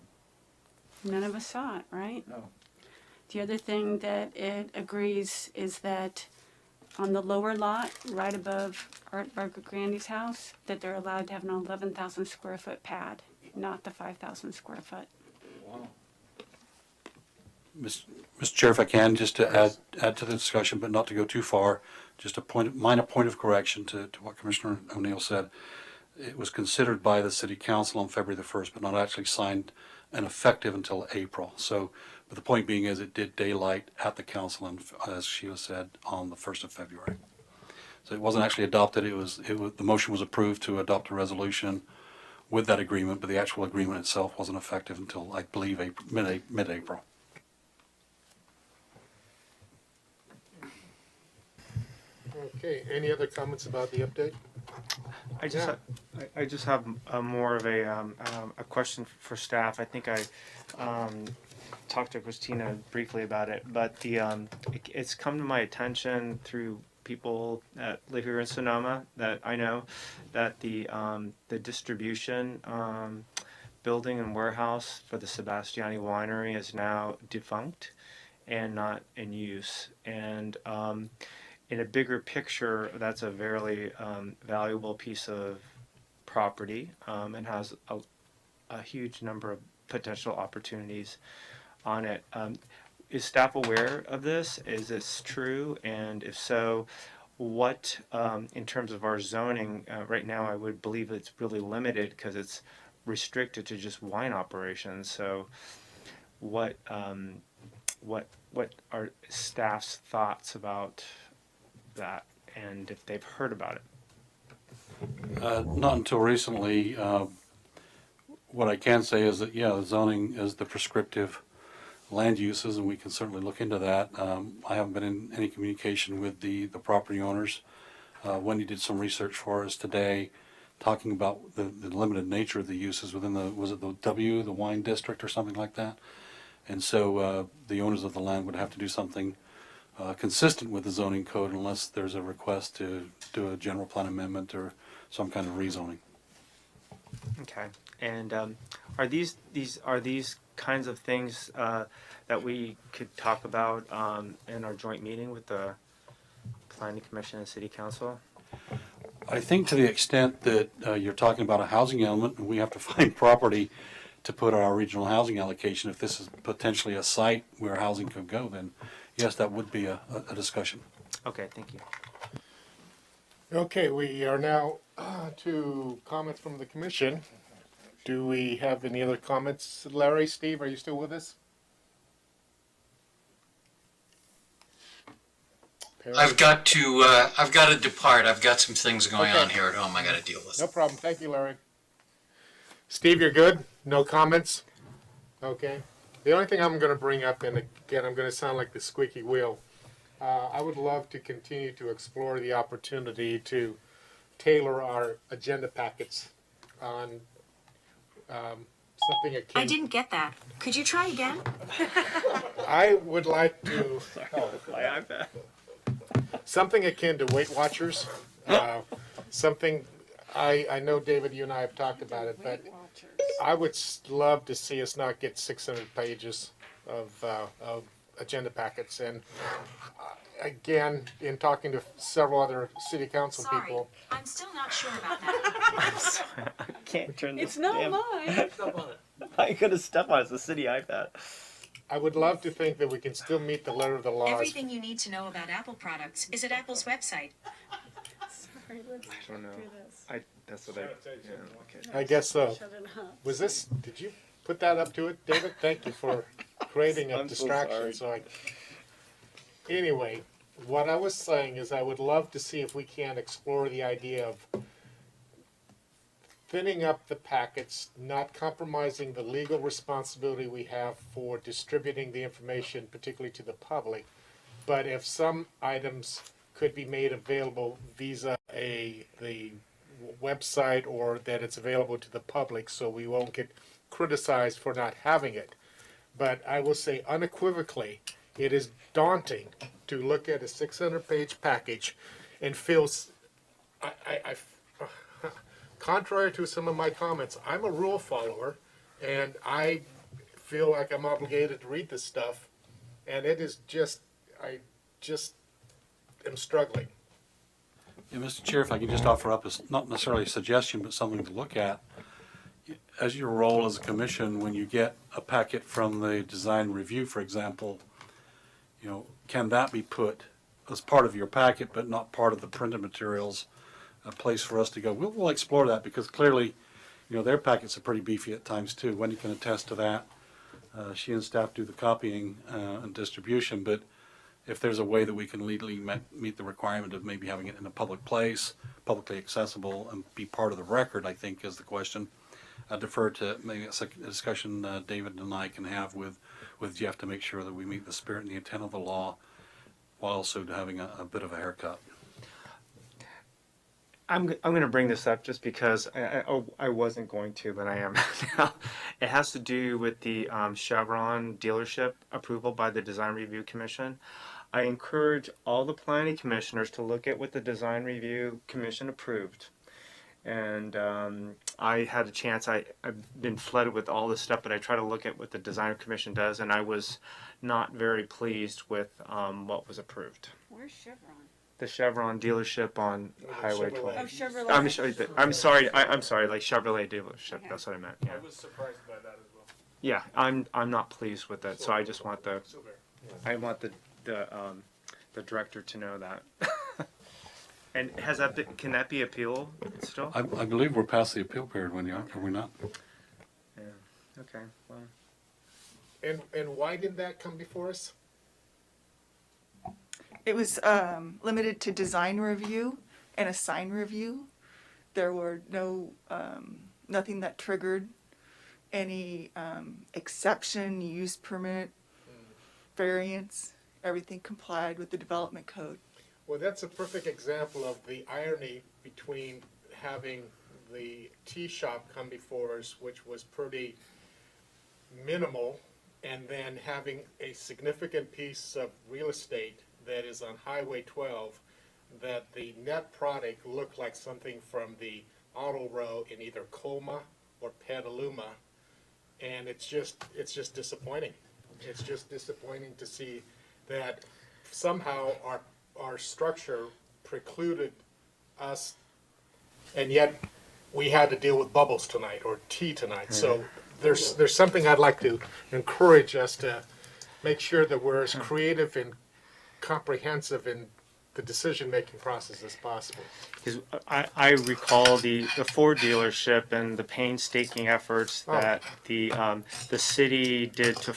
None of us saw it, right? No. The other thing that it agrees is that on the lower lot, right above Art Barker Grandy's house, that they're allowed to have an 11,000 square foot pad, not the 5,000 square foot. Wow. Mr. Chair, if I can, just to add to the discussion, but not to go too far, just a minor point of correction to what Commissioner O'Neill said. It was considered by the City Council on February the 1st, but not actually signed and effective until April. So, but the point being is it did daylight at the council, and as Sheila said, on the 1st of February. So it wasn't actually adopted. It was the motion was approved to adopt a resolution with that agreement, but the actual agreement itself wasn't effective until, I believe, mid-April. Okay, any other comments about the update? I just have more of a question for staff. I think I talked to Christina briefly about it, but it's come to my attention through people that live here in Sonoma that I know that the distribution building and warehouse for the Sebastiani Winery is now defunct and not in use. And in a bigger picture, that's a very valuable piece of property and has a huge number of potential opportunities on it. Is staff aware of this? Is this true? And if so, what, in terms of our zoning, right now I would believe it's really limited because it's restricted to just wine operations. So what are staff's thoughts about that, and if they've heard about it? Not until recently. What I can say is that, yeah, the zoning is the prescriptive land uses, and we can certainly look into that. I haven't been in any communication with the property owners. Wendy did some research for us today, talking about the limited nature of the uses within was it the wine district or something like that? And so the owners of the land would have to do something consistent with the zoning code unless there's a request to do a general plan amendment or some kind of rezoning. Okay. And are these kinds of things that we could talk about in our joint meeting with the Planning Commission and City Council? I think to the extent that you're talking about a housing element, and we have to find property to put our regional housing allocation, if this is potentially a site where housing could go, then yes, that would be a discussion. Okay, thank you. Okay, we are now to comments from the commission. Do we have any other comments? Larry, Steve, are you still with us? I've got to depart. I've got some things going Okay. on here at home I got to deal with. No problem. Thank you, Larry. Steve, you're good? No comments? Okay. The only thing I'm going to bring up, and again, I'm going to sound like the squeaky wheel. I would love to continue to explore the opportunity to tailor our agenda packets on something akin. I didn't get that. Could you try again? I would like to. My iPad. Something akin to Weight Watchers. Something, I know, David, you and I have talked about it, but I would love to see us not get 600 pages of agenda packets. And again, in talking to several other city council people. I'm still not sure about that. I can't turn this. It's not mine. I could have stepped on it. It's the city iPad. I would love to think that we can still meet the letter of the laws. Everything you need to know about Apple products is at Apple's website. Sorry, let's I don't know. do this. That's what I. Yeah, okay. I guess so. Shut it up. Was this, did you put that up to it, David? Thank you for creating a I'm so distraction. sorry. Anyway, what I was saying is I would love to see if we can explore the idea of thinning up the packets, not compromising the legal responsibility we have for distributing the information, particularly to the public. But if some items could be made available via the website, or that it's available to the public, so we won't get criticized for not having it. But I will say unequivocally, it is daunting to look at a 600-page package and feel, contrary to some of my comments, I'm a rule follower, and I feel like I'm obligated to read this stuff, and it is just, I just am struggling. Yeah, Mr. Chair, if I could just offer up, not necessarily a suggestion, but something to look at. As your role as a commission, when you get a packet from the design review, for example, you know, can that be put as part of your packet, but not part of the printed materials? A place for us to go. We'll explore that, because clearly, you know, their packets are pretty beefy at times too. Wendy can attest to that. She and staff do the copying and distribution, but if there's a way that we can legally meet the requirement of maybe having it in a public place, publicly accessible, and be part of the record, I think is the question. I defer to maybe a discussion David and I can have with Jeff to make sure that we meet the spirit and the intent of the law, while also having a bit of a haircut. I'm going to bring this up just because I wasn't going to, but I am now. It has to do with the Chevron dealership approval by the Design Review Commission. I encourage all the planning commissioners to look at what the Design Review Commission approved. And I had a chance, I've been flooded with all this stuff, but I try to look at what the Design Commission does, and I was not very pleased with what was approved. Where's Chevron? The Chevron dealership on Highway 12. Oh, Chevrolet. I'm sorry, like Chevrolet dealership. Okay. That's what I meant. Yeah. I was surprised by that as well. Yeah, I'm not pleased with it. So I just want the director to know that. And has that been, can that be appealed still? I believe we're past the appeal period, when you are we not? Yeah. Okay. Well. And why did that come before us? It was limited to design review and a sign review. There were no, nothing that triggered any exception, use permit, variance. Everything complied with the development code. Well, that's a perfect example of the irony between having the tea shop come before us, which was pretty minimal, and then having a significant piece of real estate that is on Highway 12, that the net product looked like something from the auto row in either Colma or Petaluma, and it's just disappointing. It's just disappointing to see that somehow our structure precluded us, and yet we had to deal with bubbles tonight, or tea tonight. So there's something I'd like to encourage us to make sure that we're as creative and comprehensive in the decision-making process as possible. Because I recall the Ford dealership and the painstaking efforts that the city did to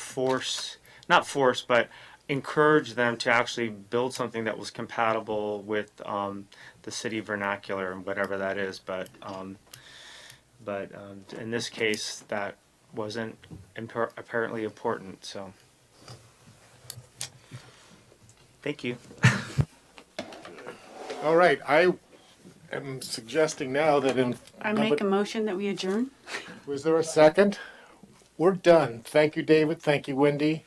not force, but encourage them to actually build something that was compatible with the city vernacular and whatever that is. But in this case, that wasn't apparently important. So. Thank you. All right, I am suggesting now that I make a motion that we adjourn. Was there a second? We're done. Thank you, David. Thank you, Wendy.